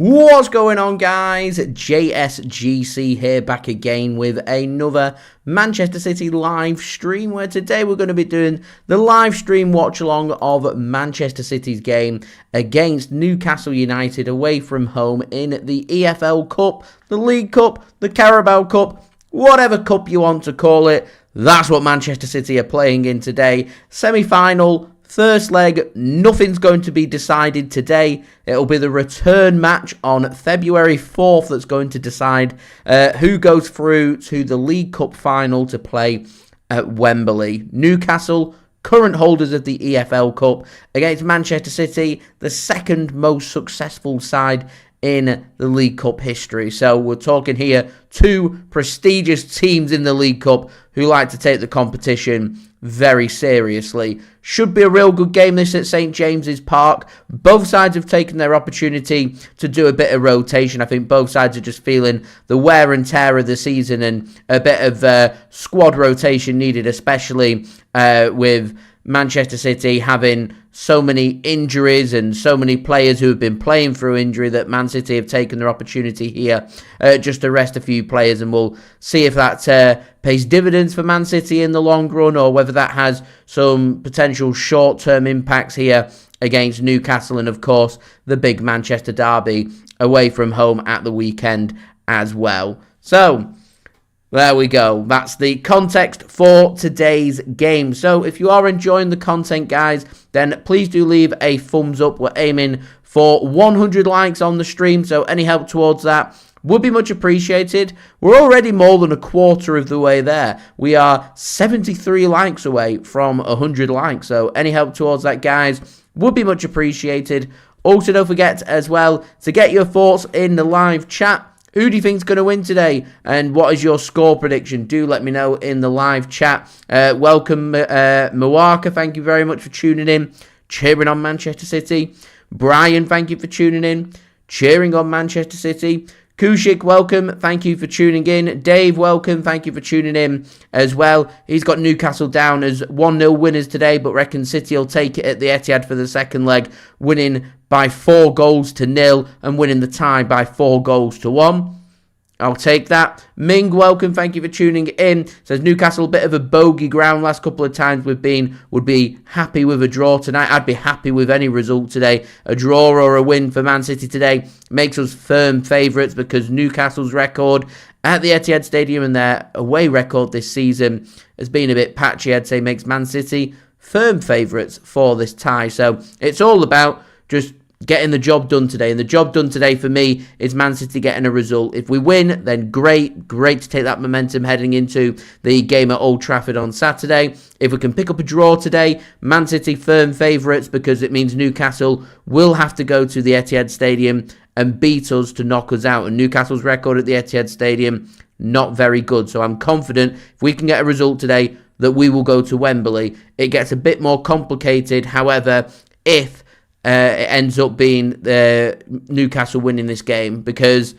What's going on, guys? JSGC here, back again with another Manchester City live stream, where today we're going to be doing the live stream watch along of Manchester City's game against Newcastle United away from home in the EFL Cup, the League Cup, the Carabao Cup, whatever cup you want to call it. That's what Manchester City are playing in today. Semi-final. First leg, nothing's going to be decided today. It'll be the return match on February 4th that's going to decide who goes through to the League Cup final to play at Wembley. Newcastle, current holders of the EFL Cup, against Manchester City, the second most successful side in the League Cup history. So we're talking here two prestigious teams in the League Cup who like to take the competition very seriously. Should be a real good game this at St James's Park. Both sides have taken their opportunity to do a bit of rotation. I think both sides are just feeling the wear and tear of the season and a bit of squad rotation needed, especially with Manchester City having so many injuries and so many players who have been playing through injury, that Man City have taken their opportunity here just to rest a few players, and we'll see if that pays dividends for Man City in the long run, or whether that has some potential short-term impacts here against Newcastle, and of course the big Manchester derby away from home at the weekend as well. So there we go. That's the context for today's game. So if you are enjoying the content, guys, then please do leave a thumbs up. We're aiming for 100 likes on the stream, so any help towards that would be much appreciated. We're already more than a quarter of the way there. We are 73 likes away from 100 likes, so any help towards that, guys, would be much appreciated. Also, don't forget as well to get your thoughts in the live chat. Who do you think is going to win today? And what is your score prediction? Do let me know in the live chat. Welcome, Mawaka. Thank you very much for tuning in. Cheering on Manchester City. Brian, thank you for tuning in. Cheering on Manchester City. Kushik, welcome. Thank you for tuning in. Dave, welcome. Thank you for tuning in as well. He's got Newcastle down as 1-0 winners today, but reckons City will take it at the Etihad for the second leg, winning by 4-0 and winning the tie by 4-1. I'll take that. Ming, welcome. Thank you for tuning in. Says Newcastle, a bit of a bogey ground. Last couple of times we've been, would be happy with a draw tonight. I'd be happy with any result today. A draw or a win for Man City today makes us firm favourites, because Newcastle's record at the Etihad Stadium and their away record this season has been a bit patchy. I'd say makes Man City firm favourites for this tie. So it's all about just getting the job done today. And the job done today for me is Man City getting a result. If we win, then great to take that momentum heading into the game at Old Trafford on Saturday. If we can pick up a draw today, Man City firm favourites, because it means Newcastle will have to go to the Etihad Stadium and beat us to knock us out. And Newcastle's record at the Etihad Stadium, not very good. So I'm confident if we can get a result today that we will go to Wembley. It gets a bit more complicated, however, if it ends up being Newcastle winning this game, because,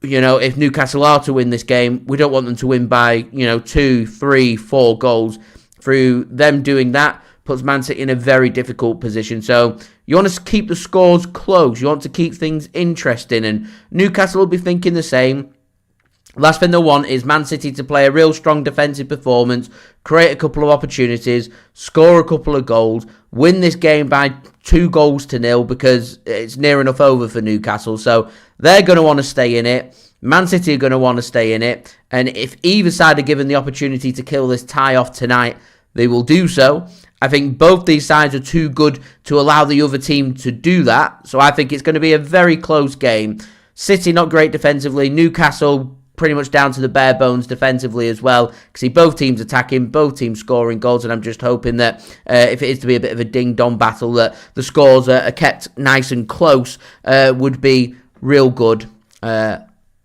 you know, if Newcastle are to win this game, we don't want them to win by, 2, 3, 4 goals. Through them doing that puts Man City in a very difficult position. So you want to keep the scores close. You want to keep things interesting, and Newcastle will be thinking the same. Last thing they want is Man City to play a real strong defensive performance, create a couple of opportunities, score a couple of goals, win this game by 2-0, because it's near enough over for Newcastle. So they're going to want to stay in it. Man City are going to want to stay in it. And if either side are given the opportunity to kill this tie off tonight, they will do so. I think both these sides are too good to allow the other team to do that. So I think it's going to be a very close game. City not great defensively. Newcastle pretty much down to the bare bones defensively as well. See both teams attacking, both teams scoring goals, and I'm just hoping that if it is to be a bit of a ding-dong battle, that the scores are kept nice and close, would be real good.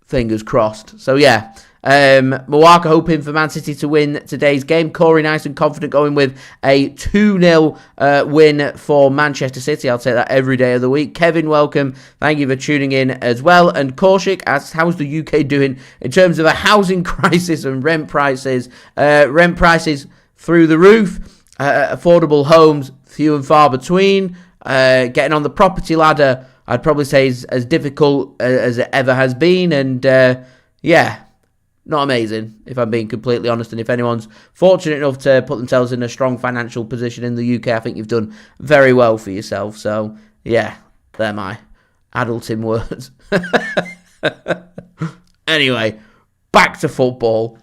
Fingers crossed. So yeah, Mawaka hoping for Man City to win today's game. Corey nice and confident going with a 2-0 win for Manchester City. I'll take that every day of the week. Kevin, welcome. Thank you for tuning in as well. And Korshik asks, how's the UK doing in terms of a housing crisis and rent prices? Rent prices through the roof. Affordable homes, few and far between. Getting on the property ladder, I'd probably say is as difficult as it ever has been. And yeah, not amazing, if I'm being completely honest. And if anyone's fortunate enough to put themselves in a strong financial position in the UK, I think you've done very well for yourself. So yeah, they're my adulting words. Anyway, back to football.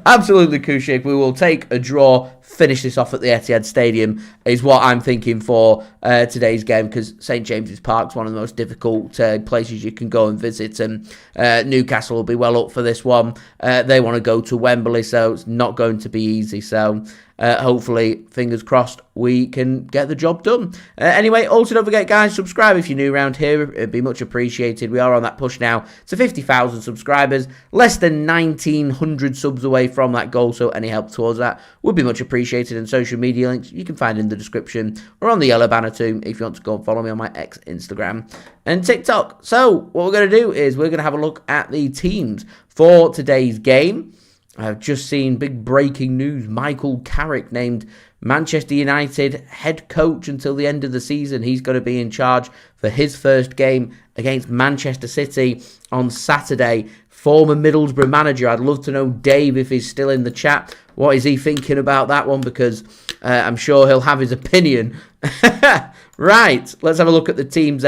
Absolutely crucial. We will take a draw, finish this off at the Etihad Stadium, is what I'm thinking for today's game, because St James's Park is one of the most difficult places you can go and visit, and Newcastle will be well up for this one. They want to go to Wembley, so it's not going to be easy. So hopefully, fingers crossed, we can get the job done. Anyway, also don't forget, guys, subscribe if you're new around here. It'd be much appreciated. We are on that push now to 50,000 subscribers, less than 1,900 subs away from that goal, so any help towards that would be much appreciated. And social media links you can find in the description or on the yellow banner too if you want to go and follow me on my X, Instagram and TikTok. So what we're going to do is we're going to have a look at the teams for today's game. I've just seen big breaking news. Michael Carrick named Manchester United head coach until the end of the season. He's going to be in charge for his first game against Manchester City on Saturday. Former Middlesbrough manager. I'd love to know, Dave, if he's still in the chat. What is he thinking about that one? Because I'm sure he'll have his opinion. Right, let's have a look at the teams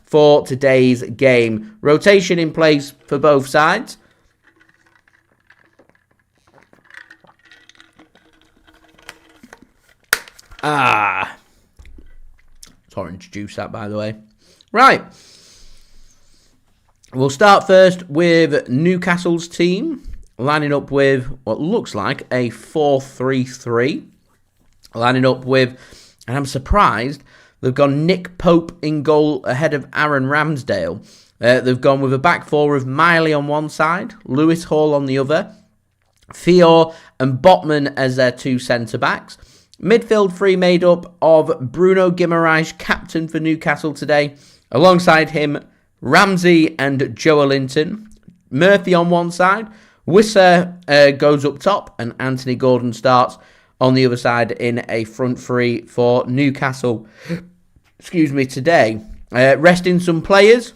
for today's game. Rotation in place for both sides. It's orange juice, that, by the way. Right. We'll start first with Newcastle's team, lining up with what looks like a 4-3-3. Lining up with, and I'm surprised, they've gone Nick Pope in goal ahead of Aaron Ramsdale. They've gone with a back four of Miley on one side, Lewis Hall on the other, Fior and Botman as their two centre-backs. Midfield three made up of Bruno Guimaraes, captain for Newcastle today. Alongside him, Ramsey and Joelinton. Murphy on one side. Wissa goes up top, and Anthony Gordon starts on the other side in a front three for Newcastle. Today. Resting some players.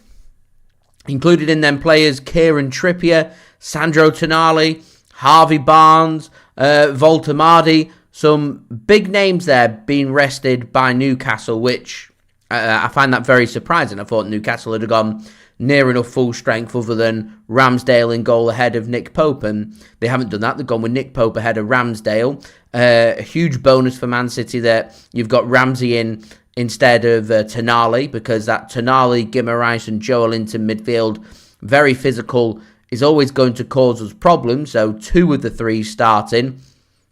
Included in them players, Kieran Trippier, Sando Tonali, Harvey Barnes, Voltamadi. Some big names there being rested by Newcastle, which I find that very surprising. I thought Newcastle had gone near enough full strength other than Ramsdale in goal ahead of Nick Pope, and they haven't done that. They've gone with Nick Pope ahead of Ramsdale. A huge bonus for Man City that you've got Ramsey in instead of Tonali, because that Tonali, Guimaraes and Joelinton midfield, very physical, is always going to cause us problems. So two of the three starting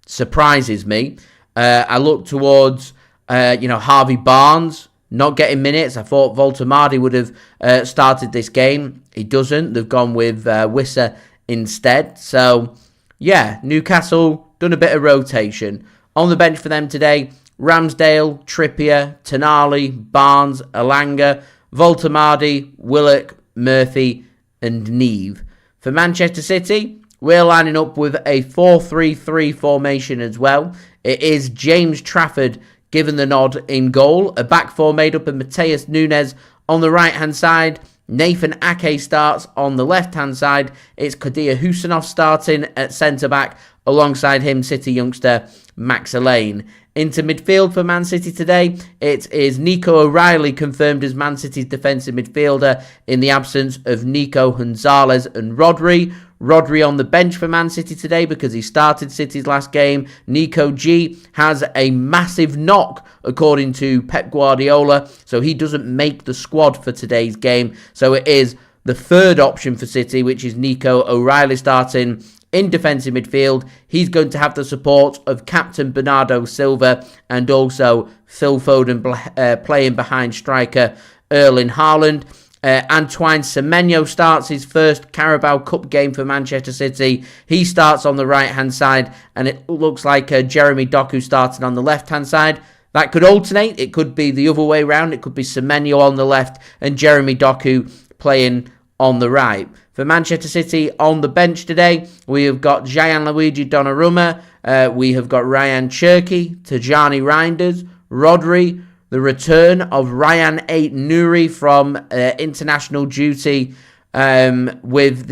surprises me. I look towards, Harvey Barnes not getting minutes. I thought Voltamadi would have started this game. He doesn't. They've gone with Wissa instead. So, yeah, Newcastle done a bit of rotation. On the bench for them today, Ramsdale, Trippier, Tonali, Barnes, Elanga, Voltamadi, Willock, Murphy and Neve. For Manchester City, we're lining up with a 4-3-3 formation as well. It is James Trafford given the nod in goal. A back four made up of Matheus Nunes on the right-hand side. Nathan Ake starts on the left-hand side. It's Abdukodir Khusanov starting at centre-back. Alongside him, City youngster Max Elaine. Into midfield for Man City today, it is Nico O'Reilly confirmed as Man City's defensive midfielder in the absence of Nico Gonzalez and Rodri. Rodri on the bench for Man City today because he started City's last game. Nico G has a massive knock according to Pep Guardiola, so he doesn't make the squad for today's game. So it is the third option for City, which is Nico O'Reilly starting in defensive midfield. He's going to have the support of captain Bernardo Silva and also Phil Foden playing behind striker Erling Haaland. Antoine Semenyo starts his first Carabao Cup game for Manchester City. He starts on the right-hand side, and it looks like Jeremy Doku starting on the left-hand side. That could alternate. It could be the other way around. It could be Semenyo on the left and Jeremy Doku playing on the right. For Manchester City on the bench today, we have got Gianluigi Donnarumma. We have got Rayan Cherki, Tijjani Reijnders, Rodri, the return of Rayan Ait-Nouri from international duty with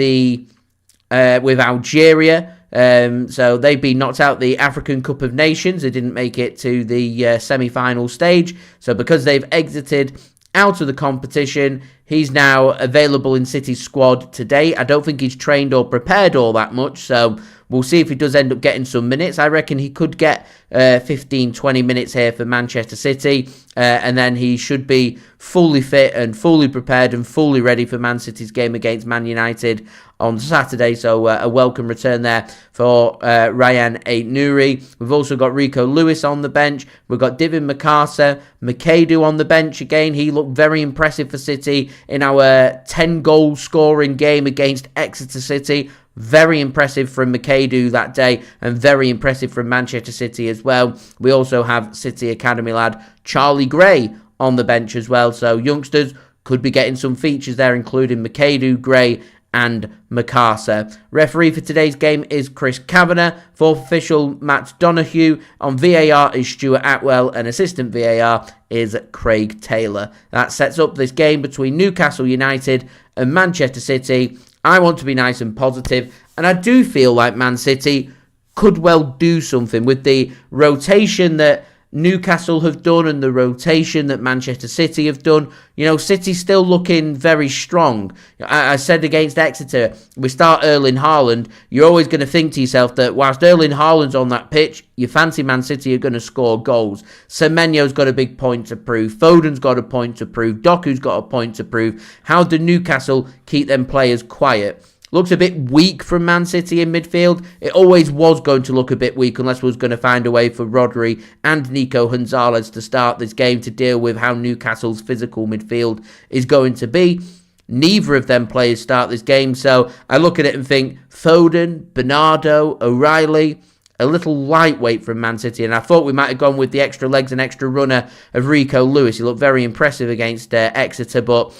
Algeria. So they've been knocked out the African Cup of Nations. They didn't make it to the semi-final stage. So because they've exited out of the competition, he's now available in City's squad today. I don't think he's trained or prepared all that much, so we'll see if he does end up getting some minutes. I reckon he could get 15, 20 minutes here for Manchester City, and then he should be fully fit and fully prepared and fully ready for Man City's game against Man United on Saturday. So a welcome return there for Rayan Ait-Nouri. We've also got Rico Lewis on the bench. We've got Divin Makadu on the bench again. He looked very impressive for City in our 10-goal scoring game against Exeter City. Very impressive from Makadu that day, and very impressive from Manchester City as well. We also have City Academy lad Charlie Gray on the bench as well. So youngsters could be getting some features there, including Makadu, Gray and Makasa. Referee for today's game is Chris Kavanagh. Fourth official, Matt Donoghue. On VAR is Stuart Atwell, and assistant VAR is Craig Taylor. That sets up this game between Newcastle United and Manchester City. I want to be nice and positive, and I do feel like Man City could well do something with the rotation that Newcastle have done and the rotation that Manchester City have done. You know, City's still looking very strong. I said against Exeter, we start Erling Haaland. You're always going to think to yourself that whilst Erling Haaland's on that pitch, you fancy Man City are going to score goals. Semenyo's got a big point to prove. Foden's got a point to prove. Doku's got a point to prove. How do Newcastle keep them players quiet? Looks a bit weak from Man City in midfield. It always was going to look a bit weak unless we was going to find a way for Rodri and Nico Gonzalez to start this game to deal with how Newcastle's physical midfield is going to be. Neither of them players start this game, so I look at it and think Foden, Bernardo, O'Reilly, a little lightweight from Man City, and I thought we might have gone with the extra legs and extra runner of Rico Lewis. He looked very impressive against Exeter, but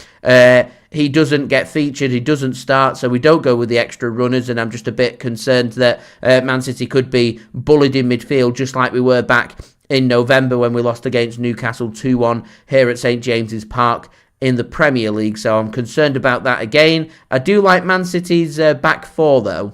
he doesn't get featured, he doesn't start, so we don't go with the extra runners, and I'm just a bit concerned that Man City could be bullied in midfield, just like we were back in November when we lost against Newcastle 2-1 here at St James's Park in the Premier League, so I'm concerned about that again. I do like Man City's back four, though.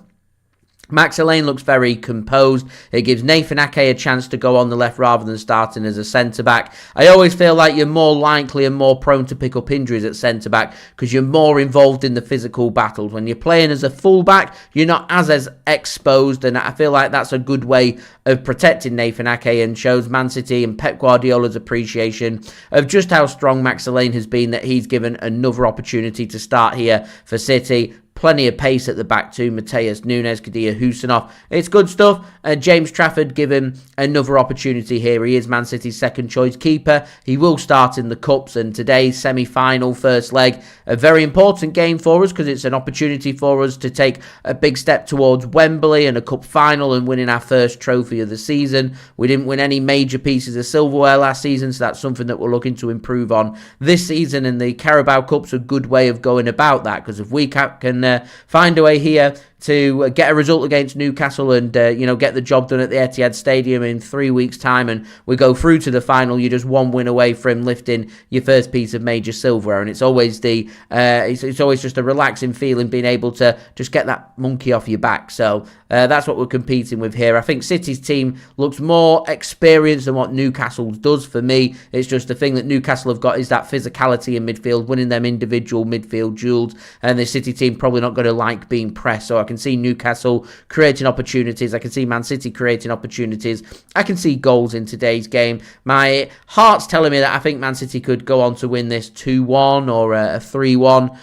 Max Alleyne looks very composed. It gives Nathan Ake a chance to go on the left rather than starting as a centre-back. I always feel like you're more likely and more prone to pick up injuries at centre-back because you're more involved in the physical battles. When you're playing as a full-back, you're not as exposed, and I feel like that's a good way of protecting Nathan Ake and shows Man City and Pep Guardiola's appreciation of just how strong Max Alleyne has been, that he's given another opportunity to start here for City. Plenty of pace at the back too. Matheus Nunes, Abdukodir Khusanov. It's good stuff. James Trafford given another opportunity here. He is Man City's second choice keeper. He will start in the Cups, and today's semi-final first leg, a very important game for us because it's an opportunity for us to take a big step towards Wembley and a Cup final and winning our first trophy of the season. We didn't win any major pieces of silverware last season, so that's something that we're looking to improve on this season, and the Carabao Cup's a good way of going about that, because if we can find a way here to get a result against Newcastle and get the job done at the Etihad Stadium in 3 weeks' time, and we go through to the final, you're just one win away from lifting your first piece of major silverware, and it's always it's always just a relaxing feeling being able to just get that monkey off your back. So that's what we're competing with here. I think City's team looks more experienced than what Newcastle's does for me. It's just the thing that Newcastle have got is that physicality in midfield, winning them individual midfield duels, and the City team probably not going to like being pressed. So I can see Newcastle creating opportunities. I can see Man City creating opportunities. I can see goals in today's game. My heart's telling me that I think Man City could go on to win this 2-1 or a 3-1.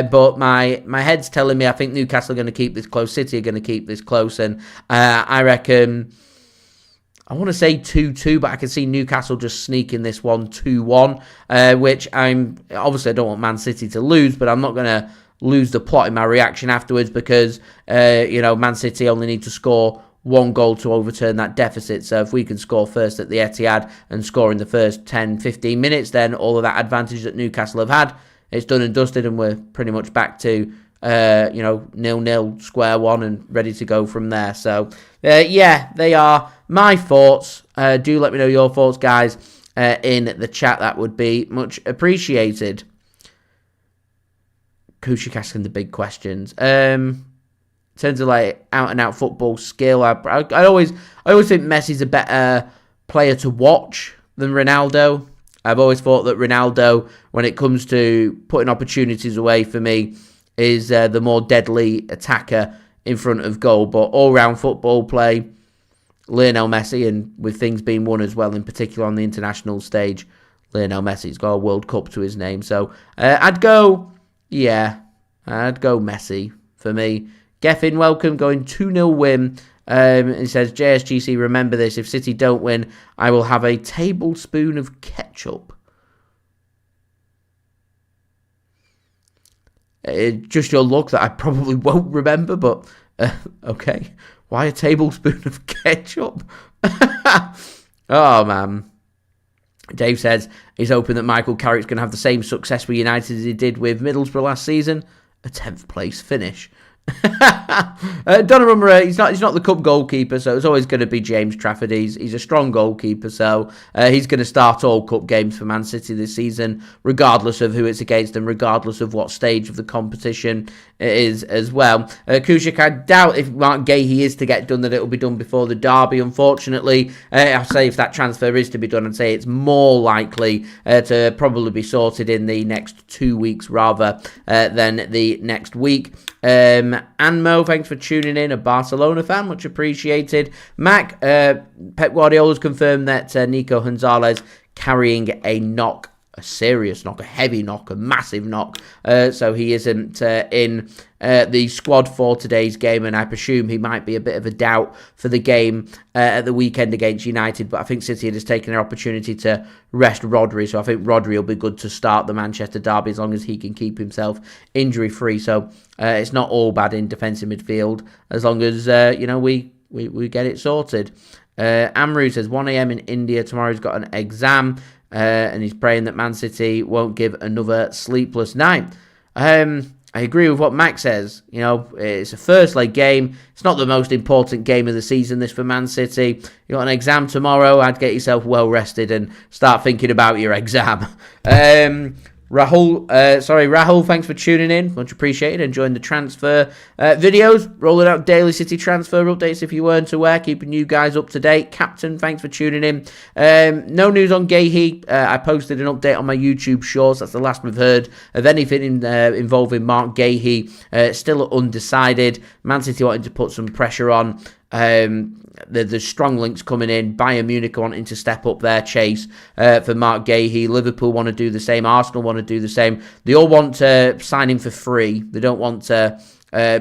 But my head's telling me I think Newcastle are going to keep this close. City are going to keep this close. And I reckon, I want to say 2-2, but I can see Newcastle just sneaking this one 2-1, which obviously I don't want Man City to lose, but I'm not going to lose the plot in my reaction afterwards because, Man City only need to score one goal to overturn that deficit. So if we can score first at the Etihad and score in the first 10, 15 minutes, then all of that advantage that Newcastle have had, it's done and dusted, and we're pretty much back to 0-0 square one and ready to go from there. So they are my thoughts. Do let me know your thoughts, guys, in the chat, that would be much appreciated. Kushik asking the big questions. In terms of like out and out football skill, I always think Messi's a better player to watch than Ronaldo. I've always thought that Ronaldo, when it comes to putting opportunities away for me, is the more deadly attacker in front of goal. But all-round football play, Lionel Messi, and with things being won as well, in particular on the international stage, Lionel Messi's got a World Cup to his name. So I'd go Messi for me. Geffin, welcome, going 2-0 win. He says, JSGC, remember this, if City don't win, I will have a tablespoon of ketchup. Just your luck that I probably won't remember, but okay. Why a tablespoon of ketchup? Oh, man. Dave says he's hoping that Michael Carrick's going to have the same success with United as he did with Middlesbrough last season. A 10th place finish. Donnarumma, he's not the cup goalkeeper, so it's always going to be James Trafford. He's a strong goalkeeper, so he's going to start all cup games for Man City this season, regardless of who it's against and regardless of what stage of the competition it is as well. Kushik, I doubt if Mark Gahey is to get done that it'll be done before the derby, unfortunately. I'll say if that transfer is to be done, I'd say it's more likely to probably be sorted in the next 2 weeks rather than the next week. Anmo, thanks for tuning in, a Barcelona fan, much appreciated. Mac, Pep Guardiola has confirmed that Nico Gonzalez carrying a knock, a serious knock, a heavy knock, a massive knock, so he isn't in the squad for today's game, and I presume he might be a bit of a doubt for the game at the weekend against United, but I think City has taken their opportunity to rest Rodri, so I think Rodri will be good to start the Manchester derby as long as he can keep himself injury-free, so it's not all bad in defensive midfield as long as, we get it sorted. Amru says 1 a.m. in India, tomorrow's got an exam, and he's praying that Man City won't give another sleepless night. I agree with what Max says. It's a first leg game. It's not the most important game of the season, this, for Man City. You got an exam tomorrow. I'd get yourself well rested and start thinking about your exam. Rahul, thanks for tuning in. Much appreciated. Enjoying the transfer videos. Rolling out daily City transfer updates if you weren't aware. Keeping you guys up to date. Captain, thanks for tuning in. No news on Gahey. I posted an update on my YouTube shorts. That's the last we've heard of anything involving Mark Gahey. Still undecided. Man City wanting to put some pressure on. There's strong links coming in. Bayern Munich wanting to step up their chase for Mark Gahey. Liverpool want to do the same. Arsenal want to do the same. They all want to sign him for free. They don't want to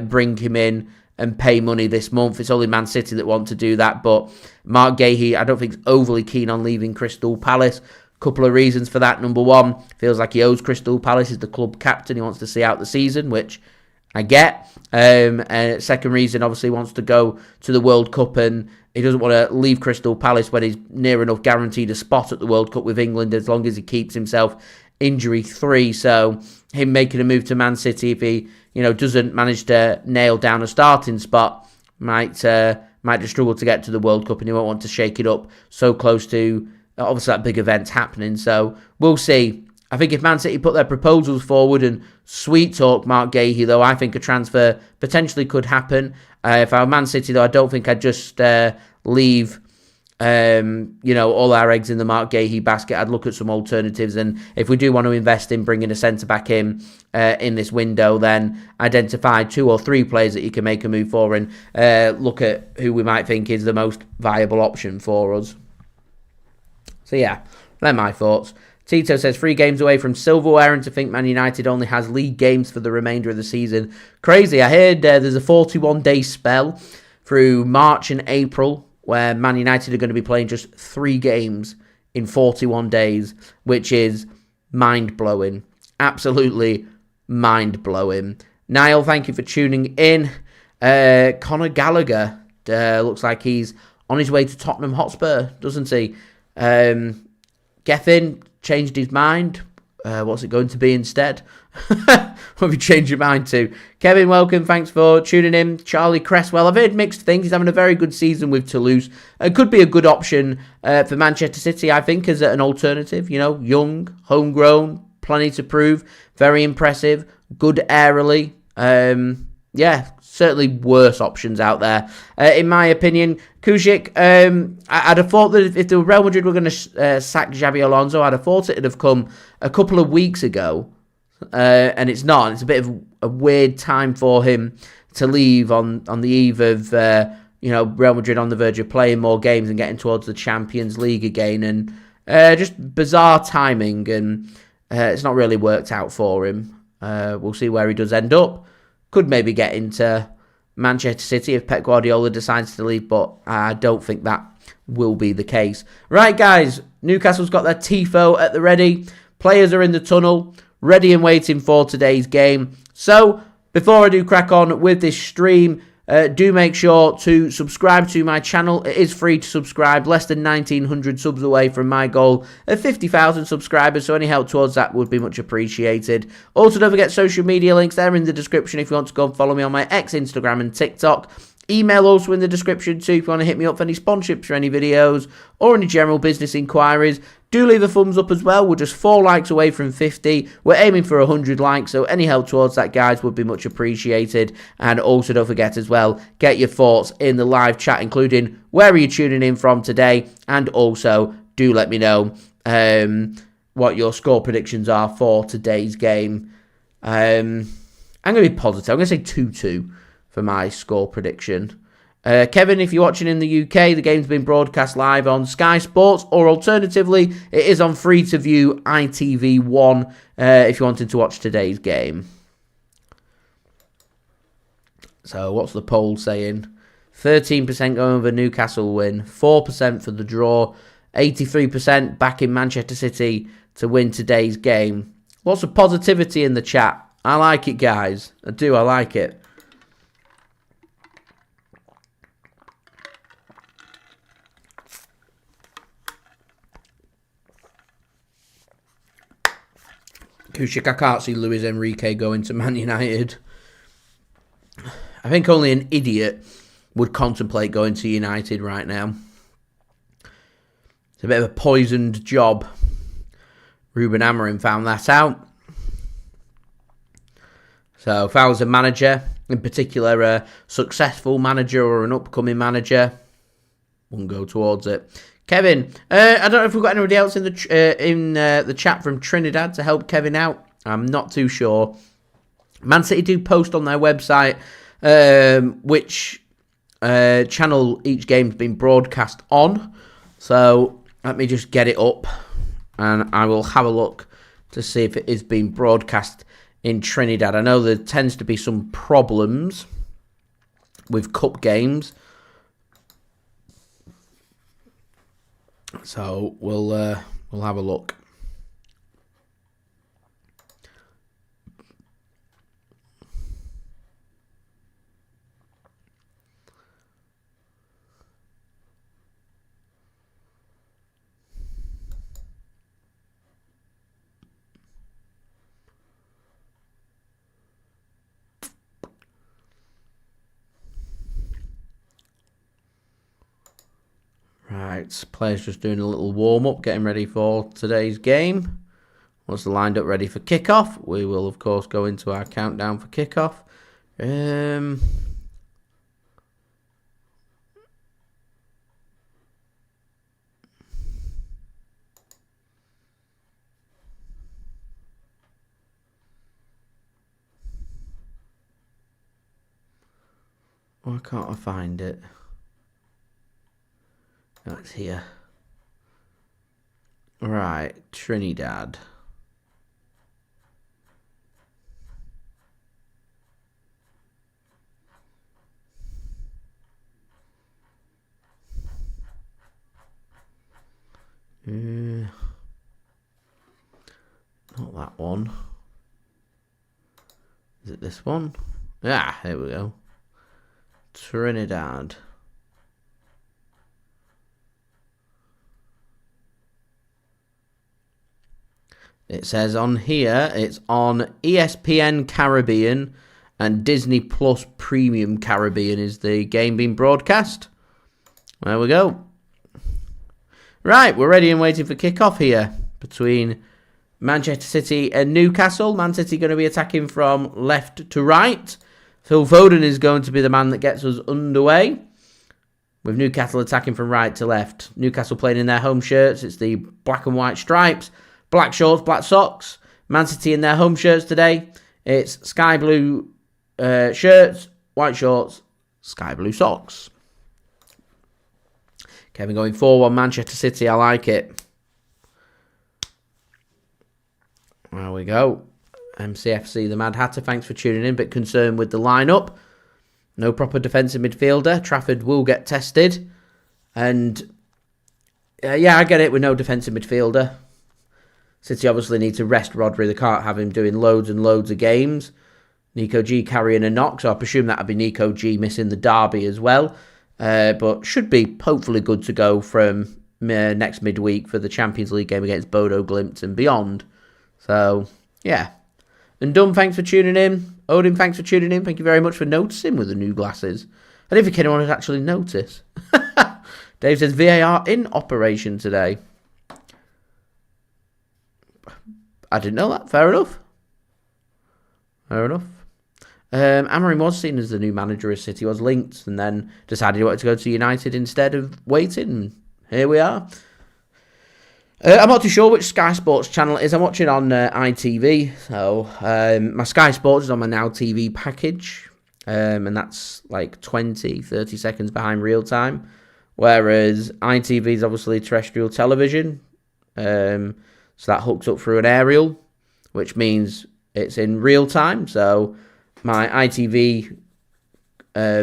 bring him in and pay money this month. It's only Man City that want to do that. But Mark Gahey, I don't think, is overly keen on leaving Crystal Palace. Couple of reasons for that. Number one, feels like he owes Crystal Palace. He's the club captain. He wants to see out the season, which I get. And second reason, obviously, wants to go to the World Cup, and he doesn't want to leave Crystal Palace when he's near enough guaranteed a spot at the World Cup with England as long as he keeps himself injury-free. So him making a move to Man City, if he doesn't manage to nail down a starting spot, might just struggle to get to the World Cup, and he won't want to shake it up so close to obviously that big event's happening. So we'll see. I think if Man City put their proposals forward and sweet talk Mark Gahey, though, I think a transfer potentially could happen. If I were Man City, though, I don't think I'd just leave all our eggs in the Mark Gahey basket. I'd look at some alternatives, and if we do want to invest in bringing a centre-back in this window, then identify 2 or 3 players that you can make a move for and look at who we might think is the most viable option for us. So yeah, they're my thoughts. Tito says 3 games away from silverware, and to think Man United only has league games for the remainder of the season. Crazy. I heard there's a 41-day spell through March and April where Man United are going to be playing just 3 games in 41 days, which is mind-blowing. Absolutely mind-blowing. Niall, thank you for tuning in. Conor Gallagher looks like he's on his way to Tottenham Hotspur, doesn't he? Gethin changed his mind. What's it going to be instead? What have you changed your mind to? Kevin, welcome. Thanks for tuning in. Charlie Cresswell, I've heard mixed things. He's having a very good season with Toulouse. It could be a good option for Manchester City, I think, as an alternative. You know, young, homegrown, plenty to prove. Very impressive. Good aerially. Yeah, certainly worse options out there. In my opinion, Kusic, I'd have thought that if the Real Madrid were going to sack Xabi Alonso, I'd have thought it would have come a couple of weeks ago. And it's not. It's a bit of a weird time for him to leave on the eve of Real Madrid on the verge of playing more games and getting towards the Champions League again, and just bizarre timing, and it's not really worked out for him. We'll see where he does end up. Could maybe get into Manchester City if Pep Guardiola decides to leave, but I don't think that will be the case. Right, guys, Newcastle's got their tifo at the ready. Players are in the tunnel, ready and waiting for today's game. So, before I do crack on with this stream, do make sure to subscribe to my channel. It is free to subscribe, less than 1,900 subs away from my goal of 50,000 subscribers, so any help towards that would be much appreciated. Also, don't forget social media links, they're in the description if you want to go and follow me on my X, Instagram and TikTok. Email also in the description too if you want to hit me up for any sponsorships for any videos or any general business inquiries. Do leave a thumbs up as well. We're just 4 likes away from 50. We're aiming for 100 likes, so any help towards that, guys, would be much appreciated. And also don't forget as well, get your thoughts in the live chat, including where are you tuning in from today, and also do let me know what your score predictions are for today's game. I'm going to be positive. I'm going to say 2-2 for my score prediction. Kevin, if you're watching in the UK, the game's been broadcast live on Sky Sports, or alternatively, it is on free-to-view ITV1 if you're wanting to watch today's game. So, what's the poll saying? 13% going with a Newcastle win, 4% for the draw, 83% backing Manchester City to win today's game. Lots of positivity in the chat. I like it, guys. I do, I like it. Kusic, I can't see Luis Enrique going to Man United. I think only an idiot would contemplate going to United right now. It's a bit of a poisoned job. Ruben Amorim found that out. So if I was a manager, in particular a successful manager or an upcoming manager, wouldn't go towards it. Kevin, I don't know if we've got anybody else in the chat from Trinidad to help Kevin out. I'm not too sure. Man City do post on their website which channel each game's been broadcast on. So let me just get it up and I will have a look to see if it is being broadcast in Trinidad. I know there tends to be some problems with cup games. So we'll have a look. Right, players just doing a little warm-up, getting ready for today's game. Once they're lined up ready for kickoff, we will, of course, go into our countdown for kickoff. Why can't I find it? Oh, it's here. Right, Trinidad. Not that one. Is it this one? Ah, here we go. Trinidad. It says on here, it's on ESPN Caribbean and Disney Plus Premium Caribbean is the game being broadcast. There we go. Right, we're ready and waiting for kickoff here between Manchester City and Newcastle. Man City going to be attacking from left to right. Phil Foden is going to be the man that gets us underway, with Newcastle attacking from right to left. Newcastle playing in their home shirts. It's the black and white stripes, black shorts, black socks. Man City in their home shirts today. It's sky blue shirts, white shorts, sky blue socks. Kevin going 4-1 Manchester City. I like it. There we go. MCFC, the Mad Hatter, thanks for tuning in. Bit concerned with the lineup. No proper defensive midfielder. Trafford will get tested. And, yeah, I get it with no defensive midfielder. City obviously need to rest Rodri. They can't have him doing loads and loads of games. Nico G carrying a knock, so I presume that would be Nico G missing the derby as well. But should be hopefully good to go from next midweek for the Champions League game against Bodo Glimt and beyond. So, yeah. And Dumb, thanks for tuning in. Odin, thanks for tuning in. Thank you very much for noticing with the new glasses. I don't think anyone would actually notice. Dave says VAR in operation today. I didn't know that. Fair enough. Fair enough. Amorim was seen as the new manager of City, was linked, and then decided he wanted to go to United instead of waiting. And here we are. I'm not too sure which Sky Sports channel it is. I'm watching on ITV. So my Sky Sports is on my Now TV package. And that's like 20, 30 seconds behind real time. Whereas ITV is obviously terrestrial television. So that hooks up through an aerial, which means it's in real time. So my ITV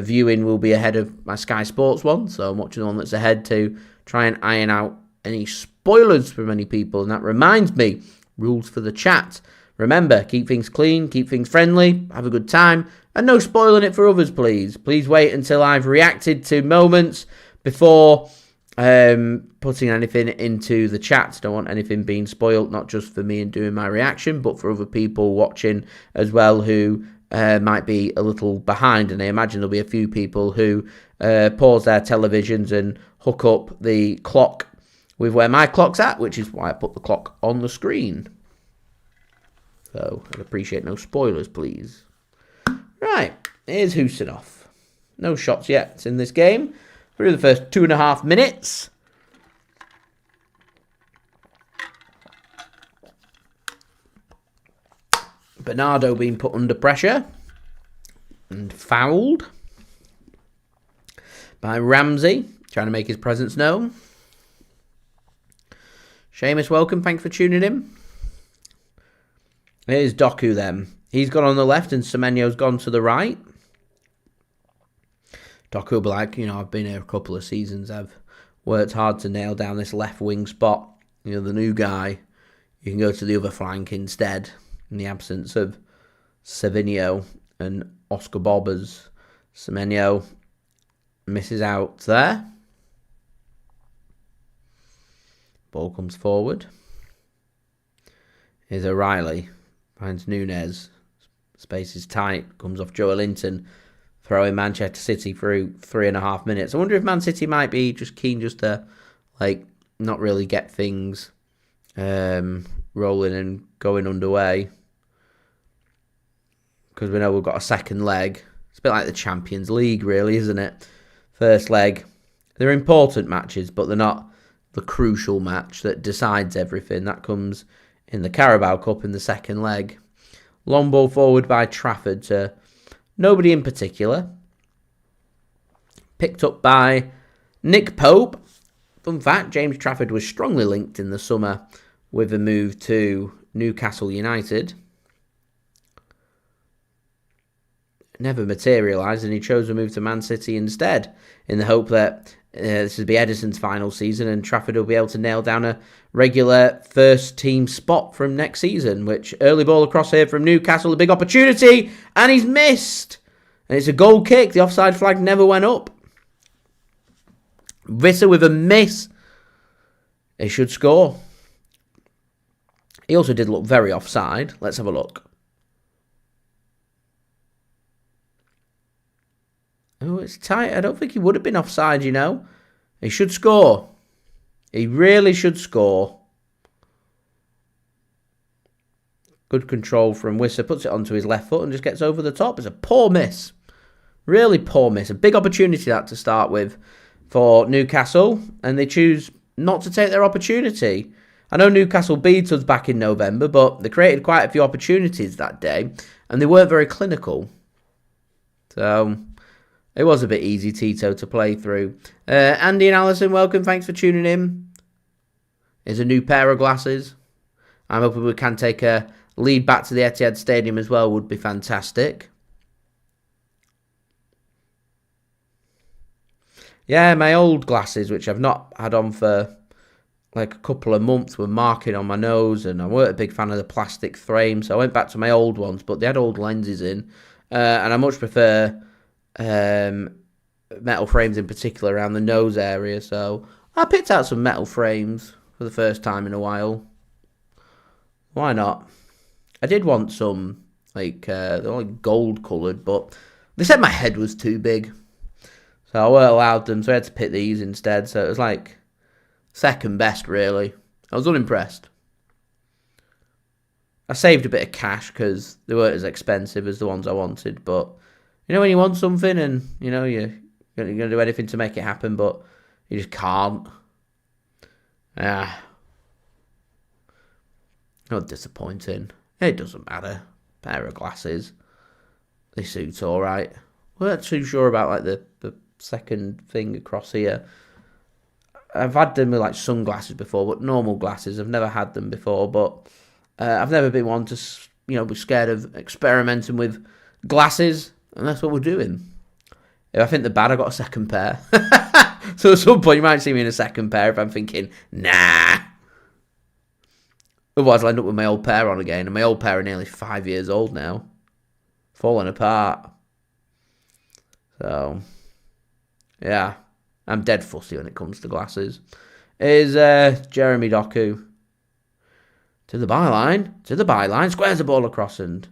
viewing will be ahead of my Sky Sports one. So I'm watching the one that's ahead to try and iron out any spoilers for many people. And that reminds me, rules for the chat. Remember, keep things clean, keep things friendly, have a good time, and no spoiling it for others, please. Please wait until I've reacted to moments before putting anything into the chat. Don't want anything being spoiled, not just for me and doing my reaction, but for other people watching as well who might be a little behind. And I imagine there'll be a few people who pause their televisions and hook up the clock with where my clock's at, which is why I put the clock on the screen. So I'd appreciate no spoilers, please. Right, here's Khusanov. No shots yet in this game. Through the first 2.5 minutes. Bernardo being put under pressure and fouled by Ramsey, trying to make his presence known. Seamus, welcome. Thanks for tuning in. Here's Doku then. He's gone on the left and Semenyo's gone to the right. Doku will be like, I've been here a couple of seasons. I've worked hard to nail down this left wing spot. The new guy. You can go to the other flank instead in the absence of Savinho and Oscar Bobbers. Semenyo misses out there. Ball comes forward. Here's O'Reilly. Finds Nunes. Space is tight. Comes off Joe Linton. Throwing Manchester City through 3.5 minutes. I wonder if Man City might be just keen just to, not really get things rolling and going underway. Because we know we've got a second leg. It's a bit like the Champions League, really, isn't it? First leg. They're important matches, but they're not the crucial match that decides everything. That comes in the Carabao Cup in the second leg. Long ball forward by Trafford to nobody in particular. Picked up by Nick Pope. Fun fact, James Trafford was strongly linked in the summer with a move to Newcastle United. Never materialised, and he chose to move to Man City instead, in the hope that this would be Edison's final season and Trafford will be able to nail down a regular first team spot from next season. Which early ball across here from Newcastle, a big opportunity, and he's missed. And it's a goal kick. The offside flag never went up. Visser with a miss. He should score. He also did look very offside. Let's have a look. Oh, it's tight. I don't think he would have been offside, you know. He should score. He really should score. Good control from Wissa. Puts it onto his left foot and just gets over the top. It's a poor miss. Really poor miss. A big opportunity that to start with for Newcastle. And they choose not to take their opportunity. I know Newcastle beat us back in November, but they created quite a few opportunities that day. And they weren't very clinical. So it was a bit easy, Tito, to play through. Andy and Alison, welcome. Thanks for tuning in. Here's a new pair of glasses. I'm hoping we can take a lead back to the Etihad Stadium as well. Would be fantastic. Yeah, my old glasses, which I've not had on for like a couple of months, were marking on my nose, and I weren't a big fan of the plastic frame, so I went back to my old ones, but they had old lenses in, and I much prefer metal frames in particular around the nose area, so I picked out some metal frames for the first time in a while. Why not? I did want some, like, they're like gold coloured, but they said my head was too big, so I weren't allowed them, so I had to pick these instead, so it was like second best, really. I was unimpressed. I saved a bit of cash because they weren't as expensive as the ones I wanted, but you know when you want something and, you know, you're going to do anything to make it happen, but you just can't. Not disappointing. It doesn't matter. Pair of glasses. They suit alright. Weren't too sure about like the second thing across here. I've had them with like sunglasses before, but normal glasses. I've never had them before, but I've never been one to, you know, be scared of experimenting with glasses, and that's what we're doing. If I think they're bad, I've got a second pair. So at some point you might see me in a second pair if I'm thinking, nah. Otherwise I'll end up with my old pair on again, and my old pair are nearly 5 years old now. Falling apart. So, yeah. I'm dead fussy when it comes to glasses. Is Jeremy Doku. To the byline. Squares the ball across, and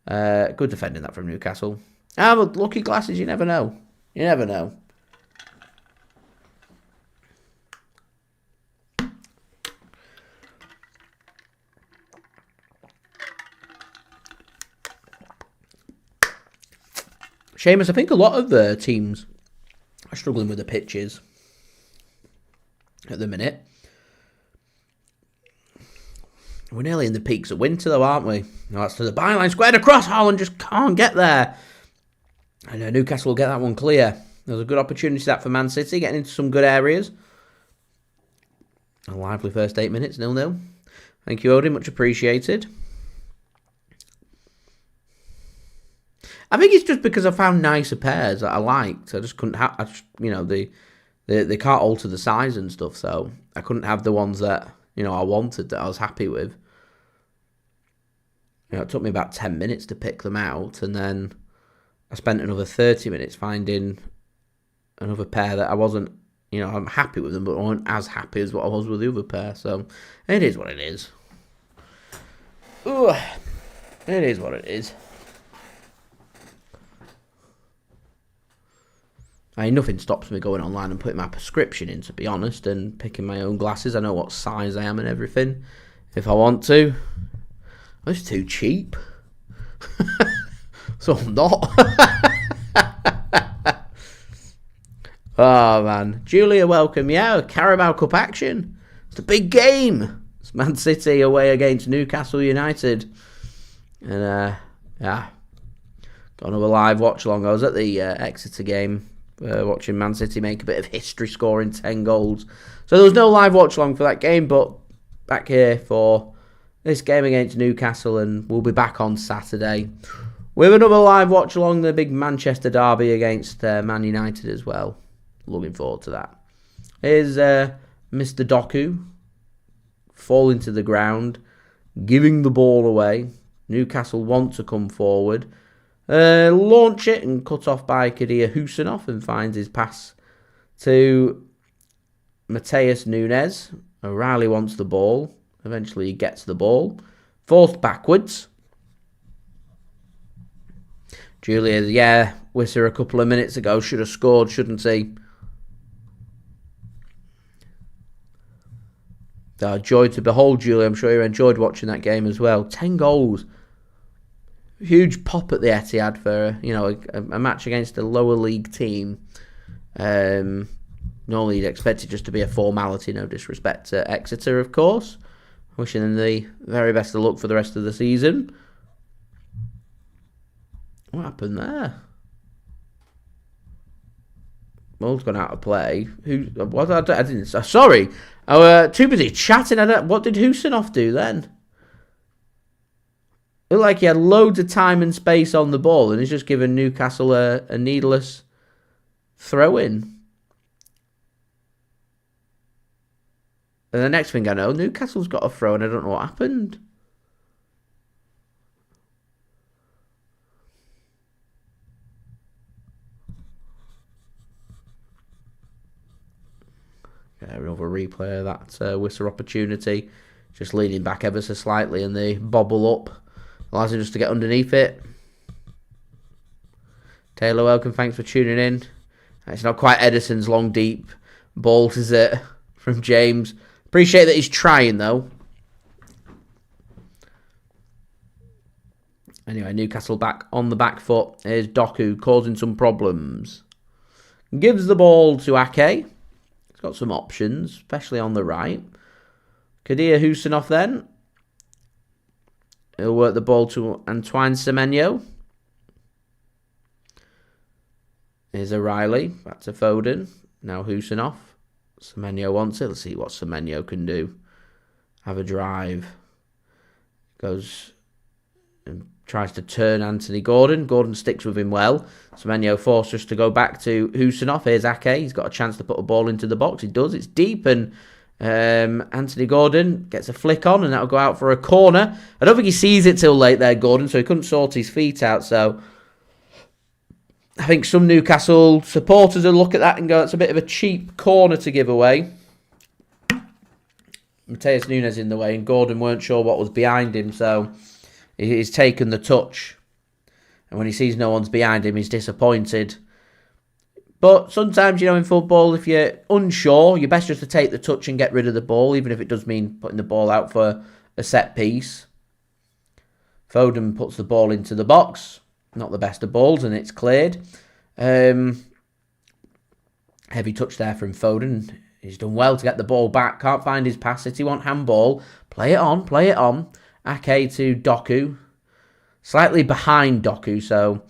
good defending that from Newcastle. But lucky glasses, you never know. You never know. Seamus, I think a lot of the teams are struggling with the pitches at the minute. We're nearly in the peaks of winter though, aren't we? No, that's to the byline, squared across. Haaland just can't get there. And Newcastle will get that one clear. There was a good opportunity that for Man City, getting into some good areas. A lively first 8 minutes, 0-0. Thank you, Odin, much appreciated. I think it's just because I found nicer pairs that I liked. I just couldn't have, you know, they can't alter the size and stuff, so I couldn't have the ones that, you know, I wanted, that I was happy with. You know, it took me about 10 minutes to pick them out, and then I spent another 30 minutes finding another pair that I wasn't, you know, I'm happy with them, but I wasn't as happy as what I was with the other pair, so it is what it is. Ooh, it is what it is. Nothing stops me going online and putting my prescription in, to be honest, and picking my own glasses. I know what size I am and everything, if I want to. It's too cheap. So I'm not. Oh, man. Julia, welcome. Yeah, Carabao Cup action. It's a big game. It's Man City away against Newcastle United. And, yeah. Got another live watch along. I was at the Exeter game. Watching Man City make a bit of history, scoring 10 goals. So there was no live watch along for that game, but back here for this game against Newcastle, and we'll be back on Saturday with another live watch along, the big Manchester derby against Man United as well. Looking forward to that. Here's Mr. Doku falling to the ground, giving the ball away. Newcastle want to come forward. Launch it and cut off by Kadir Khusanov, and finds his pass to Matheus Nunes. O'Reilly wants the ball. Eventually he gets the ball. Forced backwards. Julia, yeah, Wisser a couple of minutes ago should have scored, shouldn't he? Joy to behold, Julia. I'm sure you enjoyed watching that game as well. 10 goals. Huge pop at the Etihad for, a match against a lower league team. Normally you'd expect it just to be a formality, no disrespect to Exeter, of course. Wishing them the very best of luck for the rest of the season. What happened there? Ball's gone out of play. I didn't. Sorry. Too busy chatting. What did Khusanov do then? Looked like he had loads of time and space on the ball, and he's just given Newcastle a needless throw-in. And the next thing I know, Newcastle's got a throw, and I don't know what happened. Another replay of that Wisser opportunity. Just leaning back ever so slightly, and they bobble up. Allows him just to get underneath it. Taylor, welcome. Thanks for tuning in. It's not quite Edison's long, deep ball, is it? From James. Appreciate that he's trying, though. Anyway, Newcastle back on the back foot. Here's Doku causing some problems. Gives the ball to Ake. He's got some options, especially on the right. Kadir Khusanov then. He'll work the ball to Antoine Semenyo. Here's O'Reilly. Back to Foden. Now Khusanov. Semenyo wants it. Let's see what Semenyo can do. Have a drive. Goes and tries to turn Anthony Gordon. Gordon sticks with him well. Semenyo forced us to go back to Khusanov. Here's Ake. He's got a chance to put a ball into the box. He does. It's deep, and Anthony Gordon gets a flick on, and that'll go out for a corner. I don't think he sees it till late there, Gordon, so he couldn't sort his feet out. So I think some Newcastle supporters will look at that and go, it's a bit of a cheap corner to give away. Matheus Nunes in the way, and Gordon weren't sure what was behind him, so he's taken the touch. And when he sees no one's behind him, he's disappointed. But sometimes, in football, if you're unsure, you're best just to take the touch and get rid of the ball, even if it does mean putting the ball out for a set piece. Foden puts the ball into the box. Not the best of balls, and it's cleared. Heavy touch there from Foden. He's done well to get the ball back. Can't find his pass. City want handball. Play it on, play it on. Ake to Doku. Slightly behind Doku, so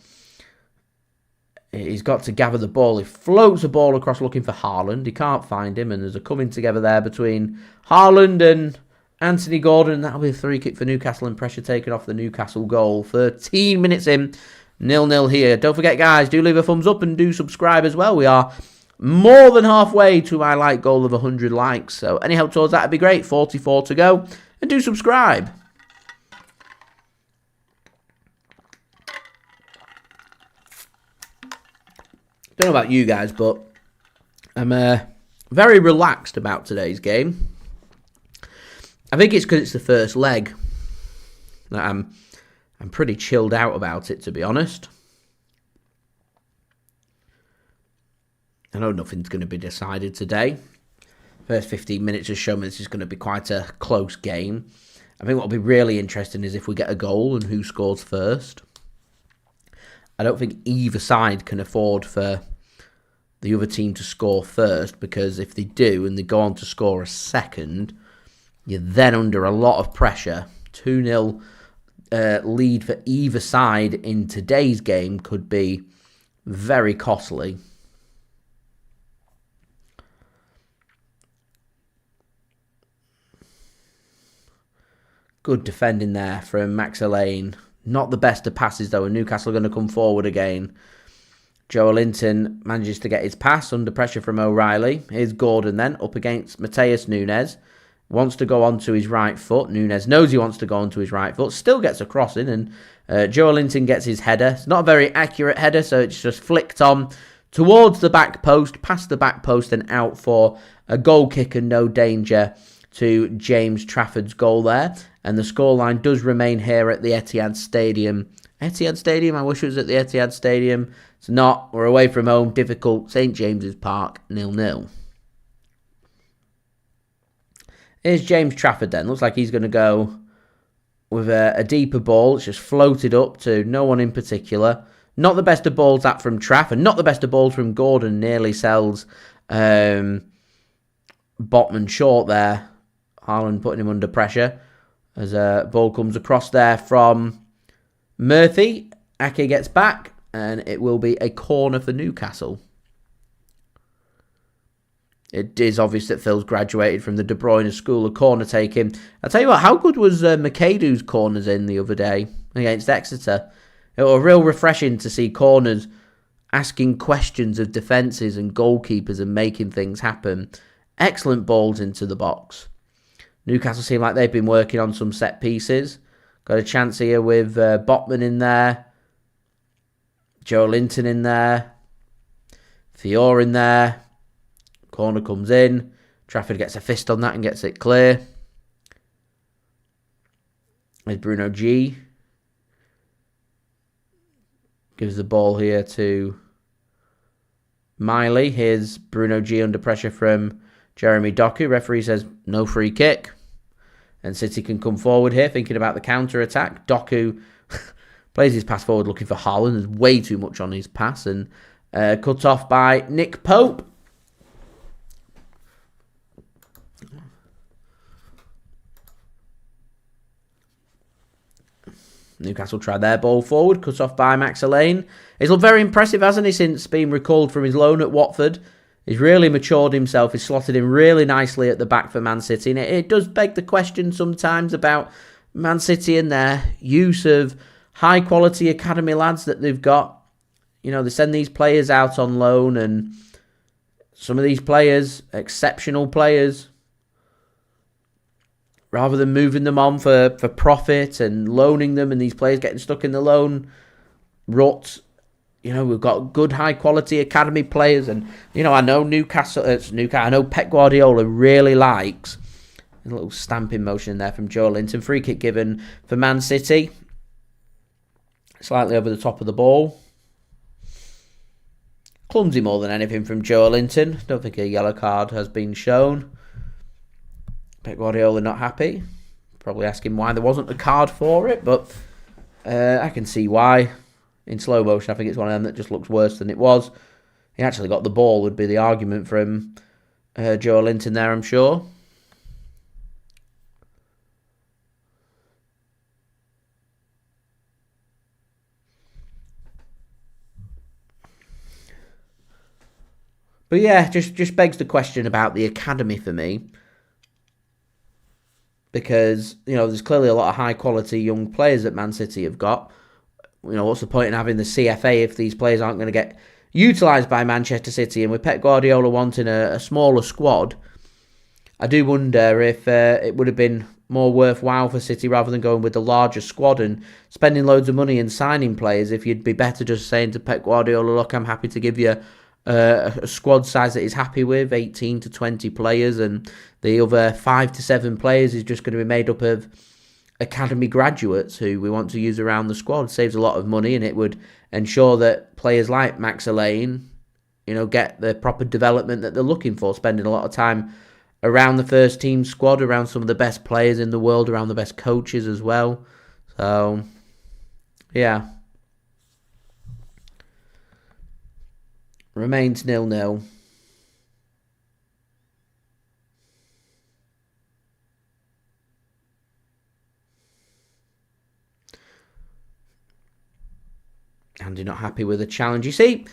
he's got to gather the ball. He floats the ball across looking for Haaland. He can't find him, and there's a coming together there between Haaland and Anthony Gordon. That'll be a free kick for Newcastle, and pressure taken off the Newcastle goal. 13 minutes in, 0-0 here. Don't forget, guys, do leave a thumbs up and do subscribe as well. We are more than halfway to my like goal of 100 likes, so any help towards that would be great. 44 to go, and do subscribe. Don't know about you guys, but I'm very relaxed about today's game. I think it's because it's the first leg that I'm pretty chilled out about it, to be honest. I know nothing's going to be decided today. First 15 minutes has shown me this is going to be quite a close game. I think what will be really interesting is if we get a goal and who scores first. I don't think either side can afford for the other team to score first, because if they do and they go on to score a second, you're then under a lot of pressure. 2-0 lead for either side in today's game could be very costly. Good defending there from Max Elaine. Not the best of passes, though, and Newcastle are going to come forward again. Joelinton manages to get his pass under pressure from O'Reilly. Here's Gordon then, up against Matheus Nunes. Wants to go onto his right foot. Nunes knows he wants to go onto his right foot. Still gets a crossing, and Joelinton gets his header. It's not a very accurate header, so it's just flicked on towards the back post, past the back post, and out for a goal kick and no danger to James Trafford's goal there. And the scoreline does remain here at the Etihad Stadium. Etihad Stadium? I wish it was at the Etihad Stadium. It's not. We're away from home. Difficult. St James's Park, 0-0. Here's James Trafford then. Looks like he's going to go with a deeper ball. It's just floated up to no one in particular. Not the best of balls that from Trafford. Not the best of balls from Gordon. Nearly sells Botman short there. Haaland putting him under pressure. As a ball comes across there from Murphy. Ake gets back. And it will be a corner for Newcastle. It is obvious that Phil's graduated from the De Bruyne school of corner taking. I'll tell you what, how good was McAdoo's corners in the other day against Exeter? It was real refreshing to see corners asking questions of defences and goalkeepers and making things happen. Excellent balls into the box. Newcastle seem like they've been working on some set pieces. Got a chance here with Botman in there. Joe Linton in there. Fiore in there. Corner comes in. Trafford gets a fist on that and gets it clear. There's Bruno G. Gives the ball here to Miley. Here's Bruno G under pressure from Jeremy Doku. Referee says no free kick. And City can come forward here thinking about the counter-attack. Doku plays his pass forward looking for Haaland. There's way too much on his pass. And cut off by Nick Pope. Newcastle tried their ball forward, cut off by Max Alleyne. He's looked very impressive, hasn't he, since being recalled from his loan at Watford. He's really matured himself. He's slotted in really nicely at the back for Man City. And it does beg the question sometimes about Man City and their use of high-quality academy lads that they've got. You know, they send these players out on loan, and some of these players, exceptional players, rather than moving them on for profit and loaning them and these players getting stuck in the loan rut. You know, we've got good high-quality academy players. And, you know, I know I know Pep Guardiola really likes a little stamping motion there from Joe Linton. Free kick given for Man City. Slightly over the top of the ball. Clumsy more than anything from Joe Linton. Don't think a yellow card has been shown. Pep Guardiola not happy. Probably asking why there wasn't a card for it, but I can see why. In slow motion, I think it's one of them that just looks worse than it was. He actually got the ball, would be the argument from Joe Linton there, I'm sure. But yeah, just begs the question about the academy for me. Because, you know, there's clearly a lot of high-quality young players that Man City have got. You know, what's the point in having the CFA if these players aren't going to get utilised by Manchester City? And with Pep Guardiola wanting a smaller squad, I do wonder if it would have been more worthwhile for City rather than going with the larger squad and spending loads of money and signing players, if you'd be better just saying to Pep Guardiola, look, I'm happy to give you a squad size that he's happy with, 18 to 20 players, and the other 5 to 7 players is just going to be made up of academy graduates who we want to use around the squad. Saves a lot of money, and it would ensure that players like Max Alleyne, you know, get the proper development that they're looking for, spending a lot of time around the first team squad, around some of the best players in the world, around the best coaches as well. So, yeah. Remains 0-0. Andy not happy with the challenge. You see,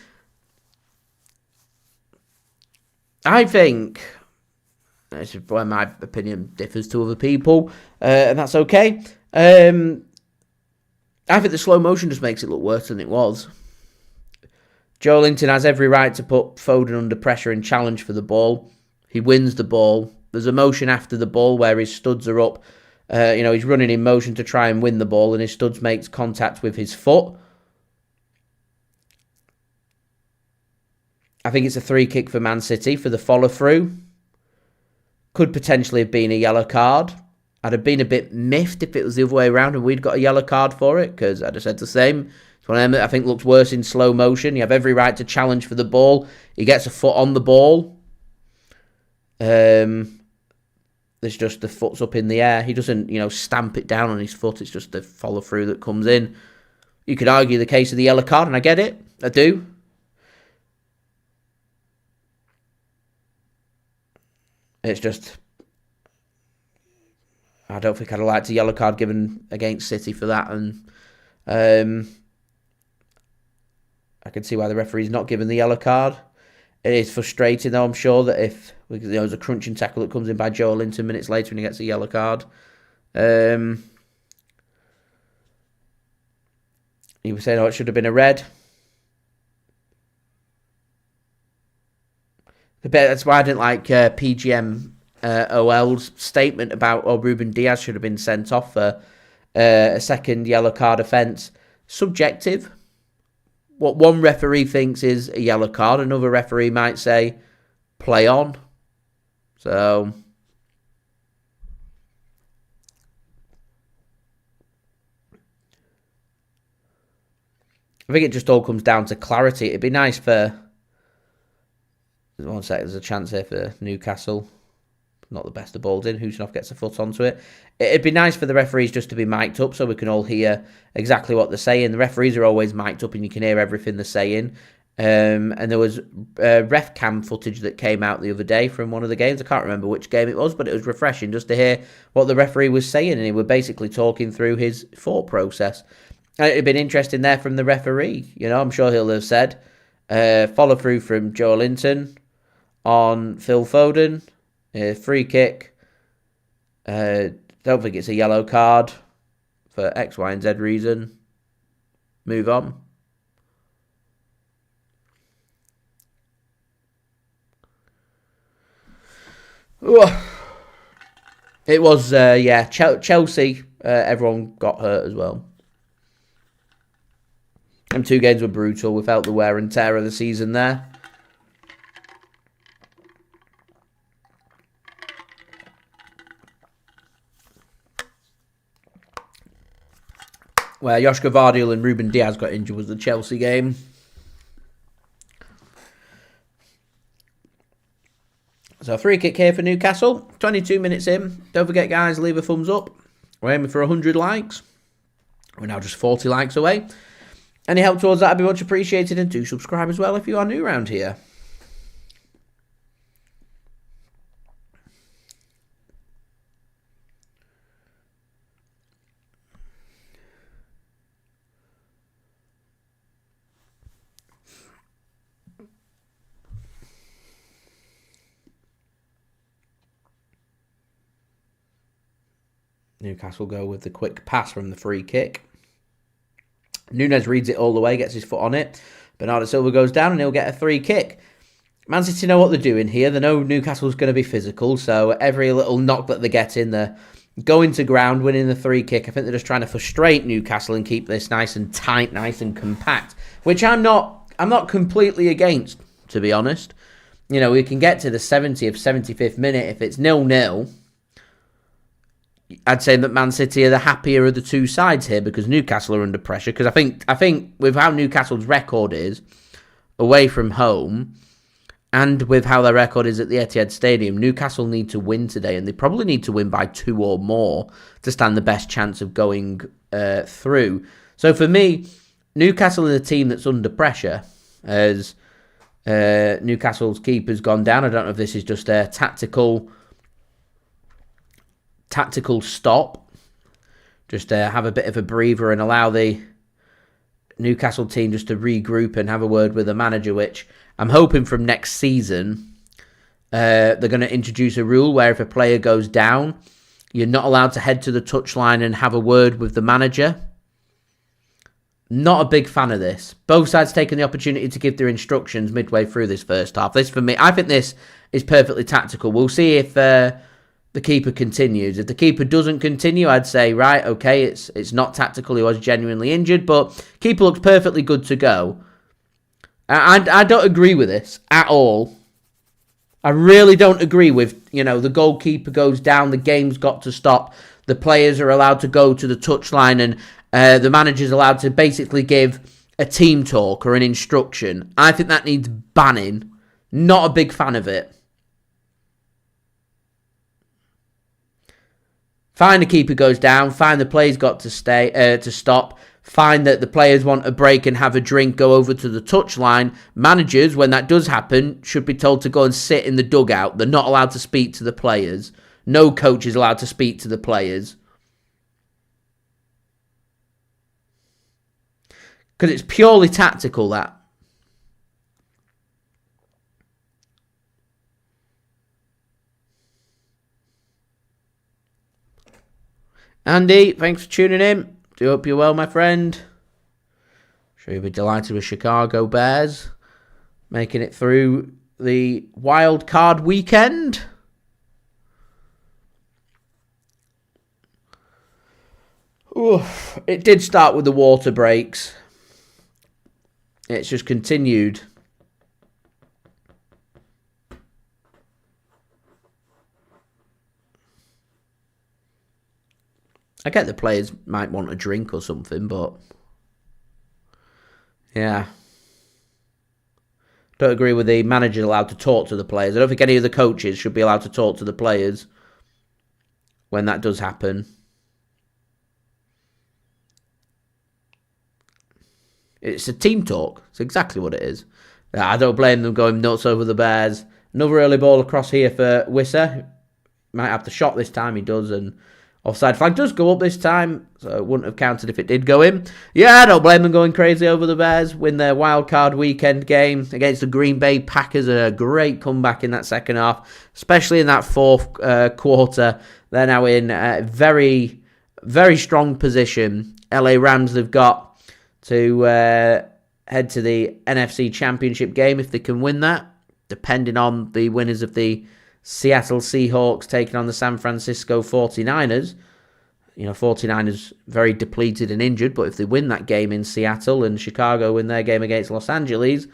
I think, this is where my opinion differs to other people, and that's okay. I think the slow motion just makes it look worse than it was. Joe Linton has every right to put Foden under pressure and challenge for the ball. He wins the ball. There's a motion after the ball where his studs are up. You know, he's running in motion to try and win the ball, and his studs makes contact with his foot. I think it's a free kick for Man City for the follow-through. could potentially have been a yellow card. I'd have been a bit miffed if it was the other way around and we'd got a yellow card for it, because I'd have said the same. It's one of them that I think looks worse in slow motion. You have every right to challenge for the ball. He gets a foot on the ball. There's just the foot's up in the air. He doesn't, stamp it down on his foot. It's just the follow through that comes in. You could argue the case of the yellow card, and I get it. I do. It's just, I don't think I'd have liked a yellow card given against City for that, and I can see why the referee's not given the yellow card. It is frustrating, though, I'm sure, that if there's a crunching tackle that comes in by Joelinton minutes later and he gets a yellow card. He was saying, it should have been a red. That's why I didn't like PGM OL's statement about Ruben Dias should have been sent off for a second yellow card offence. Subjective. What one referee thinks is a yellow card, another referee might say, play on. So, I think it just all comes down to clarity. It'd be nice for, one sec, there's a chance here for Newcastle. Not the best of balls in. Khusanov gets a foot onto it. It'd be nice for the referees just to be mic'd up so we can all hear exactly what they're saying. The referees are always mic'd up and you can hear everything they're saying. And there was ref cam footage that came out the other day from one of the games. I can't remember which game it was, but it was refreshing just to hear what the referee was saying. And he was basically talking through his thought process. And it'd been interesting there from the referee. I'm sure he'll have said, follow through from Joelinton on Phil Foden. Free kick. Don't think it's a yellow card for X, Y, and Z reason. Move on. It was, Chelsea. Everyone got hurt as well. Them two games were brutal. We felt the wear and tear of the season there. Where Josko Gvardiol and Ruben Dias got injured was the Chelsea game. So a free kick here for Newcastle. 22 minutes in. Don't forget, guys, leave a thumbs up. We're aiming for 100 likes. We're now just 40 likes away. Any help towards that would be much appreciated. And do subscribe as well if you are new around here. Newcastle go with the quick pass from the free kick. Nunes reads it all the way, gets his foot on it. Bernardo Silva goes down and he'll get a free kick. Man City know what they're doing here. They know Newcastle's going to be physical, so every little knock that they get in, they're going to ground, winning the free kick. I think they're just trying to frustrate Newcastle and keep this nice and tight, nice and compact, which I'm not completely against, to be honest. We can get to the 70th, 75th minute. If it's 0-0, I'd say that Man City are the happier of the two sides here because Newcastle are under pressure. Because I think with how Newcastle's record is away from home and with how their record is at the Etihad Stadium, Newcastle need to win today, and they probably need to win by 2 or more to stand the best chance of going through. So for me, Newcastle is a team that's under pressure as Newcastle's keeper's gone down. I don't know if this is just a tactical stop, just have a bit of a breather and allow the Newcastle team just to regroup and have a word with the manager, which I'm hoping from next season they're going to introduce a rule where if a player goes down, you're not allowed to head to the touchline and have a word with the manager. Not a big fan of this. Both sides taking the opportunity to give their instructions midway through this first half. This, for me, I think this is perfectly tactical. We'll see if the keeper continues. If the keeper doesn't continue, I'd say, right, okay, it's not tactical. He was genuinely injured, but keeper looks perfectly good to go. I don't agree with this at all. I really don't agree with, the goalkeeper goes down, the game's got to stop, the players are allowed to go to the touchline, and the manager's allowed to basically give a team talk or an instruction. I think that needs banning. Not a big fan of it. Fine, the keeper goes down. Fine, the players got to stop. Fine that the players want a break and have a drink, go over to the touchline. Managers, when that does happen, should be told to go and sit in the dugout. They're not allowed to speak to the players. No coach is allowed to speak to the players. Because it's purely tactical, that. Andy, thanks for tuning in. Do hope you're well, my friend. Sure you'll be delighted with Chicago Bears making it through the wild card weekend. Oof, it did start with the water breaks. It's just continued. I get the players might want a drink or something, but yeah. Don't agree with the manager allowed to talk to the players. I don't think any of the coaches should be allowed to talk to the players when that does happen. It's a team talk. It's exactly what it is. I don't blame them going nuts over the Bears. Another early ball across here for Wissa. Might have the shot this time. He does, and offside flag does go up this time, so it wouldn't have counted if it did go in. Yeah, I don't blame them going crazy over the Bears. Win their wildcard weekend game against the Green Bay Packers. A great comeback in that second half, especially in that fourth quarter. They're now in a very, very strong position. LA Rams have got to head to the NFC Championship game if they can win that, depending on the winners of the Seattle Seahawks taking on the San Francisco 49ers. 49ers very depleted and injured, but if they win that game in Seattle and Chicago win their game against Los Angeles,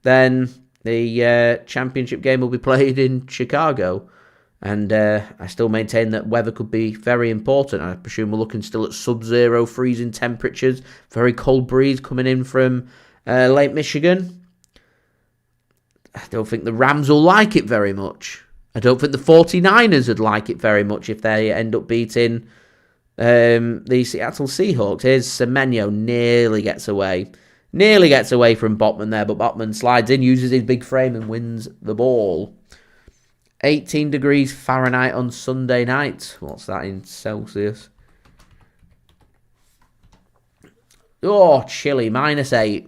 then the championship game will be played in Chicago. And I still maintain that weather could be very important. I presume we're looking still at sub-zero freezing temperatures, very cold breeze coming in from Lake Michigan. I don't think the Rams will like it very much. I don't think the 49ers would like it very much if they end up beating the Seattle Seahawks. Here's Semenyo, nearly gets away from Botman there, but Botman slides in, uses his big frame and wins the ball. 18 degrees Fahrenheit on Sunday night. What's that in Celsius? Oh, chilly, -8.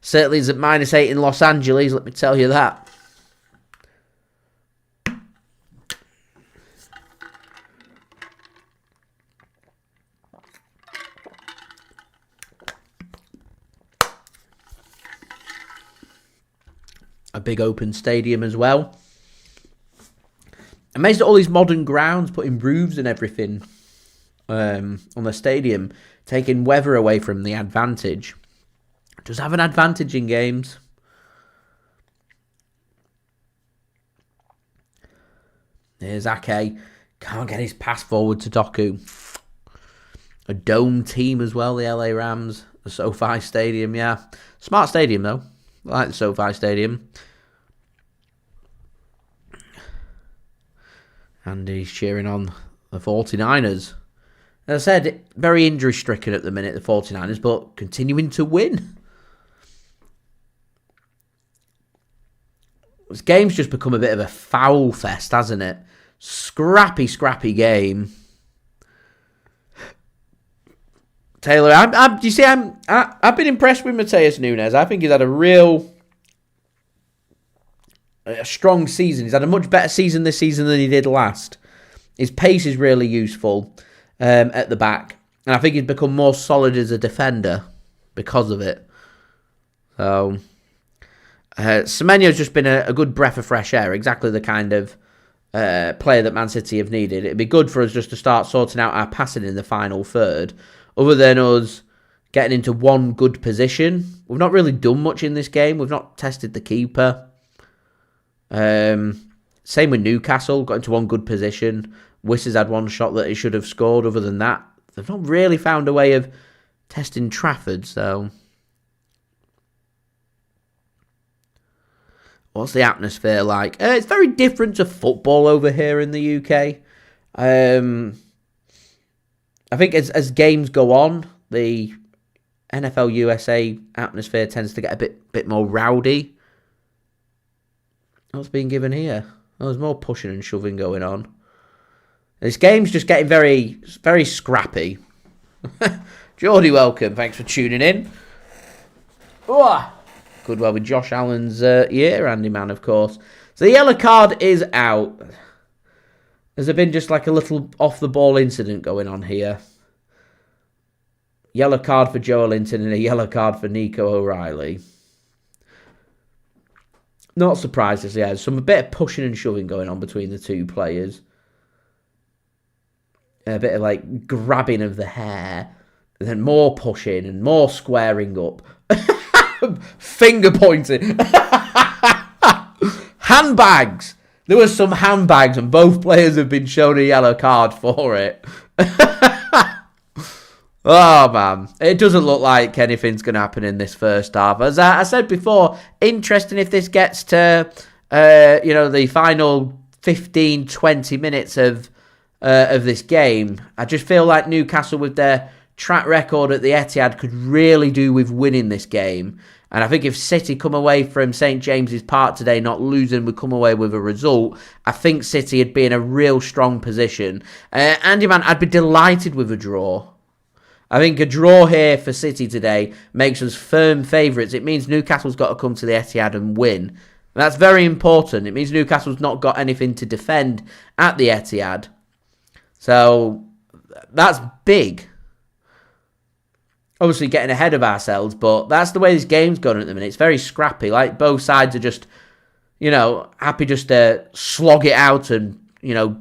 Certainly is at -8 in Los Angeles, let me tell you that. A big open stadium as well. Amazed at all these modern grounds, putting roofs and everything on the stadium, taking weather away from the advantage. It does have an advantage in games. Here's Ake. Can't get his pass forward to Doku. A dome team as well, the LA Rams. The SoFi Stadium, yeah. Smart stadium, though. I like the SoFi Stadium. And he's cheering on the 49ers. As I said, very injury-stricken at the minute, the 49ers, but continuing to win. This game's just become a bit of a foul fest, hasn't it? Scrappy game. Taylor, I've been impressed with Matheus Nunes. I think he's had a strong season. He's had a much better season this season than he did last. His pace is really useful at the back. And I think he's become more solid as a defender because of it. So, Semenyo's just been a good breath of fresh air. Exactly the kind of player that Man City have needed. It'd be good for us just to start sorting out our passing in the final third. Other than us getting into one good position, we've not really done much in this game. We've not tested the keeper. Same with Newcastle, got into one good position. Wissers had one shot that he should have scored. Other than that, they've not really found a way of testing Trafford, so... What's the atmosphere like? It's very different to football over here in the UK. I think as games go on, the NFL USA atmosphere tends to get a bit more rowdy. What's being given here? Oh, there's more pushing and shoving going on. This game's just getting very, very scrappy. Geordie, welcome. Thanks for tuning in. Oh, good well with Josh Allen's ear, Andy Man, of course. So the yellow card is out. Has there been just like a little off-the-ball incident going on here? Yellow card for Joelinton and a yellow card for Nico O'Reilly. Not surprised to see there's a bit of pushing and shoving going on between the two players. A bit of like grabbing of the hair. And then more pushing and more squaring up. Finger pointing. Handbags. There was some handbags and both players have been shown a yellow card for it. Oh, man. It doesn't look like anything's going to happen in this first half. As I said before, interesting if this gets to, the final 15, 20 minutes of this game. I just feel like Newcastle, with their track record at the Etihad, could really do with winning this game. And I think if City come away from St James's Park today not losing, would come away with a result, I think City would be in a real strong position. Andy, man, I'd be delighted with a draw. I think a draw here for City today makes us firm favourites. It means Newcastle's got to come to the Etihad and win. And that's very important. It means Newcastle's not got anything to defend at the Etihad. So that's big. Obviously getting ahead of ourselves, but that's the way this game's gone at the minute. It's very scrappy. Like both sides are just, happy just to slog it out and,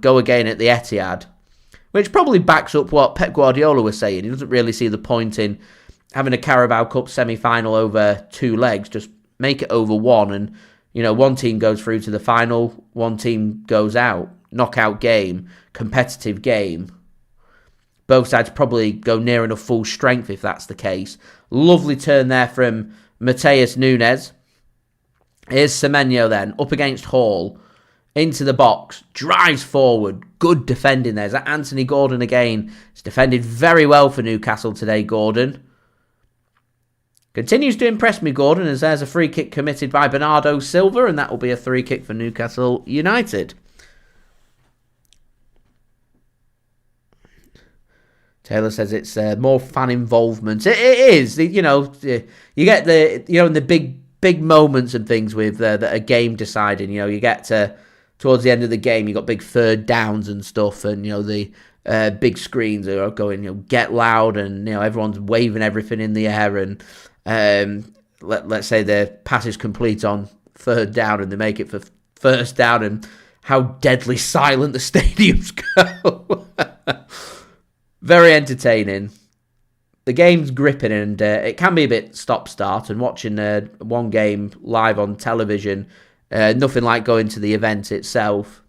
go again at the Etihad. Which probably backs up what Pep Guardiola was saying. He doesn't really see the point in having a Carabao Cup semi-final over 2 legs. Just make it over 1 and, one team goes through to the final, one team goes out. Knockout game, competitive game. Both sides probably go near enough full strength if that's the case. Lovely turn there from Matheus Nunes. Here's Semenyo then, up against Hall. Into the box, drives forward, good defending there. Is that Anthony Gordon again? He's defended very well for Newcastle today, Gordon. Continues to impress me, Gordon, as there's a free kick committed by Bernardo Silva, and that will be a free kick for Newcastle United. Taylor says it's more fan involvement. It is, you get in the big moments and things with that are game deciding. You get to towards the end of the game, you got big third downs and stuff, and the big screens are going, get loud, and everyone's waving everything in the air, and let's say the pass is complete on third down, and they make it for first down, and how deadly silent the stadiums go. Very entertaining. The game's gripping, and it can be a bit stop-start, and watching one game live on television. Nothing like going to the event itself.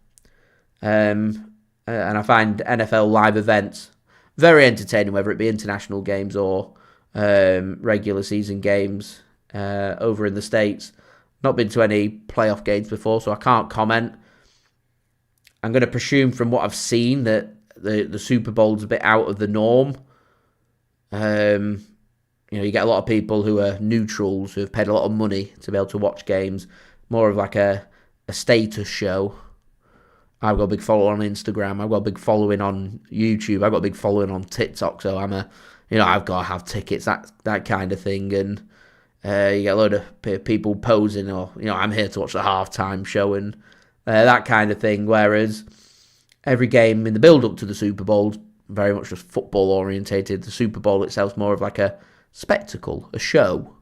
And I find NFL live events very entertaining, whether it be international games or regular season games over in the States. Not been to any playoff games before, so I can't comment. I'm going to presume from what I've seen that the Super Bowl's a bit out of the norm. You get a lot of people who are neutrals, who have paid a lot of money to be able to watch games. More of like a status show. I've got a big following on Instagram. I've got a big following on YouTube. I've got a big following on TikTok. So I've got to have tickets, that kind of thing. And you get a load of people posing, or I'm here to watch the halftime show and that kind of thing. Whereas every game in the build up to the Super Bowl is very much just football orientated. The Super Bowl itself is more of like a spectacle, a show,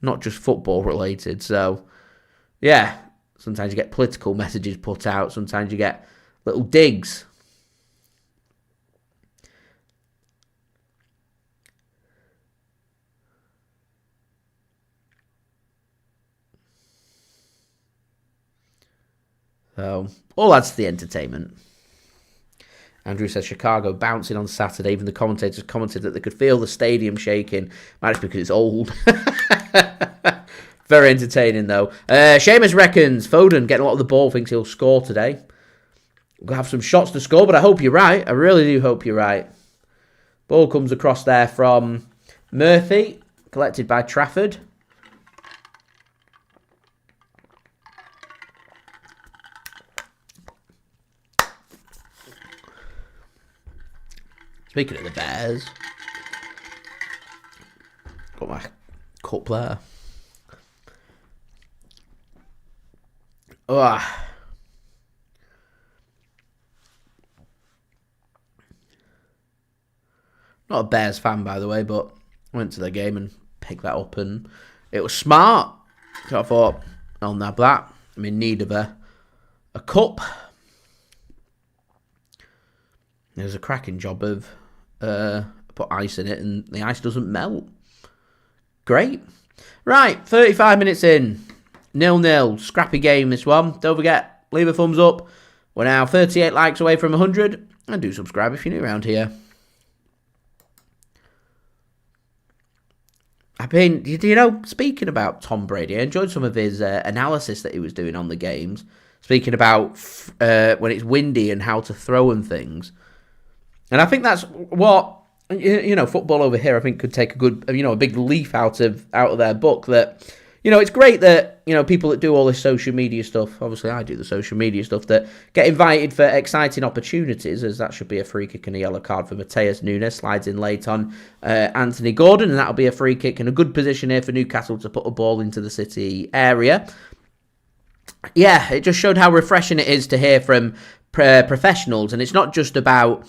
not just football related. So. Yeah, sometimes you get political messages put out. Sometimes you get little digs. All adds to the entertainment. Andrew says Chicago bouncing on Saturday. Even the commentators commented that they could feel the stadium shaking. Might just because it's old. Very entertaining, though. Seamus reckons Foden getting a lot of the ball, thinks he'll score today. We'll have some shots to score, but I hope you're right. I really do hope you're right. Ball comes across there from Murphy, collected by Trafford. Speaking of the Bears, got my cup there. Oh. Not a Bears fan, by the way, but I went to the game and picked that up, and it was smart. So I thought, I'll nab that. I'm in need of a cup. There's a cracking job of put ice in it, and the ice doesn't melt. Great. Right, 35 minutes in. 0-0. Scrappy game, this one. Don't forget, leave a thumbs up. We're now 38 likes away from 100. And do subscribe if you're new around here. I mean, you know, speaking about Tom Brady, I enjoyed some of his analysis that he was doing on the games. Speaking about when it's windy and how to throw and things. And I think that's what, you know, football over here, I think, could take a good, you know, a big leaf out of their book. That, you know, it's great that, you know, people that do all this social media stuff, obviously I do the social media stuff, that get invited for exciting opportunities, as that should be a free kick and a yellow card for Matheus Nunes, slides in late on Anthony Gordon, and that'll be a free kick and a good position here for Newcastle to put a ball into the City area. Yeah, it just showed how refreshing it is to hear from professionals, and it's not just about,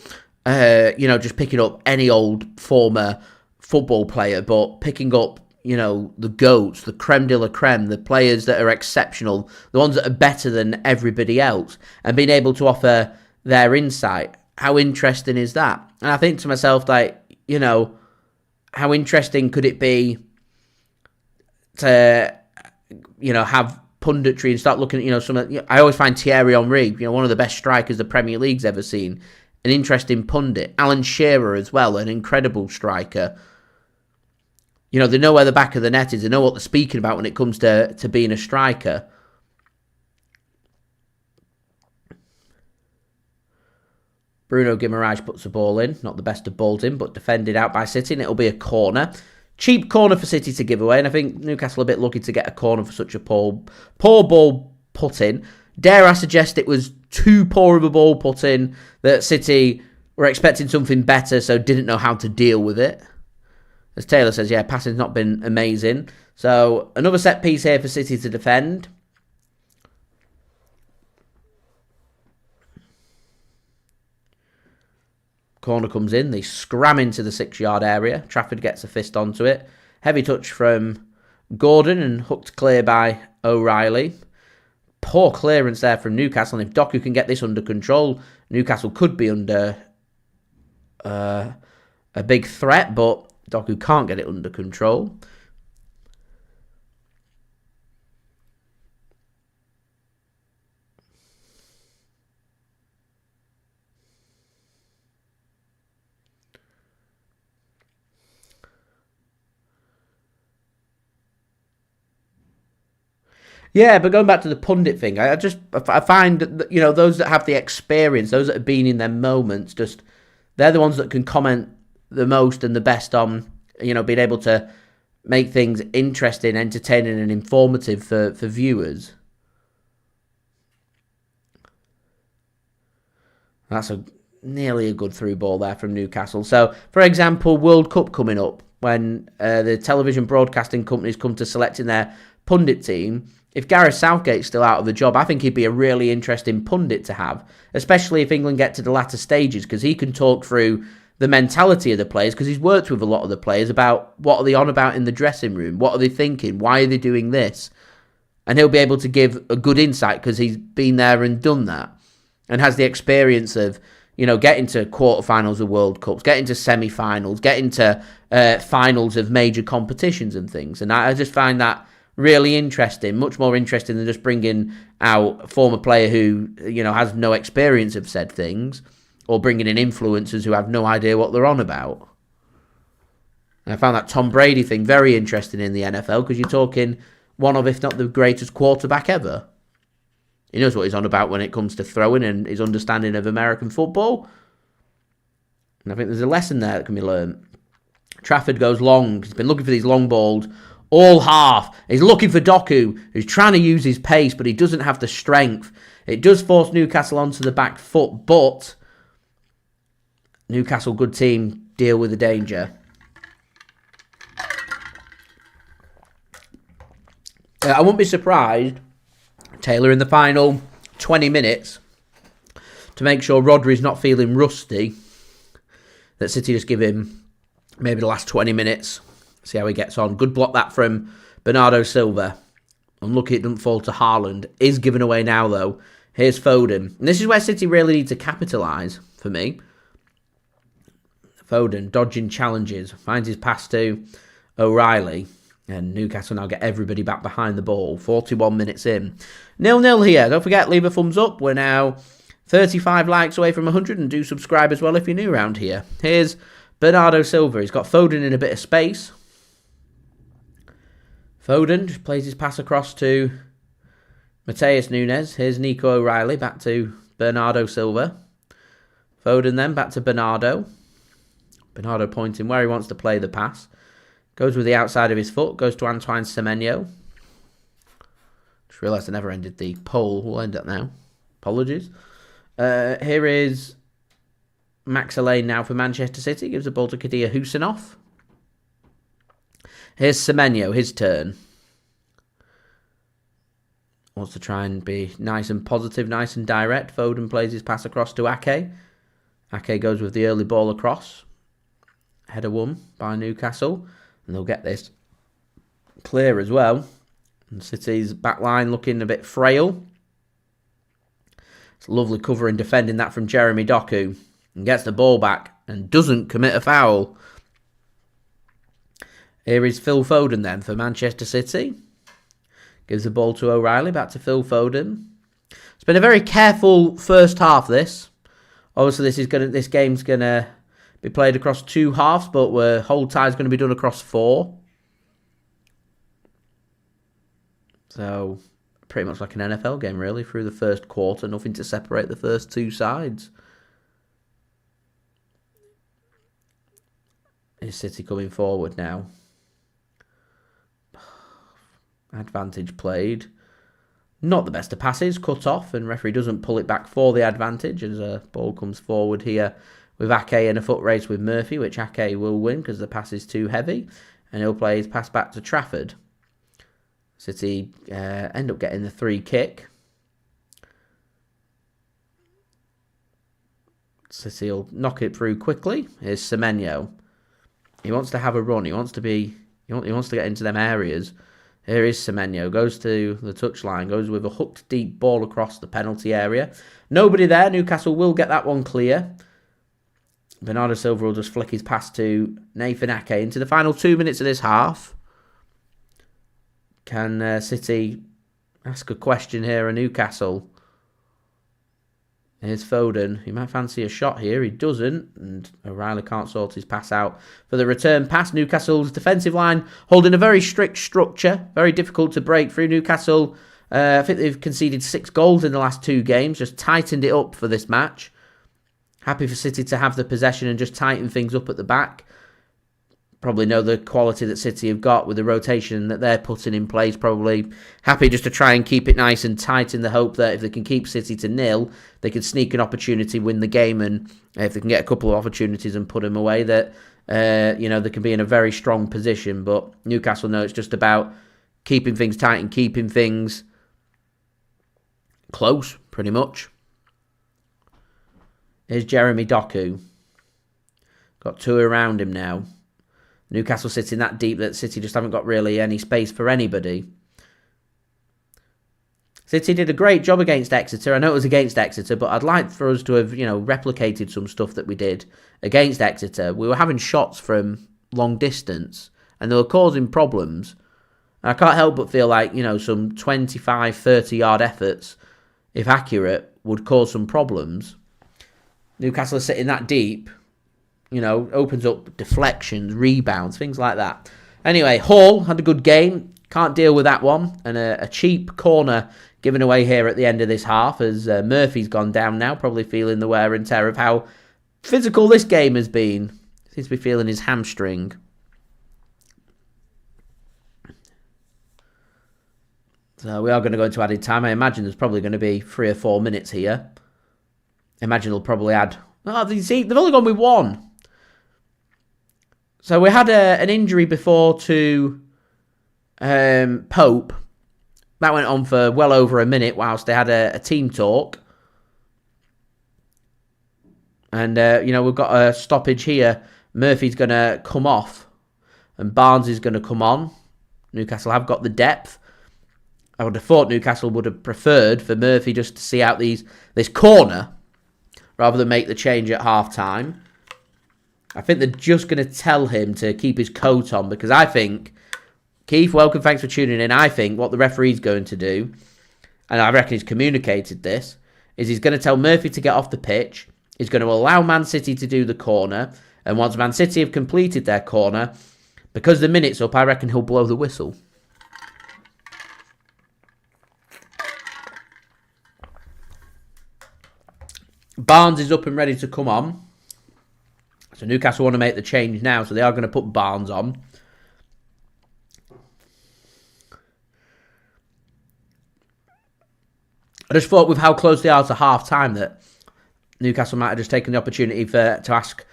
you know, just picking up any old former football player, but picking up, you know, the GOATs, the creme de la creme, the players that are exceptional, the ones that are better than everybody else, and being able to offer their insight. How interesting is that? And I think to myself, like, you know, how interesting could it be to, you know, have punditry and start looking at, you know, some of, I always find Thierry Henry, you know, one of the best strikers the Premier League's ever seen, an interesting pundit. Alan Shearer as well, an incredible striker. You know, they know where the back of the net is. They know what they're speaking about when it comes to being a striker. Bruno Guimaraes puts the ball in. Not the best of balls in, but defended out by City, and it'll be a corner. Cheap corner for City to give away, and I think Newcastle a bit lucky to get a corner for such a poor ball put in. Dare I suggest it was too poor of a ball put in, that City were expecting something better, so didn't know how to deal with it. As Taylor says, yeah, passing's not been amazing. So another set piece here for City to defend. Corner comes in. They scram into the 6-yard area. Trafford gets a fist onto it. Heavy touch from Gordon and hooked clear by O'Reilly. Poor clearance there from Newcastle. And if Doku can get this under control, Newcastle could be under a big threat, but Doku can't get it under control. Yeah, but going back to the pundit thing, I find that, you know, those that have the experience, those that have been in their moments, just they're the ones that can comment the most and the best on, you know, being able to make things interesting, entertaining and informative for viewers. That's nearly a good through ball there from Newcastle. So, for example, World Cup coming up, when the television broadcasting companies come to selecting their pundit team, if Gareth Southgate's still out of the job, I think he'd be a really interesting pundit to have, especially if England get to the latter stages, because he can talk through the mentality of the players, because he's worked with a lot of the players about what are they on about in the dressing room, what are they thinking, why are they doing this, and he'll be able to give a good insight because he's been there and done that, and has the experience of, you know, getting to quarterfinals of World Cups, getting to semi-finals, getting to finals of major competitions and things, and I just find that really interesting, much more interesting than just bringing out a former player who, has no experience of said things, or bringing in influencers who have no idea what they're on about. And I found that Tom Brady thing very interesting in the NFL, because you're talking one of, if not the greatest quarterback ever. He knows what he's on about when it comes to throwing and his understanding of American football. And I think there's a lesson there that can be learned. Trafford goes long. He's been looking for these long balls all half. He's looking for Doku, who's trying to use his pace, but he doesn't have the strength. It does force Newcastle onto the back foot, but Newcastle, good team, deal with the danger. I wouldn't be surprised, Taylor, in the final 20 minutes, to make sure Rodri's not feeling rusty, that City just give him maybe the last 20 minutes, see how he gets on. Good block that from Bernardo Silva. Unlucky it doesn't fall to Haaland. Is given away now, though. Here's Foden. And this is where City really need to capitalise, for me. Foden, dodging challenges. Finds his pass to O'Reilly. And Newcastle now get everybody back behind the ball. 41 minutes in. 0-0 here. Don't forget, leave a thumbs up. We're now 35 likes away from 100. And do subscribe as well if you're new around here. Here's Bernardo Silva. He's got Foden in a bit of space. Foden just plays his pass across to Matheus Nunes. Here's Nico O'Reilly back to Bernardo Silva. Foden then back to Bernardo. Bernardo pointing where he wants to play the pass. Goes with the outside of his foot. Goes to Antoine Semenyo. Just realised I never ended the poll. We'll end it now. Apologies. Here is Max Alane now for Manchester City. Gives the ball to Abdukodir Khusanov. Here's Semenyo, his turn. Wants to try and be nice and positive, nice and direct. Foden plays his pass across to Ake. Ake goes with the early ball across. Header won by Newcastle. And they'll get this clear as well. And City's back line looking a bit frail. It's a lovely cover and defending that from Jeremy Doku. And gets the ball back and doesn't commit a foul. Here is Phil Foden then for Manchester City. Gives the ball to O'Reilly, back to Phil Foden. It's been a very careful first half, this. Obviously, this game's going to be played across 2 halves, but hold tie is going to be done across 4. So, pretty much like an NFL game, really, through the first quarter. Nothing to separate the first 2 sides. Is City coming forward now? Advantage played. Not the best of passes. Cut off, and referee doesn't pull it back for the advantage as a ball comes forward here with Ake in a foot race with Murphy, which Ake will win because the pass is too heavy. And he'll play his pass back to Trafford. City end up getting the free kick. City will knock it through quickly. Here's Semenyo. He wants to have a run. He wants to get into them areas. Here is Semenyo. Goes to the touchline. Goes with a hooked deep ball across the penalty area. Nobody there. Newcastle will get that one clear. Bernardo Silva will just flick his pass to Nathan Ake into the final 2 minutes of this half. Can City ask a question here of Newcastle? Here's Foden. He might fancy a shot here. He doesn't. And O'Reilly can't sort his pass out for the return pass. Newcastle's defensive line holding a very strict structure. Very difficult to break through. Newcastle, I think they've conceded 6 goals in the last 2 games. Just tightened it up for this match. Happy for City to have the possession and just tighten things up at the back. Probably know the quality that City have got with the rotation that they're putting in place. Probably happy just to try and keep it nice and tight in the hope that if they can keep City to 0, they can sneak an opportunity, win the game, and if they can get a couple of opportunities and put them away, that they can be in a very strong position. But Newcastle know it's just about keeping things tight and keeping things close, pretty much. Here's Jeremy Doku. Got 2 around him now. Newcastle sitting that deep that City just haven't got really any space for anybody. City did a great job against Exeter. I know it was against Exeter, but I'd like for us to have, replicated some stuff that we did against Exeter. We were having shots from long distance, and they were causing problems. I can't help but feel like, some 25, 30-yard efforts, if accurate, would cause some problems. Newcastle are sitting that deep, opens up deflections, rebounds, things like that. Anyway, Hall had a good game. Can't deal with that one. And a cheap corner given away here at the end of this half as Murphy's gone down now, probably feeling the wear and tear of how physical this game has been. Seems to be feeling his hamstring. So we are going to go into added time. I imagine there's probably going to be 3 or 4 minutes here. I imagine they'll probably add... Oh, you see, they've only gone with 1. So we had an injury before to Pope. That went on for well over a minute whilst they had a team talk. And, we've got a stoppage here. Murphy's going to come off. And Barnes is going to come on. Newcastle have got the depth. I would have thought Newcastle would have preferred for Murphy just to see out this corner rather than make the change at half-time. I think they're just going to tell him to keep his coat on because I think... Keith, welcome, thanks for tuning in. I think what the referee's going to do, and I reckon he's communicated this, is he's going to tell Murphy to get off the pitch. He's going to allow Man City to do the corner. And once Man City have completed their corner, because the minute's up, I reckon he'll blow the whistle. Barnes is up and ready to come on. So Newcastle want to make the change now, so they are going to put Barnes on. I just thought with how close they are to half-time that Newcastle might have just taken the opportunity to ask,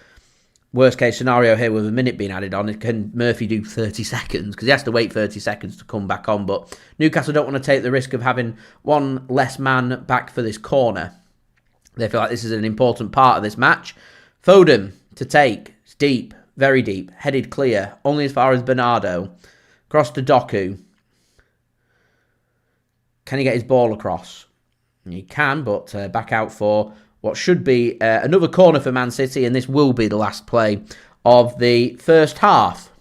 worst-case scenario here with a minute being added on, can Murphy do 30 seconds? Because he has to wait 30 seconds to come back on. But Newcastle don't want to take the risk of having one less man back for this corner. They feel like this is an important part of this match. Foden to take. It's deep, very deep. Headed clear. Only as far as Bernardo. Across to Doku. Can he get his ball across? He can, but back out for what should be another corner for Man City. And this will be the last play of the first half.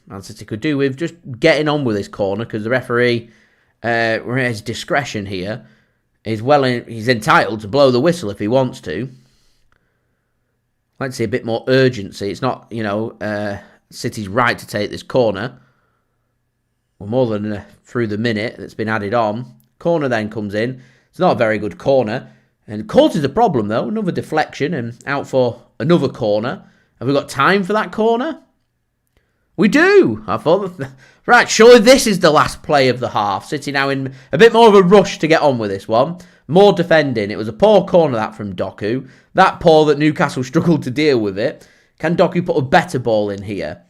Man City could do with just getting on with this corner because the referee... his discretion here is he's entitled to blow the whistle if he wants to. I'd like to see a bit more urgency. It's not, City's right to take this corner. Well, more than through the minute that's been added on. Corner then comes in. It's not a very good corner. And causes a problem, though. Another deflection and out for another corner. Have we got time for that corner? We do. I thought, right, surely this is the last play of the half. City now in a bit more of a rush to get on with this one. More defending. It was a poor corner that from Doku. That poor that Newcastle struggled to deal with it. Can Doku put a better ball in here?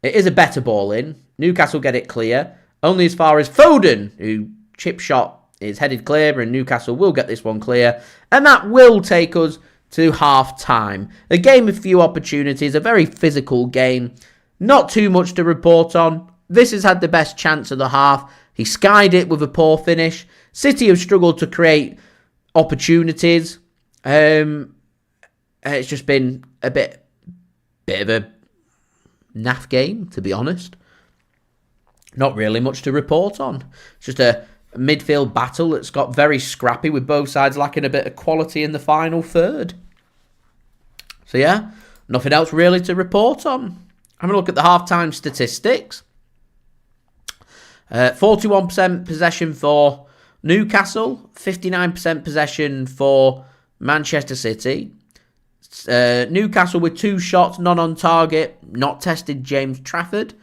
It is a better ball in. Newcastle get it clear. Only as far as Foden, who chip shot is headed clear, and Newcastle will get this one clear. And that will take us to half-time. A game with few opportunities. A very physical game. Not too much to report on. This has had the best chance of the half. He skied it with a poor finish. City have struggled to create opportunities. It's just been a bit of a naff game, to be honest. Not really much to report on. It's just a midfield battle that's got very scrappy with both sides lacking a bit of quality in the final third. So yeah, nothing else really to report on. Having a look at the half-time statistics. 41% possession for Newcastle. 59% possession for Manchester City. Newcastle with 2 shots, none on target. Not tested James Trafford.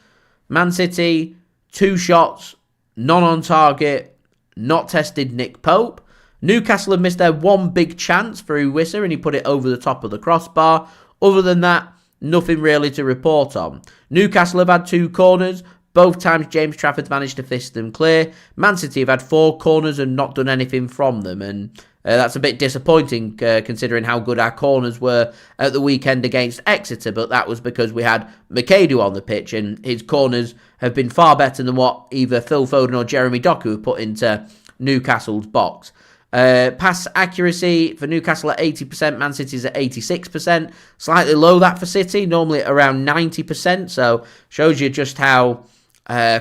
Man City, 2 shots, none on target. Not tested Nick Pope. Newcastle have missed their one big chance through Wissa and he put it over the top of the crossbar. Other than that, nothing really to report on. Newcastle have had 2 corners. Both times James Trafford's managed to fist them clear. Man City have had 4 corners and not done anything from them. And that's a bit disappointing considering how good our corners were at the weekend against Exeter. But that was because we had McAdoo on the pitch and his corners have been far better than what either Phil Foden or Jeremy Doku have put into Newcastle's box. Pass accuracy for Newcastle at 80%, Man City's at 86%. Slightly low that for City, normally around 90%. So shows you just how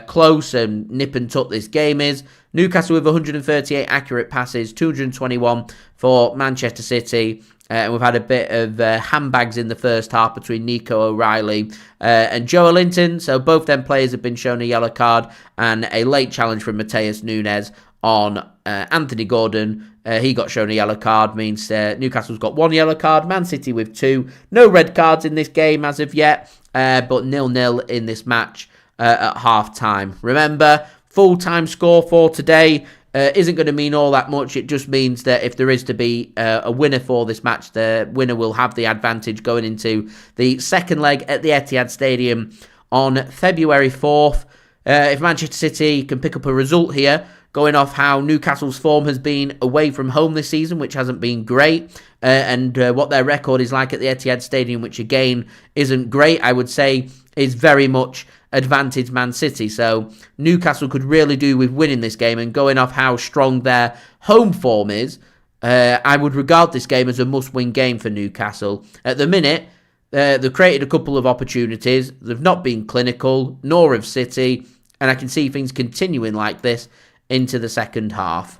close and nip and tuck this game is. Newcastle with 138 accurate passes, 221 for Manchester City. And we've had a bit of handbags in the first half between Nico O'Reilly and Joe Linton. So both them players have been shown a yellow card, and a late challenge from Matheus Nunes on Anthony Gordon. He got shown a yellow card, means Newcastle's got 1 yellow card, Man City with 2. No red cards in this game as of yet, but 0-0 in this match at half-time. Remember, full-time score for today isn't going to mean all that much. It just means that if there is to be a winner for this match, the winner will have the advantage going into the second leg at the Etihad Stadium on February 4th. If Manchester City can pick up a result here, going off how Newcastle's form has been away from home this season, which hasn't been great, and what their record is like at the Etihad Stadium, which again isn't great, I would say is very much advantage Man City. So Newcastle could really do with winning this game, and going off how strong their home form is, I would regard this game as a must-win game for Newcastle. At the minute, they've created a couple of opportunities. They've not been clinical, nor have City, and I can see things continuing like this into the second half.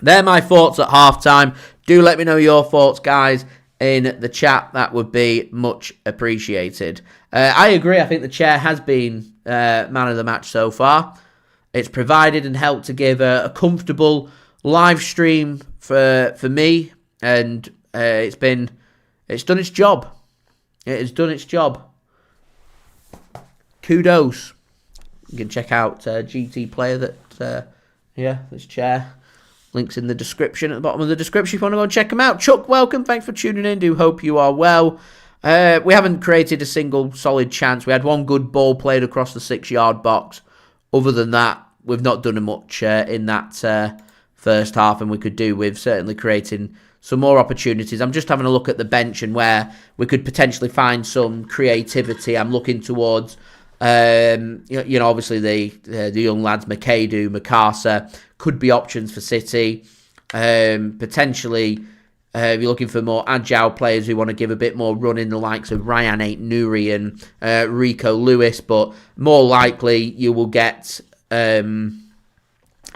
They're my thoughts at halftime. Do let me know your thoughts, guys, in the chat. That would be much appreciated. I agree. I think the chair has been man of the match so far. It's provided and helped to give a comfortable live stream for me, and it's done its job. It has done its job. Kudos. You can check out GT Player this chair. Links in the description, at the bottom of the description if you want to go and check them out. Chuck, welcome. Thanks for tuning in. Do hope you are well. We haven't created a single solid chance. We had one good ball played across the 6-yard box. Other than that, we've not done much in that first half, and we could do with certainly creating some more opportunities. I'm just having a look at the bench and where we could potentially find some creativity. I'm looking towards, obviously the young lads, McAdoo, Makasa, could be options for City. Potentially, if you're looking for more agile players who want to give a bit more run in, the likes of Rayan Ait-Nouri and Rico Lewis, but more likely you will get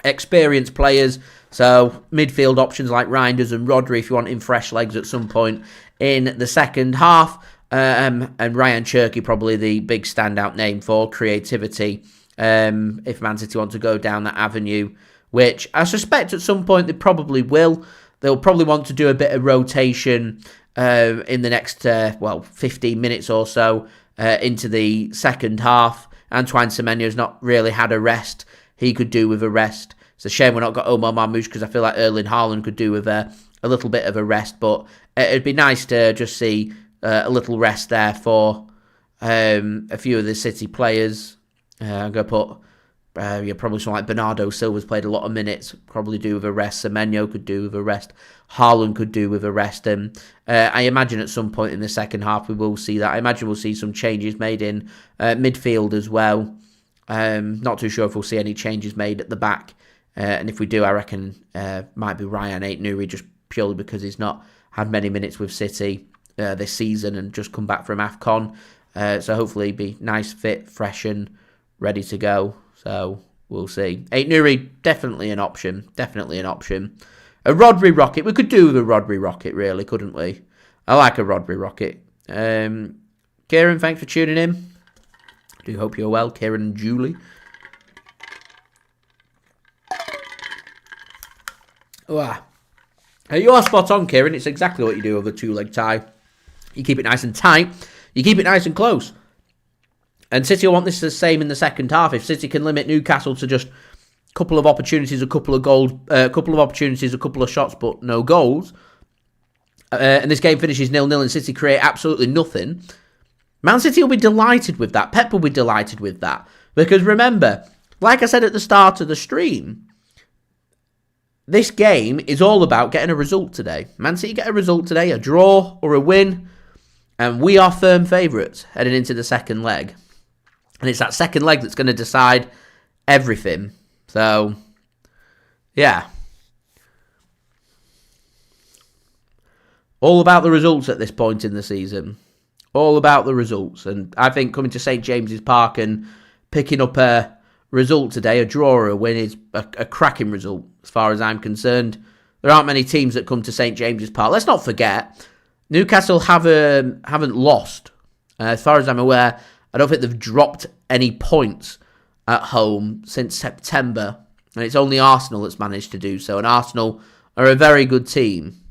experienced players. So midfield options like Reijnders and Rodri if you want in fresh legs at some point in the second half. And Rayan Cherki probably the big standout name for creativity if Man City want to go down that avenue, which I suspect at some point they probably will. They'll probably want to do a bit of rotation in the next 15 minutes or so into the second half. Antoine Semenyo has not really had a rest. He could do with a rest. It's a shame we've not got Omar Marmoush, because I feel like Erling Haaland could do with a little bit of a rest. But it'd be nice to just see a little rest there for a few of the City players. I'm going to put probably someone like Bernardo Silva's played a lot of minutes, probably do with a rest. Semenyo could do with a rest. Haaland could do with a rest. And I imagine at some point in the second half we will see that. I imagine we'll see some changes made in midfield as well. Not too sure if we'll see any changes made at the back. And if we do, I reckon might be Rayan Ait-Nouri, just purely because he's not had many minutes with City this season and just come back from AFCON. So hopefully be nice, fit, fresh and ready to go. So we'll see. Ait-Nouri, definitely an option. Definitely an option. A Rodri rocket. We could do with a Rodri rocket, really, couldn't we? I like a Rodri rocket. Kieran, thanks for tuning in. Do hope you're well, Kieran and Julie. Oh, you are spot on, Kieran. It's exactly what you do with a two-leg tie. You keep it nice and tight. You keep it nice and close. And City will want this the same in the second half. If City can limit Newcastle to just a couple of opportunities, a couple of goals, a couple of opportunities, a couple of shots, but no goals, and this game finishes 0-0 and City create absolutely nothing, Man City will be delighted with that. Pep will be delighted with that. Because remember, like I said at the start of the stream, this game is all about getting a result today. Man City get a result today, a draw or a win, and we are firm favourites heading into the second leg. And it's that second leg that's going to decide everything. So, yeah. All about the results at this point in the season. All about the results. And I think coming to St James's Park and picking up a result today, a draw or a win, is a cracking result as far as I'm concerned. There aren't many teams that come to St James's Park. Let's not forget, Newcastle haven't lost. As far as I'm aware, I don't think they've dropped any points at home since September. And it's only Arsenal that's managed to do so. And Arsenal are a very good team.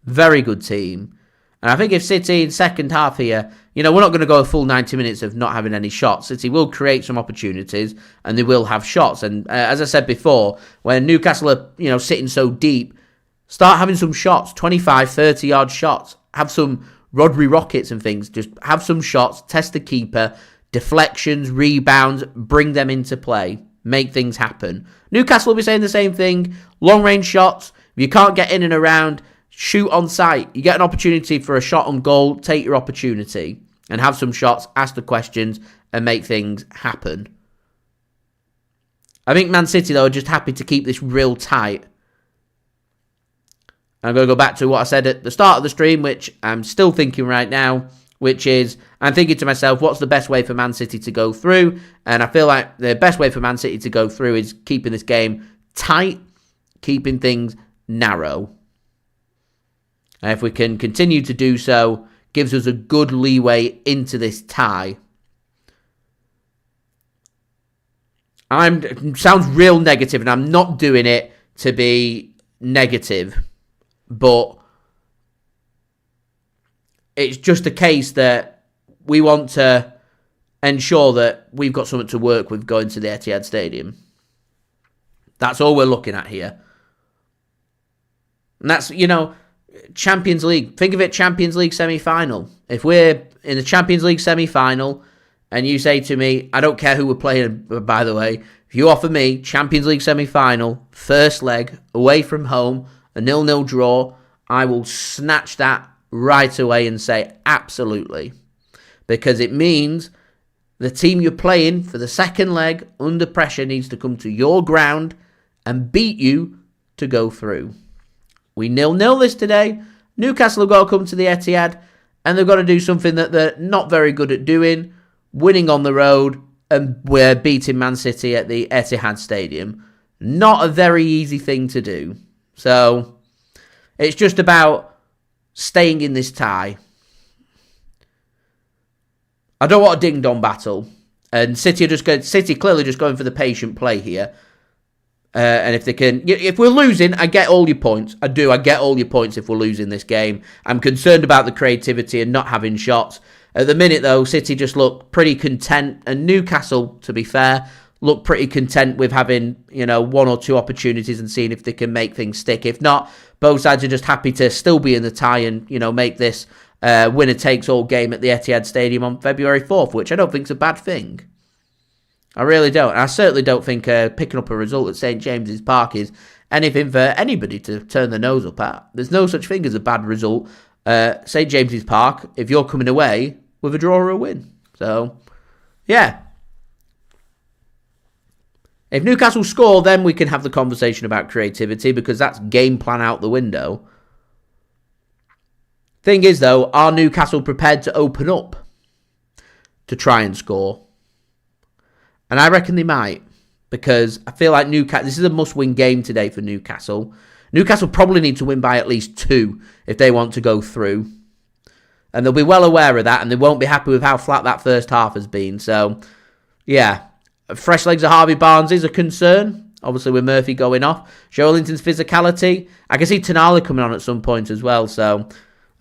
Very good team. And I think if City in second half here, we're not going to go a full 90 minutes of not having any shots. City will create some opportunities and they will have shots. And as I said before, when Newcastle are, sitting so deep, start having some shots, 25, 30-yard shots. Have some Rodri rockets and things. Just have some shots, test the keeper, deflections, rebounds, bring them into play. Make things happen. Newcastle will be saying the same thing. Long-range shots. If you can't get in and around, shoot on sight. You get an opportunity for a shot on goal, take your opportunity and have some shots, ask the questions and make things happen. I think Man City, though, are just happy to keep this real tight. I'm going to go back to what I said at the start of the stream, which I'm still thinking right now, which is I'm thinking to myself, what's the best way for Man City to go through? And I feel like the best way for Man City to go through is keeping this game tight, keeping things narrow. And if we can continue to do so, gives us a good leeway into this tie. Sounds real negative, and I'm not doing it to be negative, but it's just a case that we want to ensure that we've got something to work with going to the Etihad Stadium. That's all we're looking at here. And that's, Champions League. Think of it, Champions League semi-final. If we're in the Champions League semi-final and you say to me, I don't care who we're playing, by the way, if you offer me Champions League semi-final, first leg, away from home, a 0-0 draw, I will snatch that right away and say absolutely. Because it means the team you're playing for the second leg under pressure needs to come to your ground and beat you to go through. We 0-0 this today. Newcastle have got to come to the Etihad and they've got to do something that they're not very good at doing, winning on the road, and we're beating Man City at the Etihad Stadium. Not a very easy thing to do. So it's just about staying in this tie. I don't want a ding-dong battle. And City clearly just going for the patient play here. And if we're losing, I get all your points. I get all your points if we're losing this game. I'm concerned about the creativity and not having shots. At the minute, though, City just look pretty content. And Newcastle, to be fair, look pretty content with having, one or two opportunities and seeing if they can make things stick. If not, both sides are just happy to still be in the tie and, make this winner-takes-all game at the Etihad Stadium on February 4th, which I don't think is a bad thing. I really don't. I certainly don't think picking up a result at St James's Park is anything for anybody to turn their nose up at. There's no such thing as a bad result at St James's Park if you're coming away with a draw or a win. So, yeah. If Newcastle score, then we can have the conversation about creativity because that's game plan out the window. Thing is, though, are Newcastle prepared to open up to try and score? And I reckon they might, because I feel like this is a must-win game today for Newcastle. Newcastle probably need to win by at least 2 if they want to go through. And they'll be well aware of that, and they won't be happy with how flat that first half has been. So, yeah, fresh legs of Harvey Barnes is a concern, obviously with Murphy going off. Joelinton's physicality. I can see Tonali coming on at some point as well. So,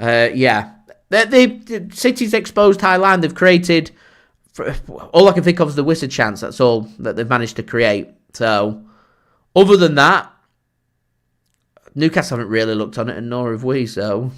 yeah. The City's exposed high line. They've created... all I can think of is the whistle chance. That's all that they've managed to create. So, other than that, Newcastle haven't really looked on it, and nor have we. So,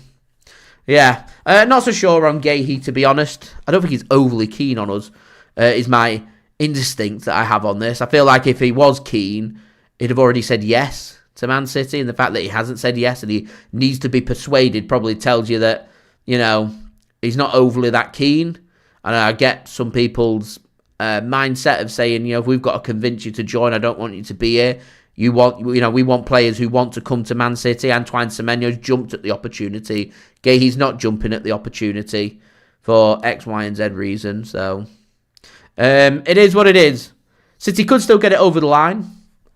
yeah. Not so sure on Gahey, to be honest. I don't think he's overly keen on us, is my instinct that I have on this. I feel like if he was keen, he'd have already said yes to Man City. And the fact that he hasn't said yes and he needs to be persuaded probably tells you that, he's not overly that keen. And I get some people's mindset of saying, if we've got to convince you to join, I don't want you to be here. we want players who want to come to Man City. Antoine Semenyo's jumped at the opportunity. Guehi's not jumping at the opportunity for X, Y, and Z reasons. So it is what it is. City could still get it over the line.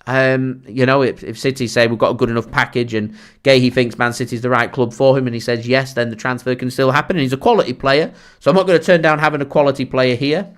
If City say we've got a good enough package and Guehi thinks Man City's the right club for him and he says yes, then the transfer can still happen. And he's a quality player, so I'm not going to turn down having a quality player here.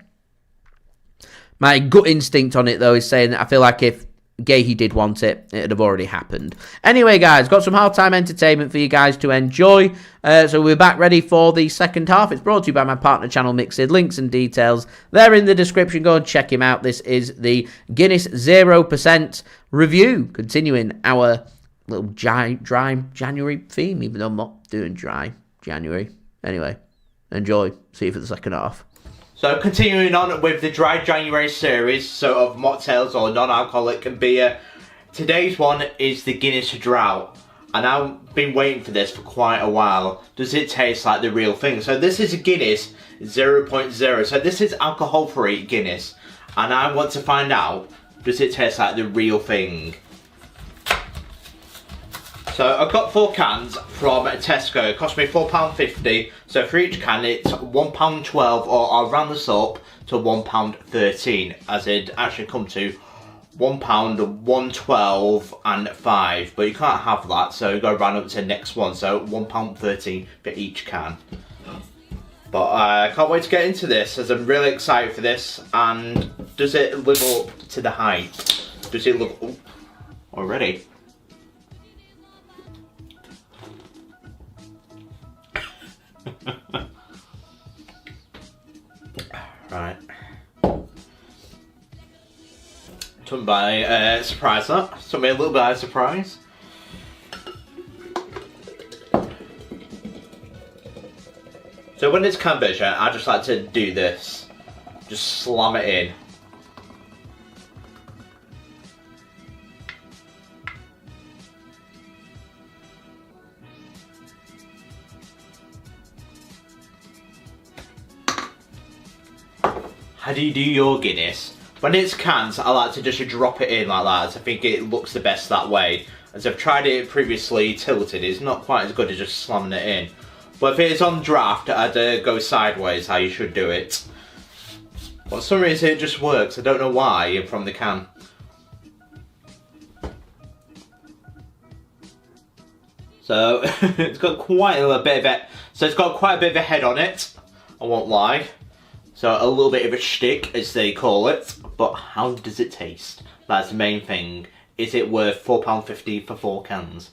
My gut instinct on it, though, is saying that I feel like if Guehi did want it, it'd have already happened. Anyway, guys, got some half-time entertainment for you guys to enjoy. So we're back ready for the second half. It's brought to you by my partner channel, Mixed. Links and details, they're in the description. Go and check him out. This is the Guinness 0% review. Continuing our little dry January theme, even though I'm not doing dry January. Anyway, enjoy. See you for the second half. So continuing on with the Dry January series, of mocktails or non-alcoholic beer, today's one is the Guinness Drought, and I've been waiting for this for quite a while. Does it taste like the real thing? So this is a Guinness 0.0, so this is alcohol-free Guinness, and I want to find out, does it taste like the real thing? So I've got 4 cans from Tesco. It cost me £4.50. So for each can it's £1.12, or I'll round this up to £1.13, as it actually come to £1, £1.12 and 5. But you can't have that, so you got to round up to the next one. So £1.13 for each can. But I can't wait to get into this, as I'm really excited for this. And does it live up to the hype? Does it look already? Right. Took me by surprise, that. Took me a little bit by surprise. So when it's can version, I just like to do this. Just slam it in. How do you do your Guinness? When it's cans, I like to just drop it in like that, as I think it looks the best that way. As I've tried it previously tilted, it's not quite as good as just slamming it in. But if it's on draft, I'd go sideways, how you should do it. But for some reason it just works, I don't know why, from the can. So, it's got quite a bit of a head on it, I won't lie. So a little bit of a shtick, as they call it, but how does it taste? That's the main thing. Is it worth £4.50 for 4 cans?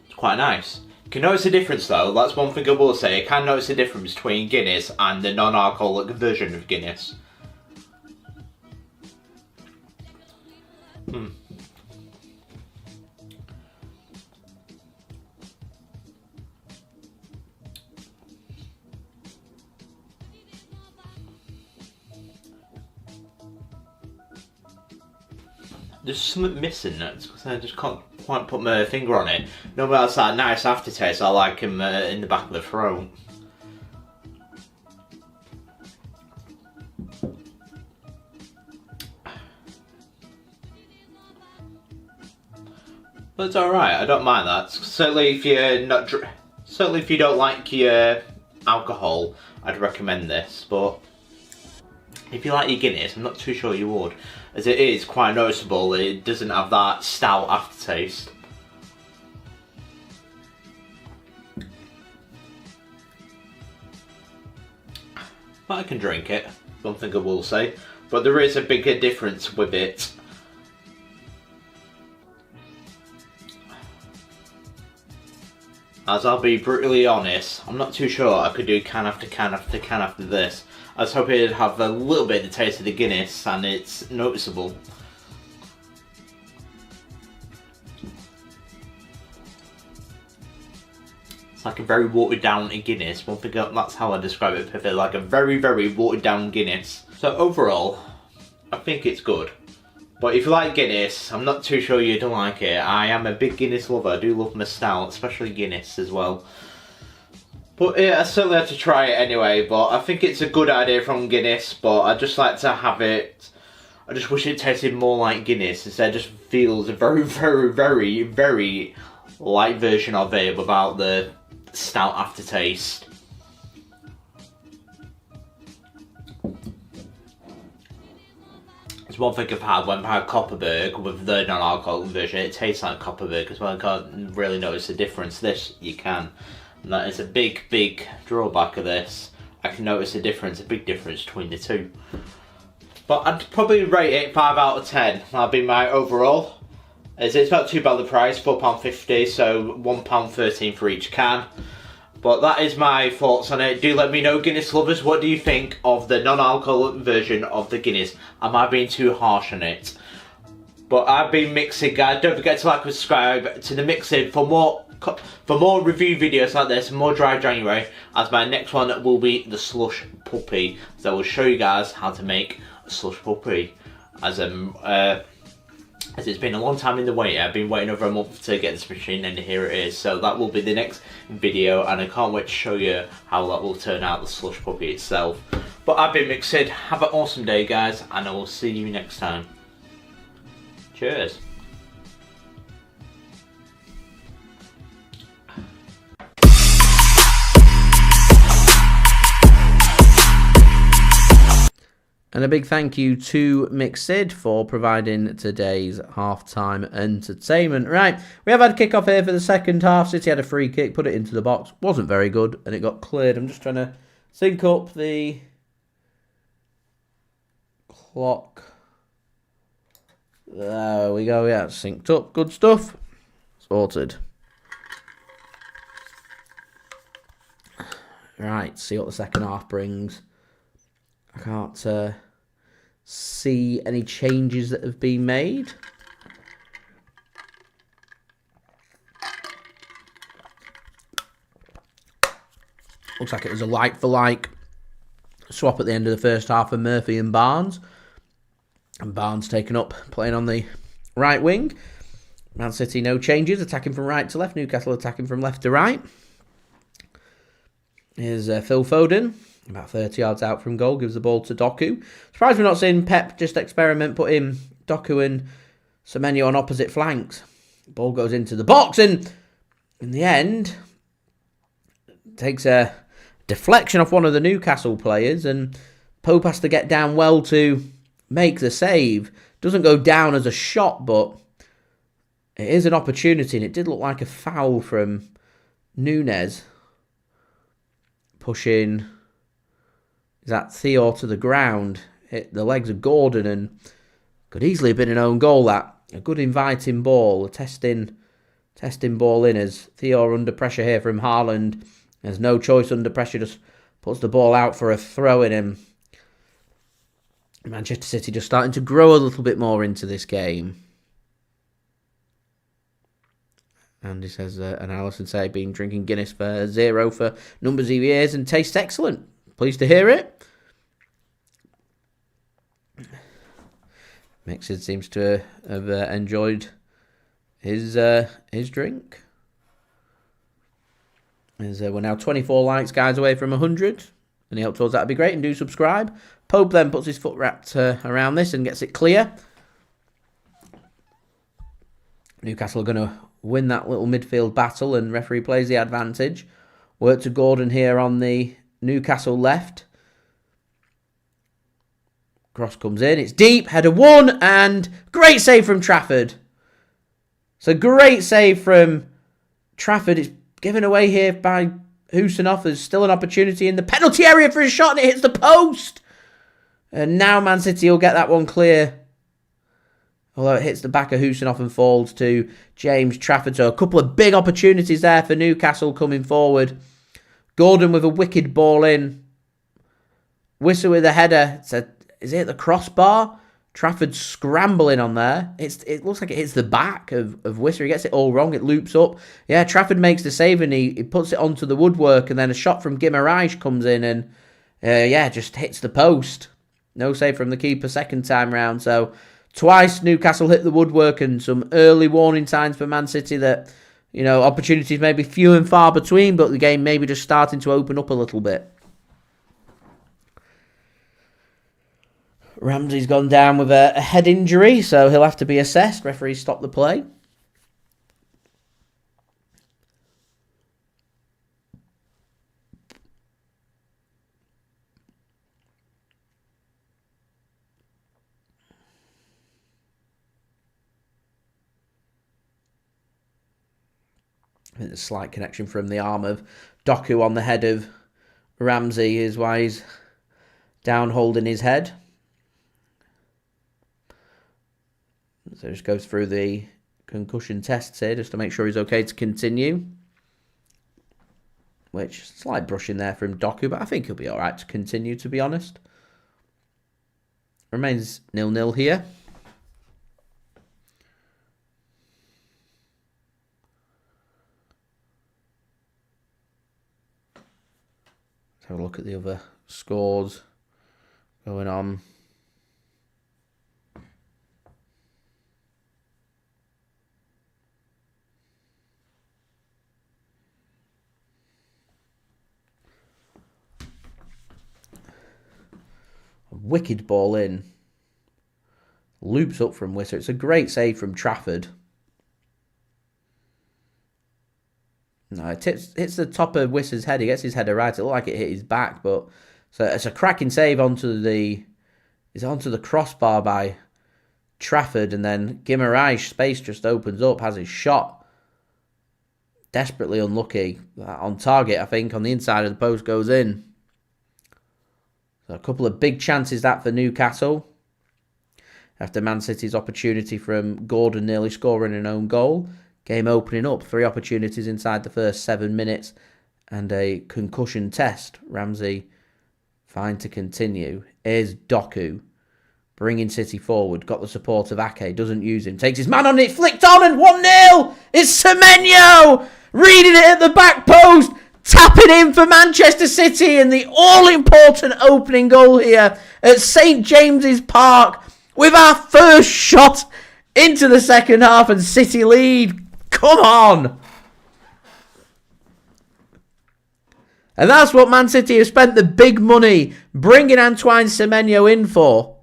It's quite nice. You can notice the difference though, that's one thing I will say. I can notice the difference between Guinness and the non-alcoholic version of Guinness. There's something missing, because I just can't quite put my finger on it. Normally that's that nice aftertaste, I like him in the back of the throat. But it's alright, I don't mind that. Certainly if you don't like your alcohol, I'd recommend this, but if you like your Guinness, I'm not too sure you would. As it is quite noticeable, it doesn't have that stout aftertaste. But I can drink it, one thing I will say. But there is a bigger difference with it. As I'll be brutally honest, I'm not too sure I could do can after can after can after this. I was hoping it'd have a little bit of the taste of the Guinness, and it's noticeable. It's like a very watered down Guinness. One thing, that's how I describe it perfectly, like a very, very watered down Guinness. So overall, I think it's good. But if you like Guinness, I'm not too sure you'd like it. I am a big Guinness lover. I do love my stout, especially Guinness as well. But yeah, I certainly had to try it anyway. But I think it's a good idea from Guinness. But I just like to have it. I just wish it tasted more like Guinness. Instead, it just feels a very, very, very, very light version of it without the stout aftertaste. It's one thing I've had when I had Copperberg with the non-alcoholic version. It tastes like Copperberg as well. I can't really notice the difference. This you can, and that is a big, big drawback of this. I can notice a difference, a big difference between the two. But I'd probably rate it 5 out of 10. That'd be my overall. It's not too bad the price, £4.50, so £1.13 for each can. But that is my thoughts on it. Do let me know, Guinness lovers, what do you think of the non-alcoholic version of the Guinness? Am I being too harsh on it? But I've been mixing, guys. Don't forget to like and subscribe to the mixing for more review videos like this, more Dry January, as my next one will be the slush puppy. So I will show you guys how to make a slush puppy. As it's been a long time in the wait. I've been waiting over a month to get this machine, and here it is. So that will be the next video, and I can't wait to show you how that will turn out, the slush puppy itself. But I've been Mixed. Have an awesome day, guys, and I will see you next time. Cheers. And a big thank you to Mixed for providing today's half-time entertainment. Right, we have had a kick-off here for the second half. City had a free kick, put it into the box. Wasn't very good, and it got cleared. I'm just trying to sync up the clock. There we go, yeah, synced up. Good stuff. Sorted. Right, see what the second half brings. I can't see any changes that have been made. Looks like it was a like-for-like swap at the end of the first half of Murphy and Barnes. And Barnes taken up, playing on the right wing. Man City, no changes, attacking from right to left. Newcastle attacking from left to right. Here's Phil Foden. About 30 yards out from goal, gives the ball to Doku. Surprised we're not seeing Pep just experiment, put him, Doku and Semenyo on opposite flanks. Ball goes into the box, and in the end, takes a deflection off one of the Newcastle players, and Pope has to get down well to make the save. Doesn't go down as a shot, but it is an opportunity, and it did look like a foul from Nunes. Pushing... that Theo to the ground, hit the legs of Gordon, and could easily have been an own goal. That a good inviting ball, a testing ball in, as Theo under pressure here from Haaland. There's no choice under pressure, just puts the ball out for a throw in him. Manchester City just starting to grow a little bit more into this game. And he says, and Alison say, been drinking Guinness for 0 for numbers of years and tastes excellent. Pleased to hear it. Mixed seems to have enjoyed his drink. We're now 24 likes, guys, away from 100. Any help towards that would be great, and do subscribe. Pope then puts his foot wrapped around this and gets it clear. Newcastle are going to win that little midfield battle, and referee plays the advantage. Work to Gordon here on the Newcastle left. Cross comes in. It's deep. Header 1. And great save from Trafford. So great save from Trafford. It's given away here by Khusanov. There's still an opportunity in the penalty area for a shot, and it hits the post. And now Man City will get that one clear. Although it hits the back of Khusanov and falls to James Trafford. So a couple of big opportunities there for Newcastle coming forward. Gordon with a wicked ball in. Whistle with a header. Is it the crossbar? Trafford scrambling on there. It looks like it hits the back of Whistle. He gets it all wrong. It loops up. Yeah, Trafford makes the save, and he puts it onto the woodwork, and then a shot from Guimaraes comes in and just hits the post. No save from the keeper second time round. So Twice Newcastle hit the woodwork, and some early warning signs for Man City that, you know, opportunities may be few and far between, but the game may be just starting to open up a little bit. Ramsey's gone down with a head injury, so he'll have to be assessed. Referee stopped the play. I think there's a slight connection from the arm of Doku on the head of Ramsey is why he's down holding his head. So just goes through the concussion tests here just to make sure he's okay to continue. Which, slight brush in there from Doku, but I think he'll be alright to continue, to be honest. Remains 0-0 here. Let's have a look at the other scores going on. A wicked ball in. Loops up from Wisser. It's a great save from Trafford. No, it hits the top of Wisser's head. He gets his header right. It looked like it hit his back, but so it's a cracking save onto the crossbar by Trafford, and then Guimaraes' space just opens up, has his shot. Desperately unlucky. On target, I think, on the inside of the post goes in. So a couple of big chances that for Newcastle. After Man City's opportunity from Gordon nearly scoring an own goal. Game opening up. 3 opportunities inside the first 7 minutes. And a concussion test. Ramsey fine to continue. Here's Doku. Bringing City forward. Got the support of Ake. Doesn't use him. Takes his man on it. Flicked on and 1-0. It's Semenyo. Reading it at the back post. Tapping in for Manchester City. And the all-important opening goal here at St James's Park. With our first shot into the second half and City lead. Come on. And that's what Man City have spent the big money bringing Antoine Semenyo in for.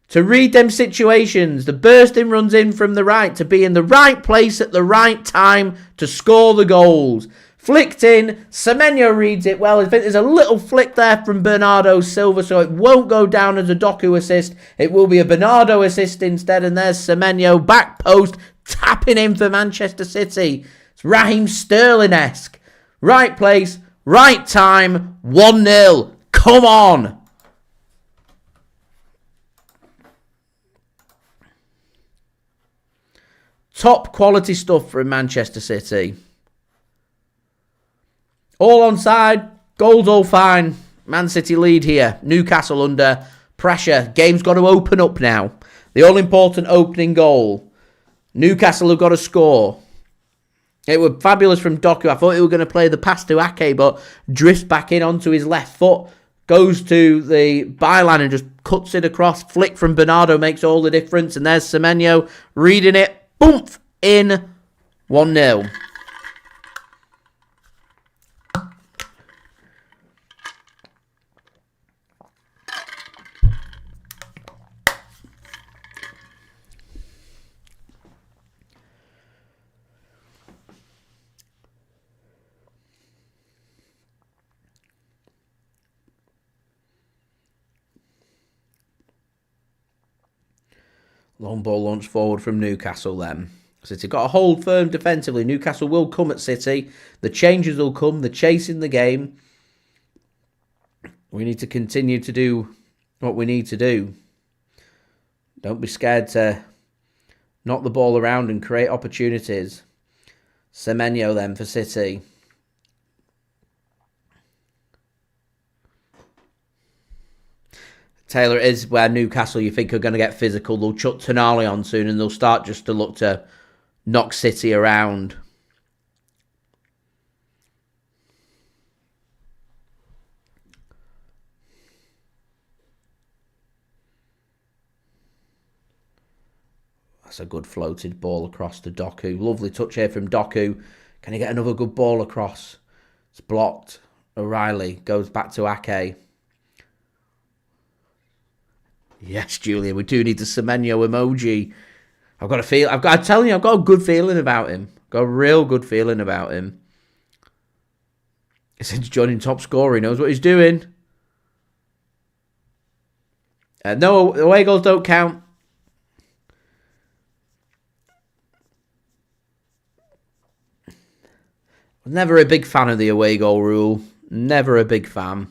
To read them situations. The bursting runs in from the right to be in the right place at the right time to score the goals. Flicked in. Semenyo reads it well. I think there's a little flick there from Bernardo Silva, so it won't go down as a Doku assist. It will be a Bernardo assist instead. And there's Semenyo, back post, tapping in for Manchester City. It's Raheem Sterling-esque. Right place, right time, 1-0. Come on. Top quality stuff from Manchester City. All onside, goals all fine. Man City lead here. Newcastle under pressure. Game's got to open up now. The all-important opening goal. Newcastle have got to score. It was fabulous from Doku. I thought he were going to play the pass to Ake, but drifts back in onto his left foot. Goes to the byline and just cuts it across. Flick from Bernardo makes all the difference. And there's Semenyo reading it. Boom! In 1-0. Long ball launched forward from Newcastle then. City got a hold firm defensively. Newcastle will come at City. The changes will come. The chase in the game. We need to continue to do what we need to do. Don't be scared to knock the ball around and create opportunities. Semenyo then for City. Taylor, it is where Newcastle you think are going to get physical. They'll chuck Tonali on soon and they'll start just to look to knock City around. That's a good floated ball across to Doku. Lovely touch here from Doku. Can he get another good ball across? It's blocked. O'Reilly goes back to Ake. Yes, Julian, we do need the Semenyo emoji. I'm telling you, I've got a good feeling about him. Got a real good feeling about him. Since joining top scorer, he knows what he's doing. No, away goals don't count. Never a big fan of the away goal rule. Never a big fan.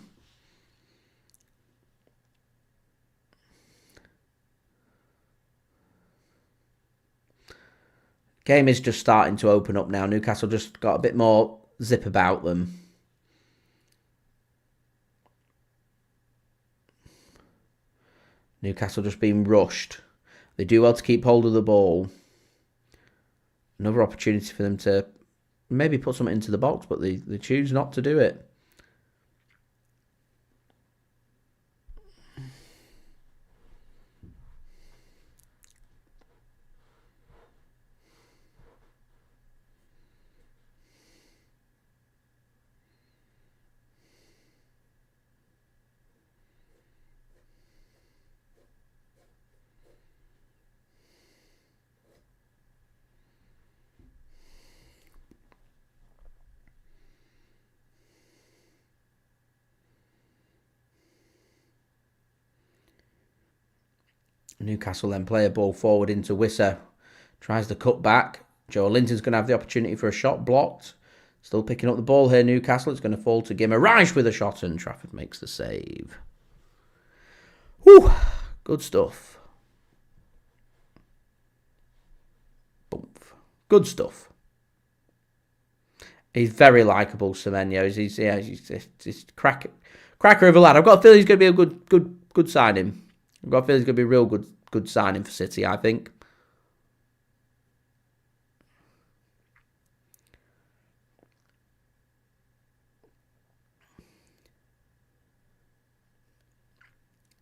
Game is just starting to open up now. Newcastle just got a bit more zip about them. Newcastle just being rushed. They do well to keep hold of the ball. Another opportunity for them to maybe put something into the box, but they choose not to do it. Newcastle then play a ball forward into Wissa. Tries the cut back. Joe Linton's going to have the opportunity for a shot blocked. Still picking up the ball here, Newcastle. It's going to fall to Guimaraes with a shot, and Trafford makes the save. Whew. Good stuff. Boomf. Good stuff. He's very likeable, Semenyo. He's cracker of a lad. I've got a feeling he's going to be a good signing. I've got a feeling it's going to be a real good signing for City, I think.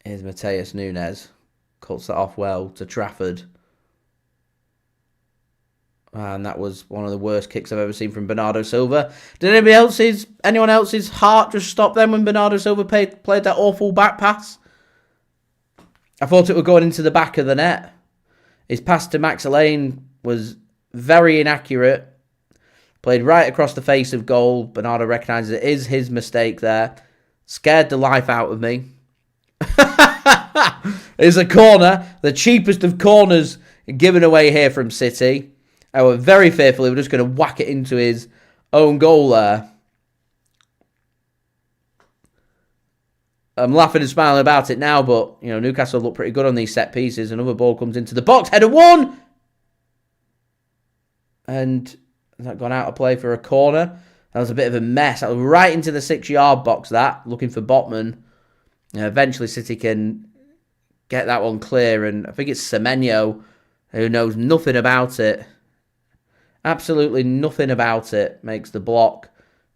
Here's Matheus Nunes. Cuts that off well to Trafford. And that was one of the worst kicks I've ever seen from Bernardo Silva. Did anyone else's heart just stop then when Bernardo Silva played that awful back pass? I thought it was going into the back of the net. His pass to Max Lane was very inaccurate. Played right across the face of goal. Bernardo recognises it is his mistake there. Scared the life out of me. It's a corner. The cheapest of corners given away here from City. I was very fearful he was just going to whack it into his own goal there. I'm laughing and smiling about it now, but Newcastle look pretty good on these set pieces. Another ball comes into the box. Header one! And that gone out of play for a corner. That was a bit of a mess. That was right into the 6-yard box, that. Looking for Botman. Eventually City can get that one clear, and I think it's Semenyo who knows nothing about it. Absolutely nothing about it. Makes the block.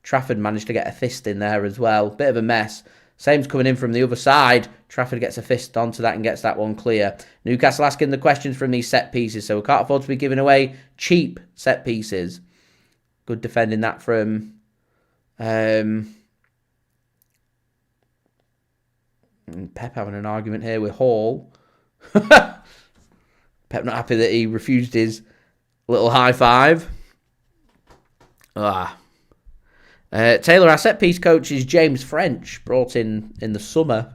Trafford managed to get a fist in there as well. Bit of a mess. Same's coming in from the other side. Trafford gets a fist onto that and gets that one clear. Newcastle asking the questions from these set pieces, so we can't afford to be giving away cheap set pieces. Good defending that from Pep having an argument here with Hall. Pep not happy that he refused his little high five. Taylor, our set piece coach, is James French, brought in the summer.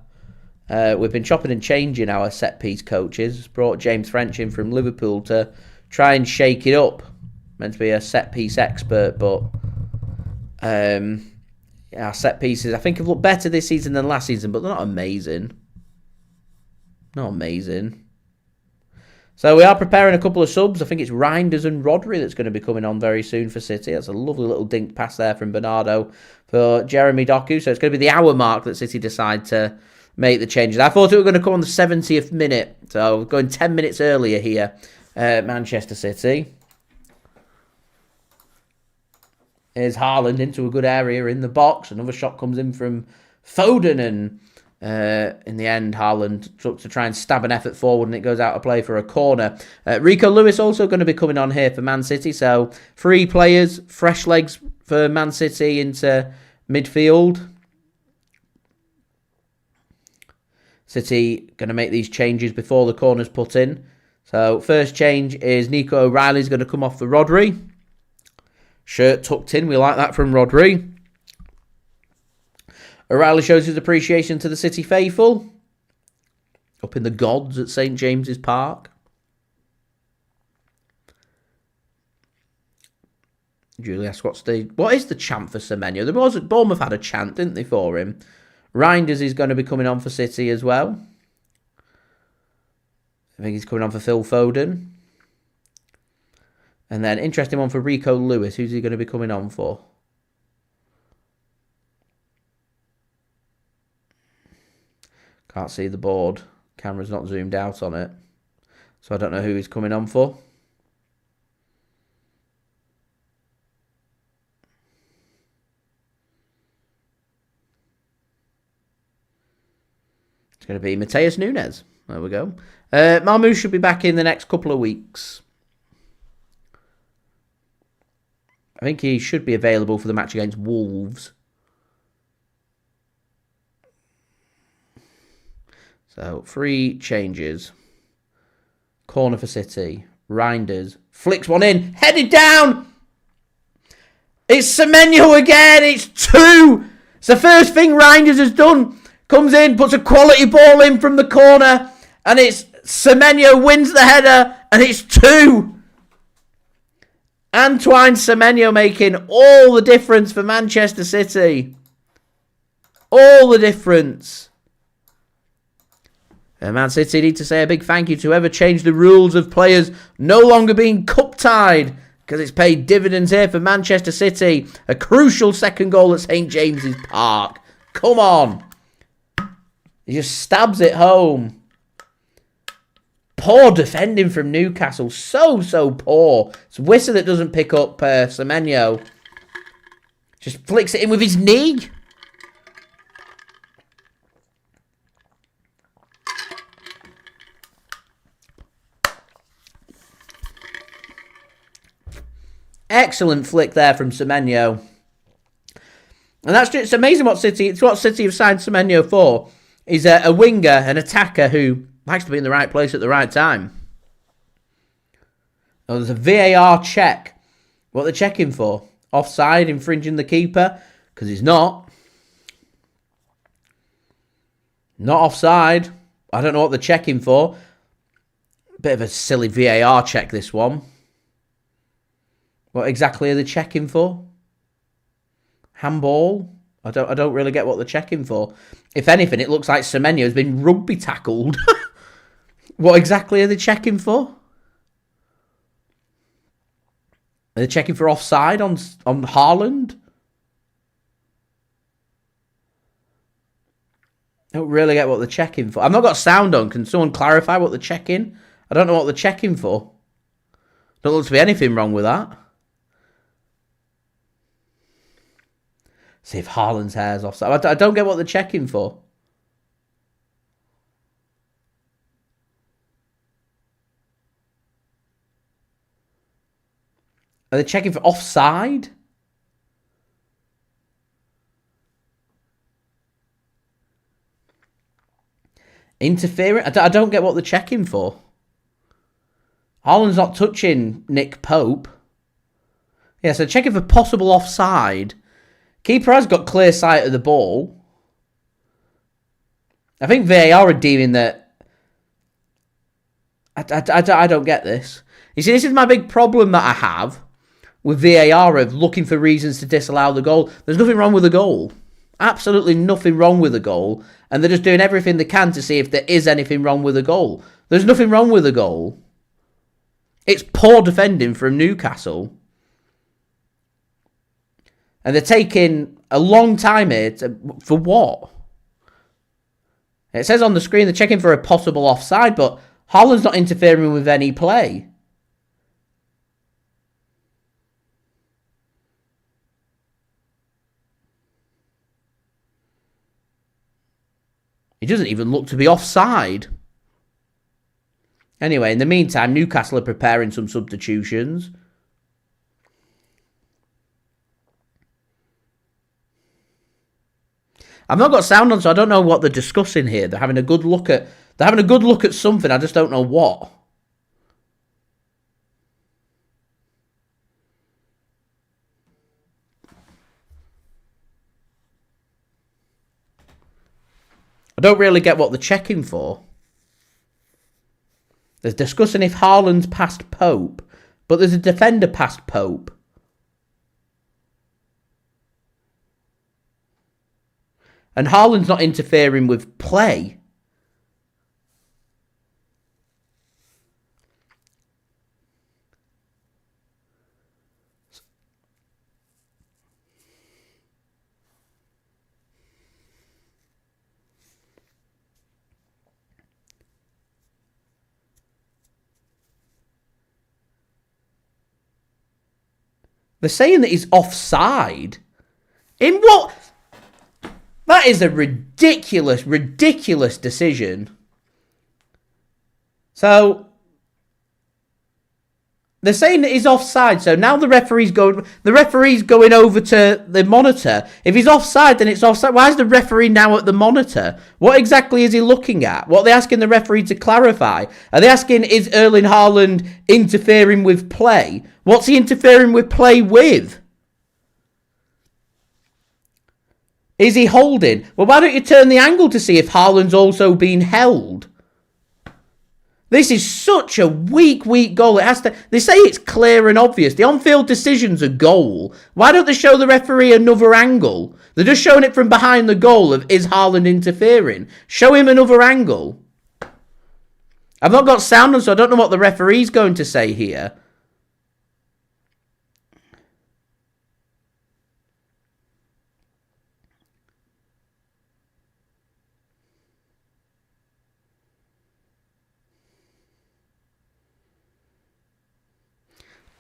We've been chopping and changing our set piece coaches. Brought James French in from Liverpool to try and shake it up. Meant to be a set piece expert, but our set pieces I think have looked better this season than last season, but they're not amazing. Not amazing. So we are preparing a couple of subs. I think it's Reijnders and Rodri that's going to be coming on very soon for City. That's a lovely little dink pass there from Bernardo for Jeremy Doku. So it's going to be the hour mark that City decide to make the changes. I thought it was going to come on the 70th minute. So we're going 10 minutes earlier here at Manchester City. Here's Haaland into a good area in the box. Another shot comes in from Foden, and In the end, Haaland took to try and stab an effort forward, and it goes out of play for a corner. Rico Lewis also going to be coming on here for Man City. So 3 players, fresh legs for Man City into midfield. City going to make these changes before the corner's put in. So first change is Nico O'Reilly is going to come off for Rodri. Shirt tucked in. We like that from Rodri. O'Reilly shows his appreciation to the City faithful. Up in the gods at St James's Park. Julie asks, what is the chant for Semenyo? Bournemouth had a chant, didn't they, for him? Reijnders is going to be coming on for City as well. I think he's coming on for Phil Foden. And then, interesting one for Rico Lewis. Who's he going to be coming on for? Can't see the board. Camera's not zoomed out on it. So I don't know who he's coming on for. It's going to be Matheus Nunes. There we go. Marmoush should be back in the next couple of weeks. I think he should be available for the match against Wolves. So, 3 changes. Corner for City. Reijnders. Flicks one in. Headed down! It's Semenyo again! It's 2! It's the first thing Reijnders has done. Comes in, puts a quality ball in from the corner. And it's Semenyo wins the header. And it's 2! Antoine Semenyo making all the difference for Manchester City. All the difference. And Man City need to say a big thank you to whoever changed the rules of players no longer being cup-tied, because it's paid dividends here for Manchester City. A crucial second goal at St James's Park. Come on. He just stabs it home. Poor defending from Newcastle. So poor. It's Wissa that doesn't pick up Semenyo. Just flicks it in with his knee. Excellent flick there from Semenyo. And it's amazing what City have signed Semenyo for. He's a winger, an attacker who likes to be in the right place at the right time. Oh, there's a VAR check. What they're checking for? Offside, infringing the keeper? Because he's not. Not offside. I don't know what they're checking for. Bit of a silly VAR check, this one. What exactly are they checking for? Handball? I don't really get what they're checking for. If anything, it looks like Semenyo has been rugby tackled. What exactly are they checking for? Are they checking for offside on Haaland? I don't really get what they're checking for. I've not got sound on. Can someone clarify what they're checking? I don't know what they're checking for. Don't look to be anything wrong with that. See if Haaland's hair's offside. I don't get what they're checking for. Are they checking for offside? Interfering? I don't get what they're checking for. Haaland's not touching Nick Pope. Yeah, so checking for possible offside. Keeper has got clear sight of the ball. I think VAR are deeming that... I don't get this. You see, this is my big problem that I have with VAR of looking for reasons to disallow the goal. There's nothing wrong with the goal. Absolutely nothing wrong with the goal. And they're just doing everything they can to see if there is anything wrong with the goal. There's nothing wrong with the goal. It's poor defending from Newcastle. And they're taking a long time here for what? It says on the screen they're checking for a possible offside, but Haaland's not interfering with any play. He doesn't even look to be offside. Anyway, in the meantime, Newcastle are preparing some substitutions. I've not got sound on, so I don't know what they're discussing here. They're having a good look at something. I just don't know what. I don't really get what they're checking for. They're discussing if Haaland's past Pope, but there's a defender past Pope. And Haaland's not interfering with play. They're saying that he's offside. In what? That is a ridiculous decision. So, they're saying that he's offside. So now the referee's going over to the monitor. If he's offside, then it's offside. Why is the referee now at the monitor? What exactly is he looking at? What are they asking the referee to clarify? Are they asking, is Erling Haaland interfering with play? What's he interfering with play with? Is he holding? Well, why don't you turn the angle to see if Haaland's also being held? This is such a weak goal. They say it's clear and obvious. The on-field decision's a goal. Why don't they show the referee another angle? They're just showing it from behind the goal of, is Haaland interfering? Show him another angle. I've not got sound on, so I don't know what the referee's going to say here.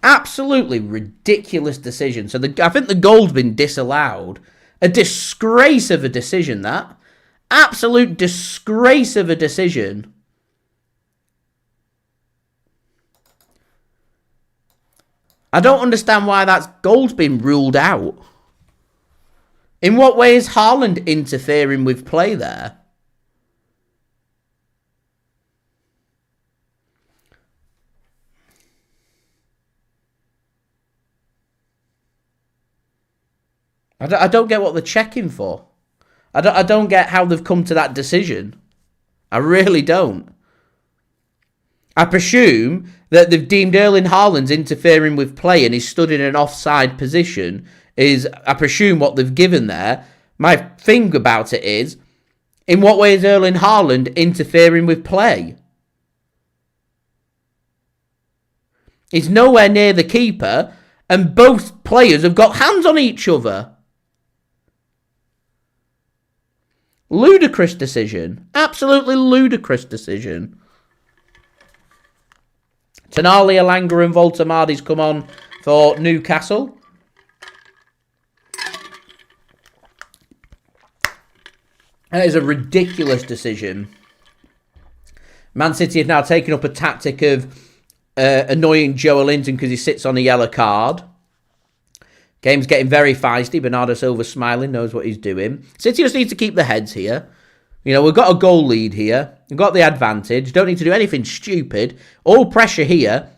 Absolutely ridiculous decision. So I think the goal's been disallowed. A disgrace of a decision, that. Absolute disgrace of a decision. I don't understand why that goal's been ruled out. In what way is Haaland interfering with play there? I don't get what they're checking for. I don't get how they've come to that decision. I really don't. I presume that they've deemed Erling Haaland's interfering with play and he's stood in an offside position is, I presume, what they've given there. My thing about it is, in what way is Erling Haaland interfering with play? He's nowhere near the keeper and both players have got hands on each other. Ludicrous decision. Absolutely ludicrous decision. Tonali, Elanga and Voltamadi's come on for Newcastle. That is a ridiculous decision. Man City have now taken up a tactic of annoying Joelinton because he sits on a yellow card. Game's getting very feisty. Bernardo Silva smiling, knows what he's doing. City just need to keep the heads here. You know, we've got a goal lead here. We've got the advantage. Don't need to do anything stupid. All pressure here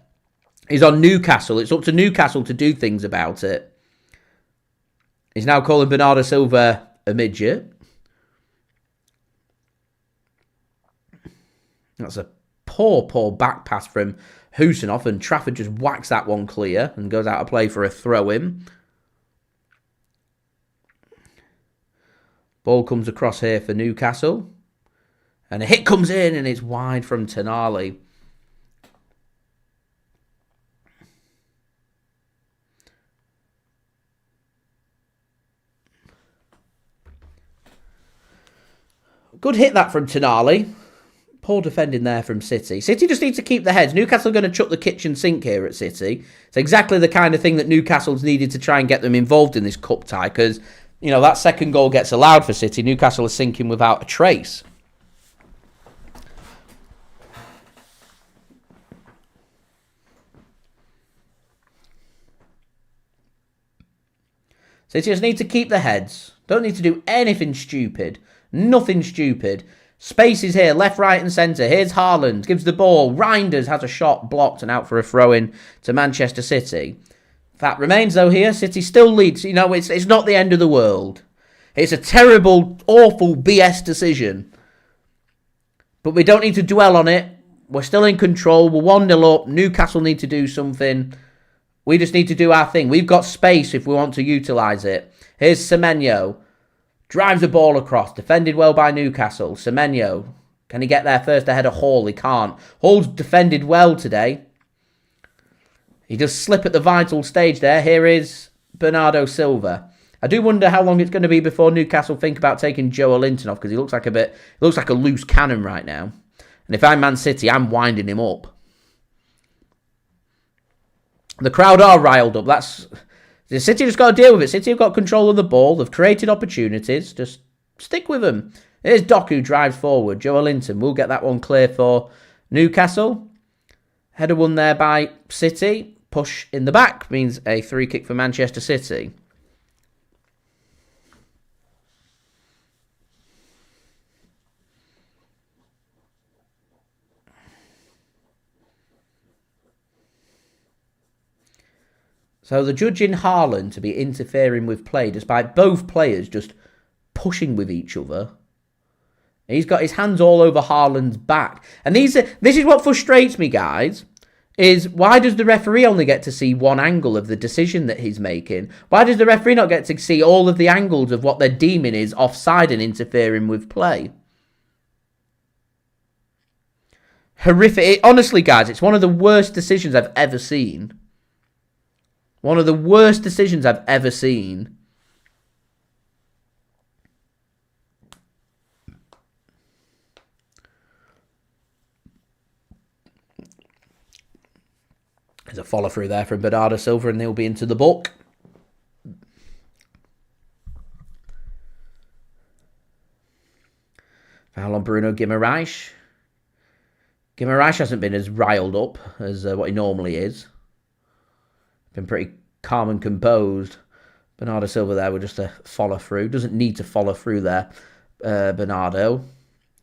is on Newcastle. It's up to Newcastle to do things about it. He's now calling Bernardo Silva a midget. That's a poor back pass from Khusanov, and Trafford just whacks that one clear and goes out of play for a throw-in. Ball comes across here for Newcastle. And a hit comes in and it's wide from Tonali. Good hit that from Tonali. Poor defending there from City. City just need to keep the heads. Newcastle are going to chuck the kitchen sink here at City. It's exactly the kind of thing that Newcastle's needed to try and get them involved in this cup tie because, you know, that second goal gets allowed for City. Newcastle is sinking without a trace. City just need to keep their heads. Don't need to do anything stupid. Nothing stupid. Spaces here, left, right and centre. Here's Haaland, gives the ball. Reijnders has a shot blocked and out for a throw-in to Manchester City. Fact remains, though, here, City still leads. You know, it's not the end of the world. It's a terrible, awful BS decision. But we don't need to dwell on it. We're still in control. We're 1-0 up. Newcastle need to do something. We just need to do our thing. We've got space if we want to utilise it. Here's Semenyo. Drives the ball across. Defended well by Newcastle. Semenyo. Can he get there first ahead of Hall? He can't. Hall's defended well today. He does slip at the vital stage there. Here is Bernardo Silva. I do wonder how long it's going to be before Newcastle think about taking Joelinton off, because he looks like a loose cannon right now. And if I'm Man City, I'm winding him up. The crowd are riled up. The City just got to deal with it. City have got control of the ball. They've created opportunities. Just stick with them. Here's Doku, drives forward. Joelinton will get that one clear for Newcastle. Header won there by City. Push in the back means a free kick for Manchester City. So the judging Haaland to be interfering with play, despite both players just pushing with each other. He's got his hands all over Haaland's back. And this is what frustrates me, guys, is why does the referee only get to see one angle of the decision that he's making? Why does the referee not get to see all of the angles of what they're deeming is offside and interfering with play? Horrific. Honestly, guys, it's one of the worst decisions I've ever seen. One of the worst decisions I've ever seen. There's a follow through there from Bernardo Silva and he'll be into the book. Foul on Bruno Guimaraes. Guimaraes hasn't been as riled up as what he normally is. Been pretty calm and composed. Bernardo Silva there with just a follow through. Doesn't need to follow through there, Bernardo.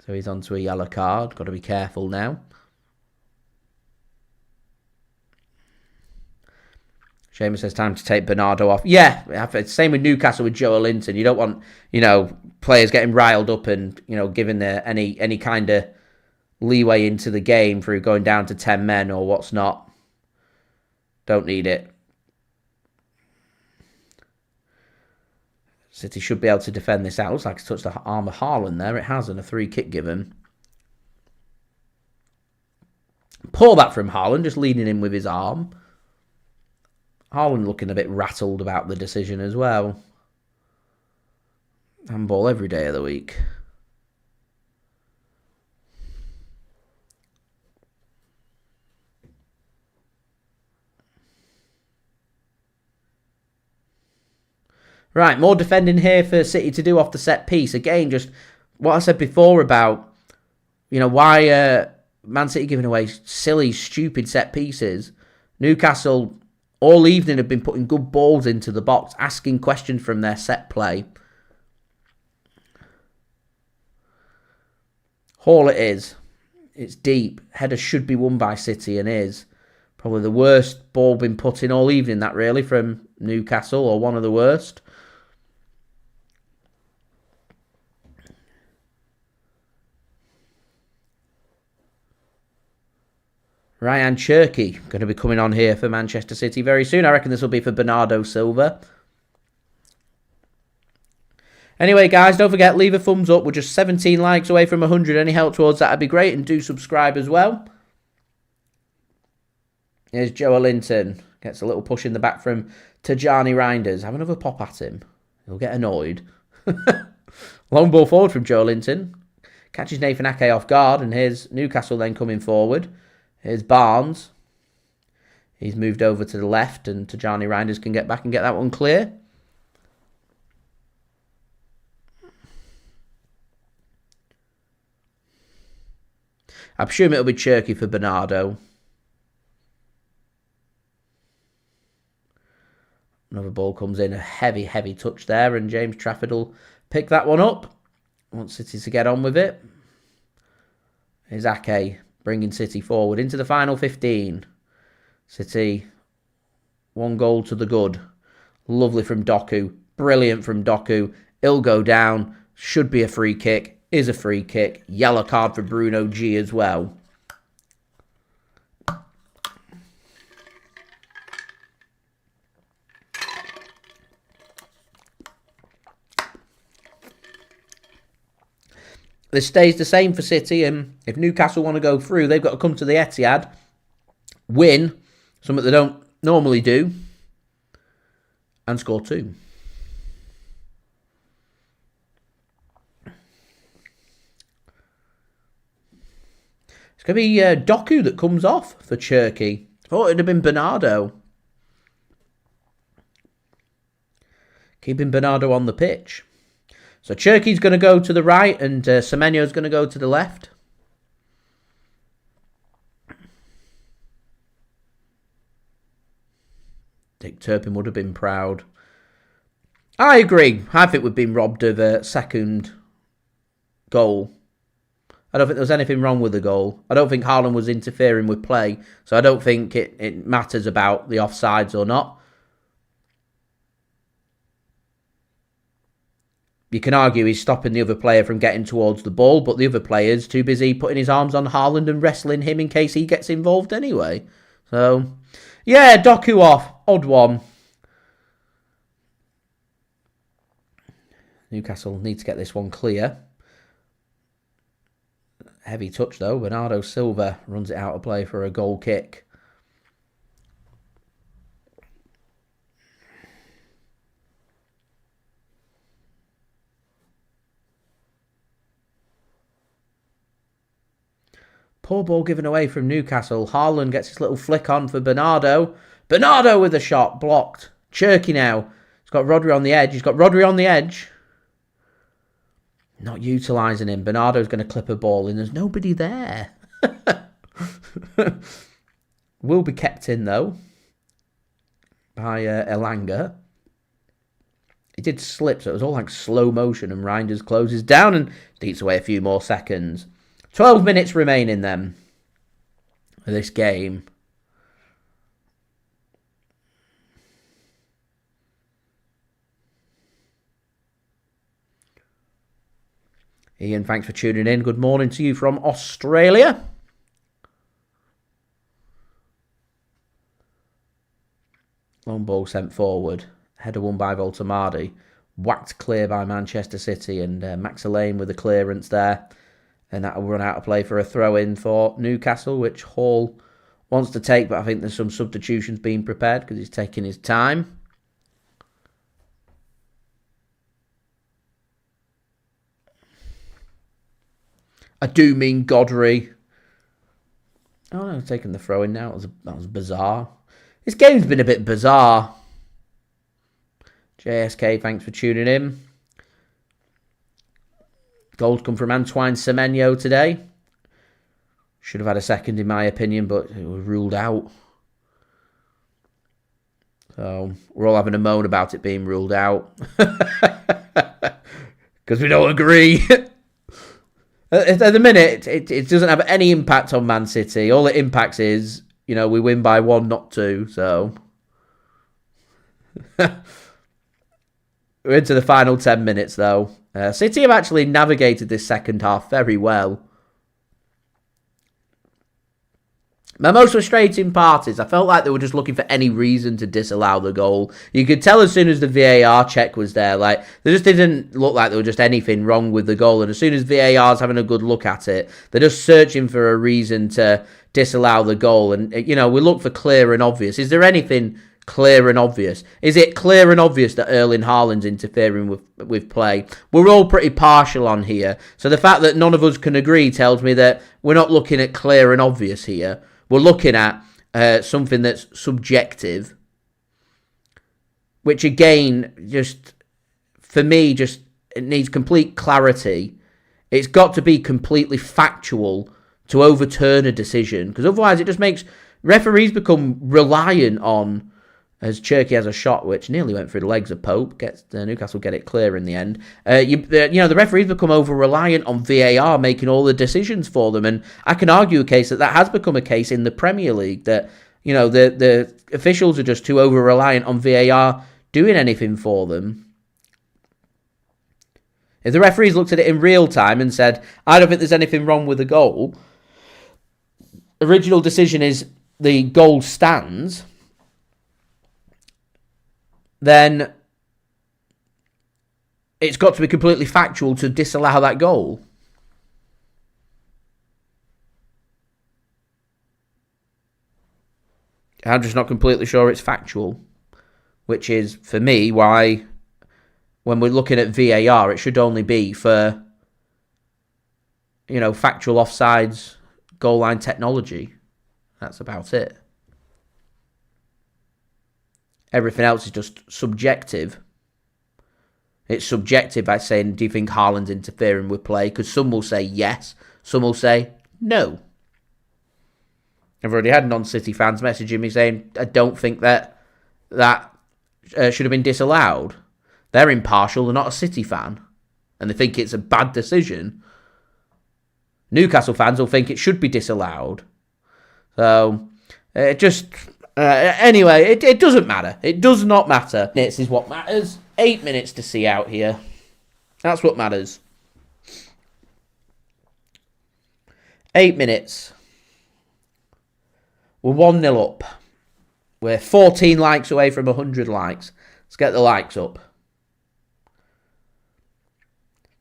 So he's onto a yellow card. Got to be careful now. Seamus says time to take Bernardo off. Yeah, it's same with Newcastle with Joelinton. You don't want, players getting riled up and, giving any kind of leeway into the game through going down to 10 men or what's not. Don't need it. City should be able to defend this out. Looks like it's touched the arm of Haaland there. It has, and a free kick given. Poor that from Haaland, just leaning in with his arm. Haaland looking a bit rattled about the decision as well. Handball every day of the week. Right, more defending here for City to do off the set piece. Again, just what I said before about, why Man City giving away silly, stupid set pieces. Newcastle all evening have been putting good balls into the box, asking questions from their set play. Hall it is. It's deep. Header should be won by City and is. Probably the worst ball been put in all evening, that really, from Newcastle, or one of the worst. Rayan Cherki going to be coming on here for Manchester City very soon. I reckon this will be for Bernardo Silva. Anyway, guys, don't forget, leave a thumbs up. We're just 17 likes away from 100. Any help towards that would be great. And do subscribe as well. Here's Joelinton. Gets a little push in the back from Tijjani Reijnders. Have another pop at him. He'll get annoyed. Long ball forward from Joelinton. Catches Nathan Ake off guard. And here's Newcastle then coming forward. Here's Barnes. He's moved over to the left. And Tijjani Reijnders can get back and get that one clear. I presume it'll be Cherki for Bernardo. Another ball comes in, a heavy, heavy touch there, and James Trafford will pick that one up. Wants City to get on with it. Here's Ake bringing City forward into the final 15. City, 1 goal to the good. Lovely from Doku. Brilliant from Doku. He'll go down. Should be a free kick. Is a free kick. Yellow card for Bruno G as well. This stays the same for City, and if Newcastle want to go through, they've got to come to the Etihad, win, something they don't normally do, and score 2. It's going to be Doku that comes off for Cherki. I thought it would have been Bernardo. Keeping Bernardo on the pitch. So Cherki's going to go to the right and Semenyo's going to go to the left. Dick Turpin would have been proud. I agree. I think we've been robbed of a second goal. I don't think there was anything wrong with the goal. I don't think Haaland was interfering with play. So I don't think it matters about the offsides or not. You can argue he's stopping the other player from getting towards the ball, but the other player's too busy putting his arms on Haaland and wrestling him in case he gets involved anyway. So, yeah, Doku off. Odd one. Newcastle need to get this one clear. Heavy touch, though. Bernardo Silva runs it out of play for a goal kick. Poor ball given away from Newcastle. Haaland gets his little flick on for Bernardo. Bernardo with a shot. Blocked. Cherki now. He's got Rodri on the edge. Not utilising him. Bernardo's going to clip a ball in. There's nobody there. Will be kept in, though, by Elanga. He did slip, so it was all like slow motion, and Reijnders closes down and eats away a few more seconds. 12 minutes remaining then of this game. Ian, thanks for tuning in. Good morning to you from Australia. Long ball sent forward. Header won by Voltamadi. Whacked clear by Manchester City, and Max Lane with the clearance there. And that will run out of play for a throw-in for Newcastle, which Hall wants to take, but I think there's some substitutions being prepared because he's taking his time. I do mean Godry. Oh no, taking the throw-in now. That was bizarre. This game's been a bit bizarre. JSK, thanks for tuning in. Goals come from Antoine Semenyo today. Should have had a second in my opinion, but it was ruled out. So we're all having a moan about it being ruled out. Because we don't agree. At the minute, it doesn't have any impact on Man City. All it impacts is, we win by 1, not 2. So we're into the final 10 minutes, though. City have actually navigated this second half very well. My most frustrating part is I felt like they were just looking for any reason to disallow the goal. You could tell as soon as the VAR check was there, like there just didn't look like there was just anything wrong with the goal. And as soon as VAR's having a good look at it, they're just searching for a reason to disallow the goal. And, we look for clear and obvious. Is there anything clear and obvious? Is it clear and obvious that Erling Haaland's interfering with play? We're all pretty partial on here. So the fact that none of us can agree tells me that we're not looking at clear and obvious here. We're looking at something that's subjective, which again, just for me, it needs complete clarity. It's got to be completely factual to overturn a decision, because otherwise it just makes referees become reliant on as Cherki has a shot which nearly went through the legs of Pope. Newcastle get it clear in the end. The referees become over-reliant on VAR making all the decisions for them, and I can argue a case that has become a case in the Premier League, that the officials are just too over-reliant on VAR doing anything for them. If the referees looked at it in real time and said, I don't think there's anything wrong with the goal, original decision is the goal stands, then it's got to be completely factual to disallow that goal. I'm just not completely sure it's factual, which is, for me, why when we're looking at VAR, it should only be for, factual offsides, goal line technology. That's about it. Everything else is just subjective. It's subjective by saying, do you think Haaland's interfering with play? Because some will say yes, some will say no. I've already had non-City fans messaging me saying, I don't think that should have been disallowed. They're impartial, they're not a City fan, and they think it's a bad decision. Newcastle fans will think it should be disallowed. So, anyway, it doesn't matter. It does not matter. Minutes is what matters. 8 minutes to see out here. That's what matters. 8 minutes. We're 1-0 up. We're 14 likes away from 100 likes. Let's get the likes up.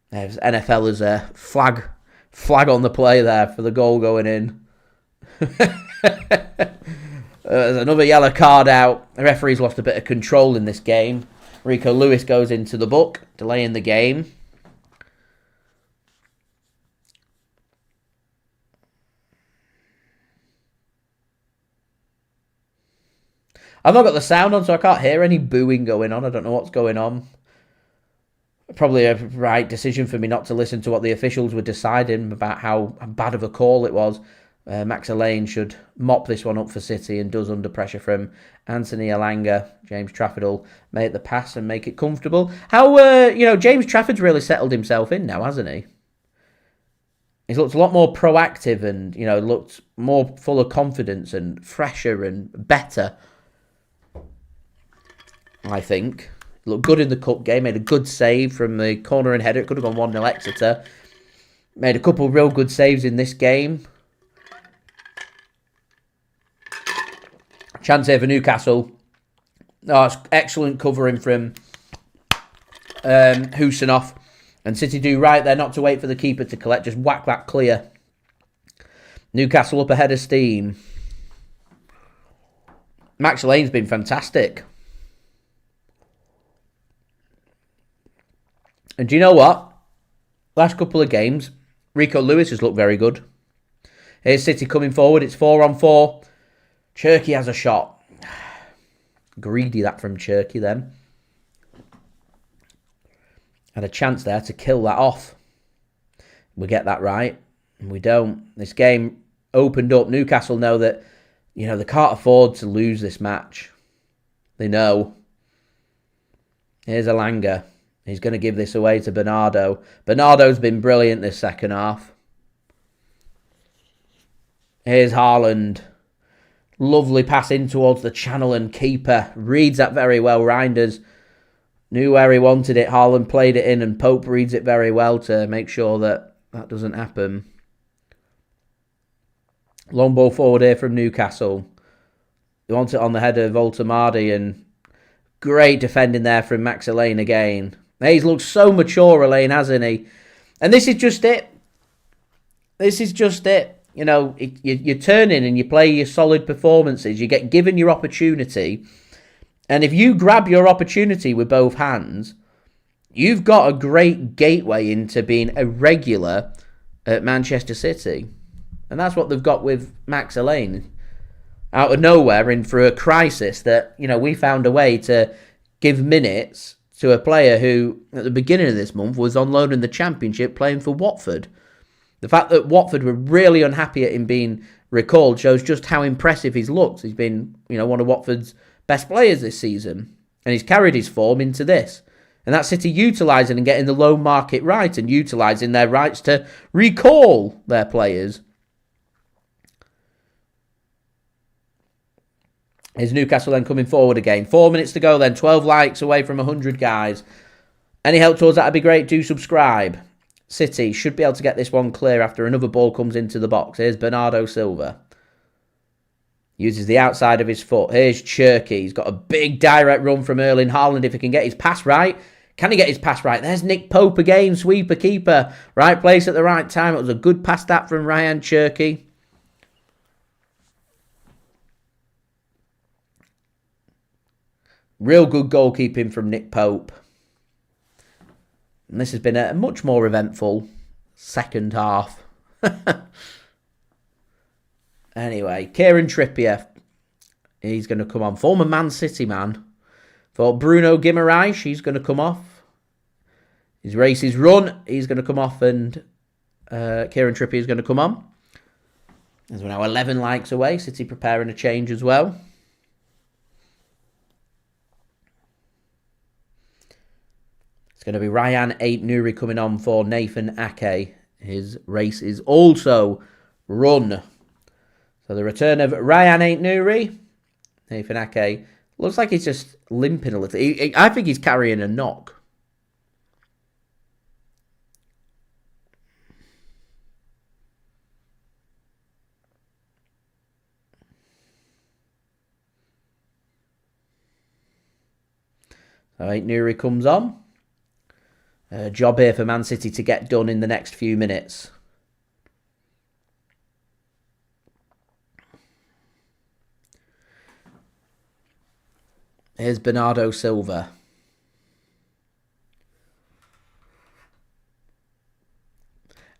There's NFL as a flag on the play there for the goal going in. There's another yellow card out. The referee's lost a bit of control in this game. Rico Lewis goes into the book, delaying the game. I've not got the sound on, so I can't hear any booing going on. I don't know what's going on. Probably a right decision for me not to listen to what the officials were deciding about how bad of a call it was. Max Alleyne should mop this one up for City, and does under pressure from Anthony Elanga. James Trafford will make the pass and make it comfortable. James Trafford's really settled himself in now, hasn't he? He's looked a lot more proactive and, looked more full of confidence and fresher and better, I think. Looked good in the cup game, made a good save from the corner and header. It could have gone 1-0 Exeter. Made a couple of real good saves in this game. Chance here for Newcastle. Oh, it's excellent covering from Khusanov. And City do right there not to wait for the keeper to collect. Just whack that clear. Newcastle up ahead of steam. Max Lane's been fantastic. And do you know what? Last couple of games, Rico Lewis has looked very good. Here's City coming forward. It's 4-on-4. Cherki has a shot. Greedy that from Cherki then. Had a chance there to kill that off. We get that right, and we don't. This game opened up. Newcastle know that, they can't afford to lose this match. They know. Here's Elanga. He's going to give this away to Bernardo. Bernardo's been brilliant this second half. Here's Haaland. Lovely pass in towards the channel, and keeper reads that very well. Reijnders knew where he wanted it. Haaland played it in, and Pope reads it very well to make sure that doesn't happen. Long ball forward here from Newcastle. They want it on the head of Voltamardi, and great defending there from Max Alleyne again. He's looked so mature, Alleyne, hasn't he? And this is just it. This is just it. You turn in and you play your solid performances. You get given your opportunity. And if you grab your opportunity with both hands, you've got a great gateway into being a regular at Manchester City. And that's what they've got with Max Alleyne. Out of nowhere, in for a crisis that, we found a way to give minutes to a player who, at the beginning of this month, was on loan in the Championship playing for Watford. The fact that Watford were really unhappy at him being recalled shows just how impressive he's looked. He's been, one of Watford's best players this season. And he's carried his form into this. And that's City utilising and getting the loan market right and utilising their rights to recall their players. Is Newcastle then coming forward again? 4 minutes to go then. 12 likes away from 100, guys. Any help towards that would be great. Do subscribe. City should be able to get this one clear after another ball comes into the box. Here's Bernardo Silva. Uses the outside of his foot. Here's Cherki. He's got a big direct run from Erling Haaland if he can get his pass right. Can he get his pass right? There's Nick Pope again. Sweeper keeper. Right place at the right time. It was a good pass that from Rayan Cherki. Real good goalkeeping from Nick Pope. And this has been a much more eventful second half. Anyway, Kieran Trippier. He's going to come on. Former Man City man. For Bruno Guimaraes, he's going to come off. His race is run. He's going to come off and Kieran Trippier is going to come on. As we're now 11 likes away. City preparing a change as well. Going to be Rayan Ait-Nouri coming on for Nathan Ake. His race is also run. So the return of Rayan Ait-Nouri. Nathan Ake looks like he's just limping a little. I think he's carrying a knock. So Ait-Nouri comes on. Job here for Man City to get done in the next few minutes. Here's Bernardo Silva.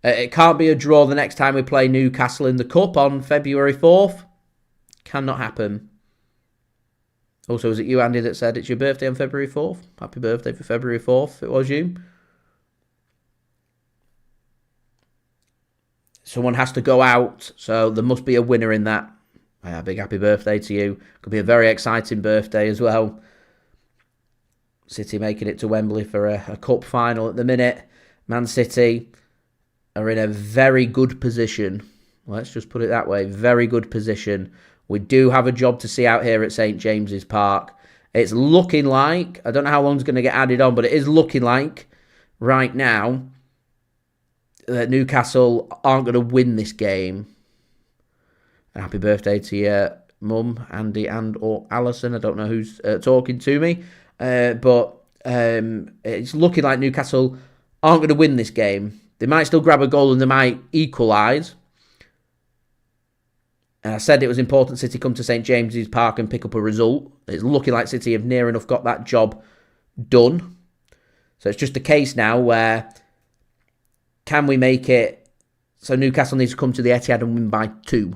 It can't be a draw the next time we play Newcastle in the Cup on February 4th. Cannot happen. Also, was it you, Andy, that said it's your birthday on February 4th? Happy birthday for February 4th. It was you. Someone has to go out, so there must be a winner in that. A big happy birthday to you. Could be a very exciting birthday as well. City making it to Wembley for a cup final at the minute. Man City are in a very good position. Let's just put it that way. Very good position. We do have a job to see out here at St James's Park. It's looking like, I don't know how long it's going to get added on, but it is looking like right now that Newcastle aren't going to win this game. Happy birthday to your mum, Andy or Alison. I don't know who's talking to me. But it's looking like Newcastle aren't going to win this game. They might still grab a goal and they might equalise. And I said it was important City come to St James's Park and pick up a result. It's looking like City have near enough got that job done. So it's just a case now where can we make it so Newcastle needs to come to the Etihad and win by 2.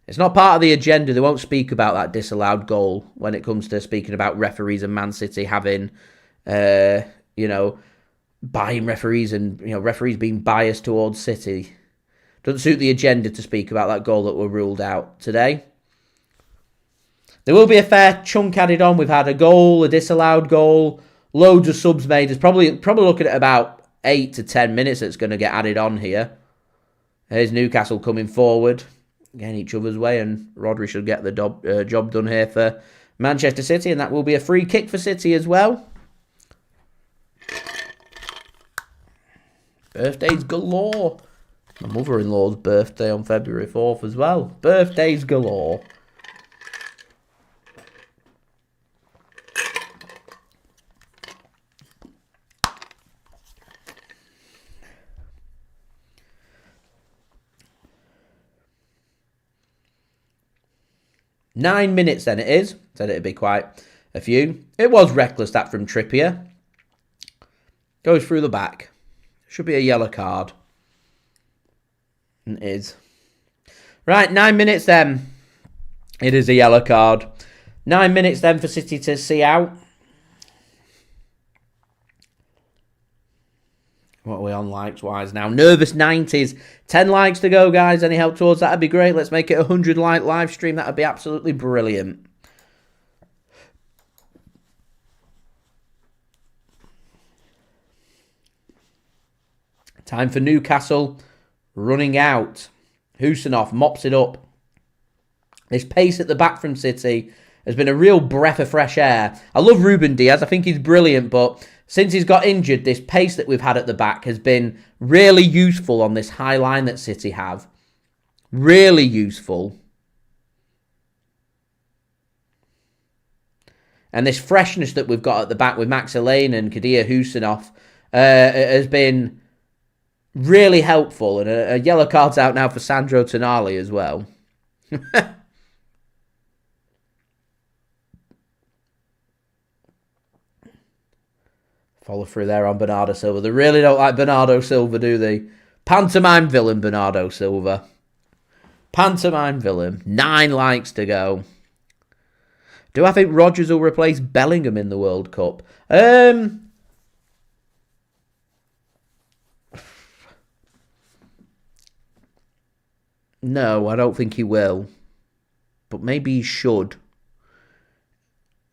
It's not part of the agenda. They won't speak about that disallowed goal when it comes to speaking about referees and Man City having, buying referees and, referees being biased towards City. Doesn't suit the agenda to speak about that goal that were ruled out today. There will be a fair chunk added on. We've had a goal, a disallowed goal, loads of subs made. It's probably looking at about 8 to 10 minutes that's going to get added on here. Here's Newcastle coming forward. Again, each other's way, and Rodri should get the job done here for Manchester City, and that will be a free kick for City as well. Birthdays galore. My mother-in-law's birthday on February 4th as well. Birthdays galore. Nine minutes then it is. Said it'd be quite a few. It was reckless that from Trippier. Goes through the back. Should be a yellow card. It is. Right, 9 minutes then. It is a yellow card. 9 minutes then for City to see out. What are we on likes-wise now? Nervous 90s. 10 likes to go, guys. Any help towards that would be great. Let's make it a 100-like live stream. That would be absolutely brilliant. Time for Newcastle. Running out. Khusanov mops it up. This pace at the back from City has been a real breath of fresh air. I love Ruben Dias. I think he's brilliant, but since he's got injured, this pace that we've had at the back has been really useful on this high line that City have. Really useful. And this freshness that we've got at the back with Max Elaine and Kadir Khusanov has been really helpful. And a yellow card's out now for Sando Tonali as well. Follow through there on Bernardo Silva. They really don't like Bernardo Silva, do they? Pantomime villain, Bernardo Silva. Pantomime villain. 9 likes to go. Do I think Rodgers will replace Bellingham in the World Cup? No, I don't think he will. But maybe he should.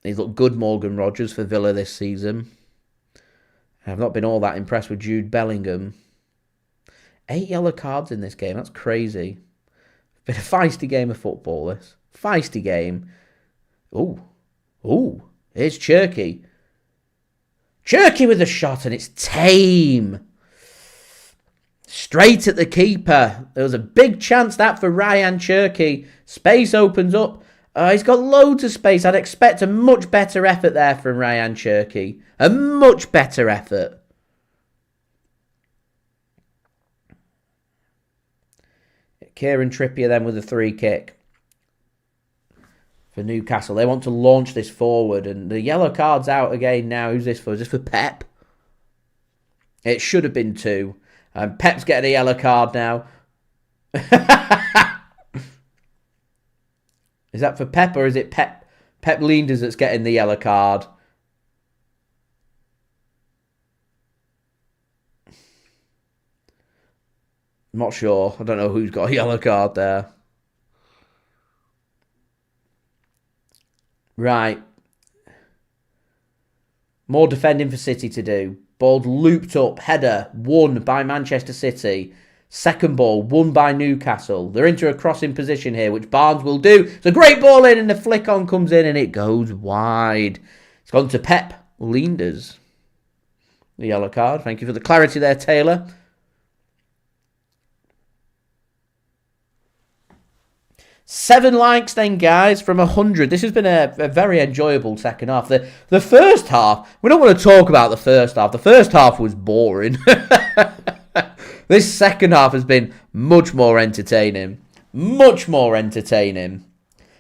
He's looked good, Morgan Rodgers, for Villa this season. I've not been all that impressed with Jude Bellingham. 8 yellow cards in this game. That's crazy. Been a feisty game of football, this. Feisty game. Ooh. Here's Cherki. Cherki with a shot, and it's tame. Straight at the keeper. There was a big chance that for Rayan Cherki. Space opens up. He's got loads of space. I'd expect a much better effort there from Rayan Cherki. A much better effort. Kieran Trippier then with a 3 kick. For Newcastle. They want to launch this forward. And the yellow card's out again now. Who's this for? Is this for Pep? It should have been 2. Pep's getting a yellow card now. Is that for Pep or is it Pep Leenders that's getting the yellow card? I'm not sure. I don't know who's got a yellow card there. Right. More defending for City to do. Ball looped up. Header won by Manchester City. Second ball won by Newcastle. They're into a crossing position here, which Barnes will do. It's a great ball in and the flick on comes in and it goes wide. It's gone to Pep Leenders. The yellow card. Thank you for the clarity there, Taylor. Seven likes then, guys, from 100. This has been a very enjoyable second half. The first half, we don't want to talk about the first half. The first half was boring. This second half has been much more entertaining. Much more entertaining.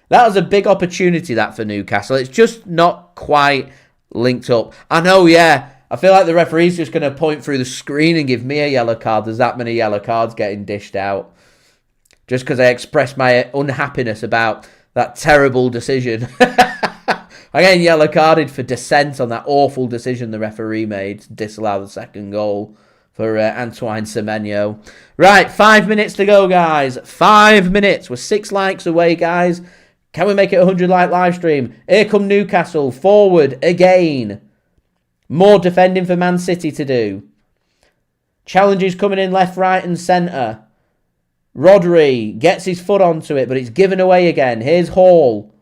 That was a big opportunity, that, for Newcastle. It's just not quite linked up. I know, yeah. I feel like the referee's just going to point through the screen and give me a yellow card. There's that many yellow cards getting dished out. Just because I expressed my unhappiness about that terrible decision. I getting yellow carded for dissent on that awful decision the referee made to disallow the second goal for Antoine Semenyo. Right, 5 minutes to go, guys. 5 minutes. We're 6 likes away, guys. Can we make it a 100-like live stream? Here come Newcastle. Forward again. More defending for Man City to do. Challenges coming in left, right and centre. Rodri gets his foot onto it, but it's given away again. Here's Hall.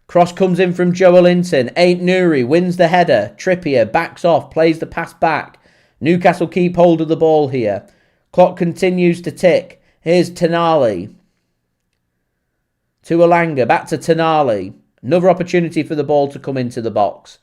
Cross comes in from Joelinton. Ait-Nouri wins the header. Trippier backs off, plays the pass back. Newcastle keep hold of the ball here. Clock continues to tick. Here's Tonali. To Elanga, back to Tonali. Another opportunity for the ball to come into the box.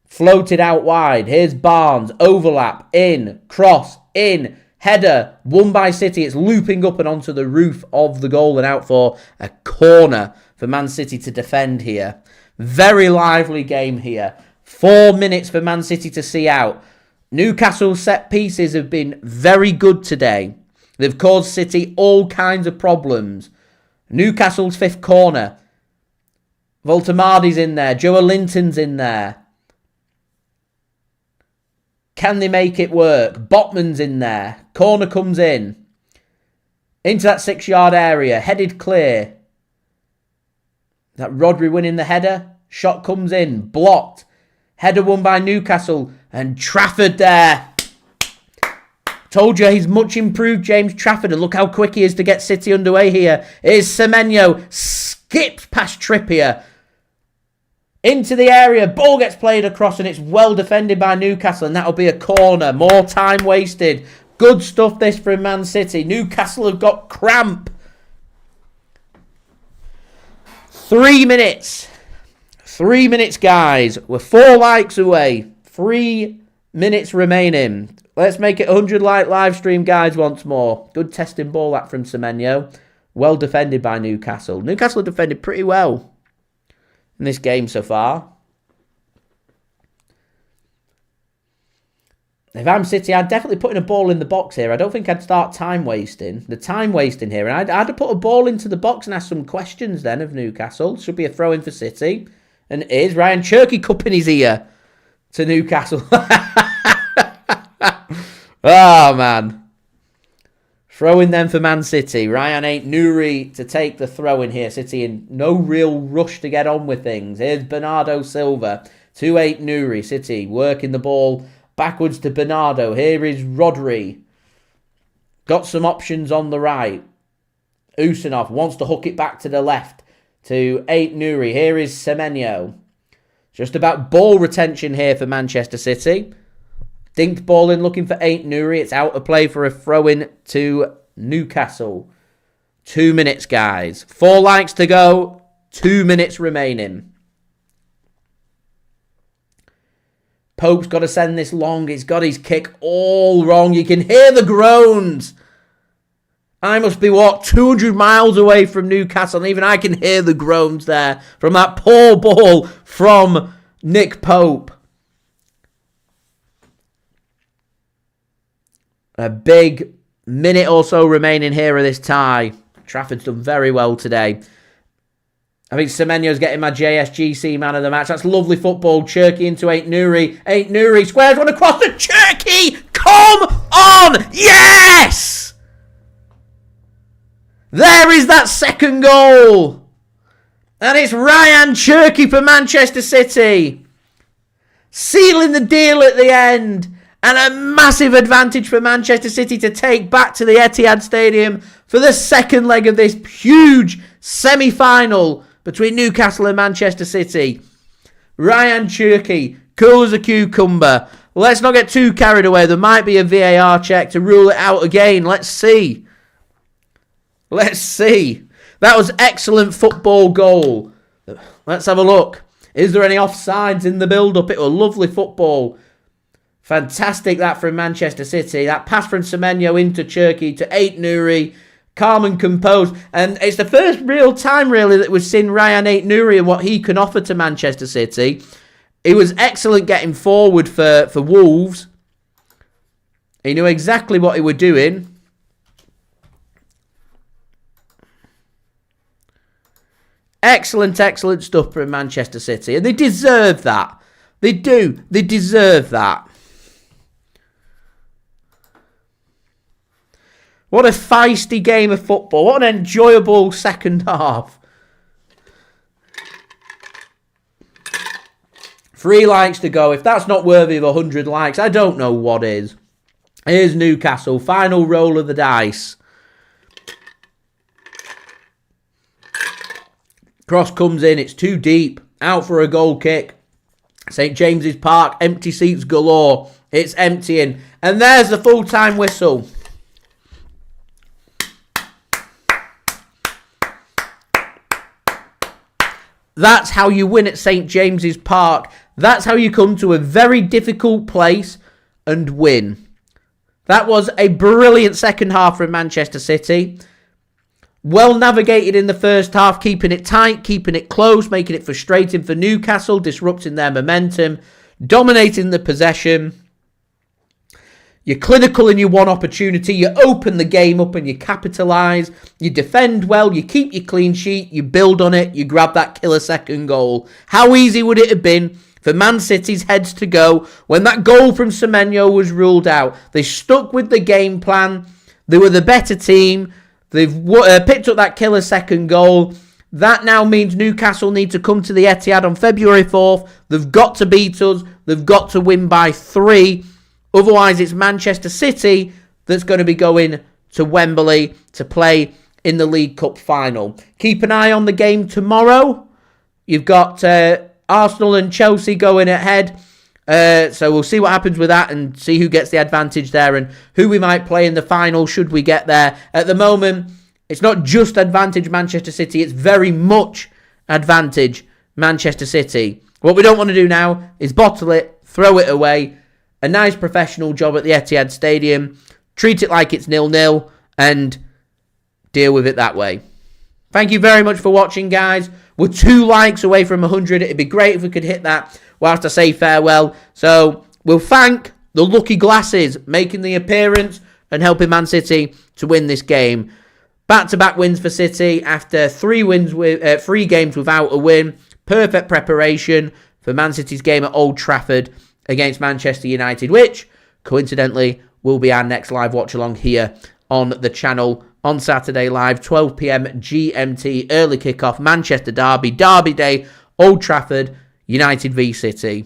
Floated out wide. Here's Barnes. Overlap. In. Cross. In. Header. Won by City. It's looping up and onto the roof of the goal and out for a corner for Man City to defend here. Very lively game here. 4 minutes for Man City to see out. Newcastle's set pieces have been very good today. They've caused City all kinds of problems. Newcastle's fifth corner. Voltamardi's in there. Joelinton's in there. Can they make it work? Botman's in there. Corner comes in. Into that 6-yard area. Headed clear. That Rodri winning the header. Shot comes in. Blocked. Header won by Newcastle. And Trafford there. Told you he's much improved, James Trafford. And look how quick he is to get City underway here. Here's Semenyo. Skips past Trippier. Into the area. Ball gets played across and it's well defended by Newcastle. And that'll be a corner. More time wasted. Good stuff this from Man City. Newcastle have got cramp. 3 minutes. 3 minutes, guys. We're 4 likes away. 3 minutes remaining. Let's make it 100 like live stream, guys, once more. Good testing ball that from Semenyo. Well defended by Newcastle. Newcastle have defended pretty well in this game so far. If I'm City, I'd definitely put in a ball in the box here. I don't think I'd start time wasting. The time wasting here. And I'd have put a ball into the box and ask some questions then of Newcastle. Should be a throw-in for City. And it is. Rayan Cherki cupping his ear to Newcastle. Oh, man. Throw-in then for Man City. Rayan Ait-Nouri to take the throw-in here. City in no real rush to get on with things. Here's Bernardo Silva to Ait-Nouri. City working the ball backwards to Bernardo. Here is Rodri. Got some options on the right. Khusanov wants to hook it back to the left to Ait-Nouri. Here is Semenyo. Just about ball retention here for Manchester City. Dinked ball in looking for Ait-Nouri. It's out of play for a throw-in to Newcastle. 2 minutes, guys. 4 likes to go. 2 minutes remaining. Pope's got to send this long. He's got his kick all wrong. You can hear the groans. I must be, 200 miles away from Newcastle. And even I can hear the groans there from that poor ball from Nick Pope. A big minute or so remaining here of this tie. Trafford's done very well today. I think Semenyo's getting my JSGC man of the match. That's lovely football. Cherki into Ait-Nouri. Ait-Nouri squares one across the Cherki. Come on. Yes! There is that second goal. And it's Rayan Cherki for Manchester City. Sealing the deal at the end. And a massive advantage for Manchester City to take back to the Etihad Stadium for the second leg of this huge semi-final between Newcastle and Manchester City. Rayan Cherki, cool as a cucumber. Let's not get too carried away. There might be a VAR check to rule it out again. Let's see. Let's see. That was excellent football goal. Let's have a look. Is there any offsides in the build-up? It was lovely football. Fantastic that from Manchester City. That pass from Semenyo into Cherki to Ait-Nouri. Calm and composed. And it's the first real time, really, that we've seen Rayan Ait-Nouri and what he can offer to Manchester City. He was excellent getting forward for Wolves. He knew exactly what he was doing. Excellent, excellent stuff from Manchester City. And they deserve that. They do. They deserve that. What a feisty game of football. What an enjoyable second half. 3 likes to go. If that's not worthy of 100 likes, I don't know what is. Here's Newcastle. Final roll of the dice. Cross comes in. It's too deep. Out for a goal kick. St James's Park. Empty seats galore. It's emptying. And there's the full-time whistle. That's how you win at St James's Park. That's how you come to a very difficult place and win. That was a brilliant second half from Manchester City. Well navigated in the first half, keeping it tight, keeping it close, making it frustrating for Newcastle, disrupting their momentum, dominating the possession. You're clinical in your one opportunity. You open the game up and you capitalise. You defend well. You keep your clean sheet. You build on it. You grab that killer second goal. How easy would it have been for Man City's heads to go when that goal from Semenyo was ruled out. They stuck with the game plan. They were the better team. They've picked up that killer second goal. That now means Newcastle need to come to the Etihad on February 4th. They've got to beat us. They've got to win by 3. Otherwise, it's Manchester City that's going to be going to Wembley to play in the League Cup final. Keep an eye on the game tomorrow. You've got Arsenal and Chelsea going ahead. So we'll see what happens with that and see who gets the advantage there and who we might play in the final should we get there. At the moment, it's not just advantage Manchester City, it's very much advantage Manchester City. What we don't want to do now is bottle it, throw it away. A nice professional job at the Etihad Stadium. Treat it like it's 0-0 and deal with it that way. Thank you very much for watching, guys. We're 2 likes away from 100. It'd be great if we could hit that whilst I say farewell. So we'll thank the lucky glasses making the appearance and helping Man City to win this game. Back-to-back wins for City after 3 games without a win. Perfect preparation for Man City's game at Old Trafford against Manchester United, which, coincidentally, will be our next live watch-along here on the channel on Saturday live, 12 p.m. GMT, early kickoff, Manchester Derby Day, Old Trafford, United v City.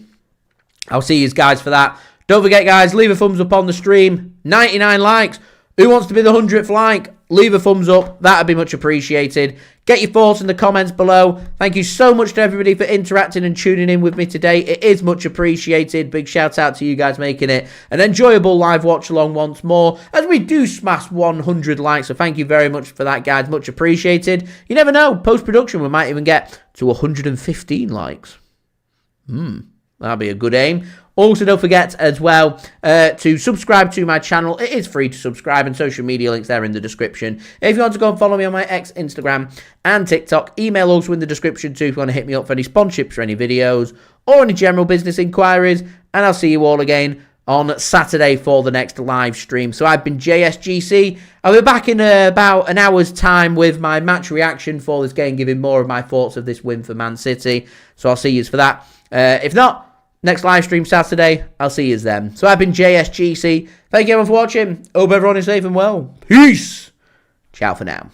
I'll see you guys for that. Don't forget, guys, leave a thumbs up on the stream. 99 likes. Who wants to be the 100th like? Leave a thumbs up. That would be much appreciated. Get your thoughts in the comments below. Thank you so much to everybody for interacting and tuning in with me today. It is much appreciated. Big shout out to you guys making it an enjoyable live watch along once more as we do smash 100 likes. So thank you very much for that, guys. Much appreciated. You never know. Post-production, we might even get to 115 likes. That'll be a good aim. Also, don't forget as well to subscribe to my channel. It is free to subscribe and social media links there in the description. If you want to go and follow me on my X, Instagram and TikTok, email also in the description too if you want to hit me up for any sponsorships for any videos or any general business inquiries. And I'll see you all again on Saturday for the next live stream. So I've been JSGC. I'll be back in about an hour's time with my match reaction for this game, giving more of my thoughts of this win for Man City. So I'll see you for that. If not, next live stream Saturday, I'll see you then. So I've been JSGC. Thank you everyone for watching. Hope everyone is safe and well. Peace. Ciao for now.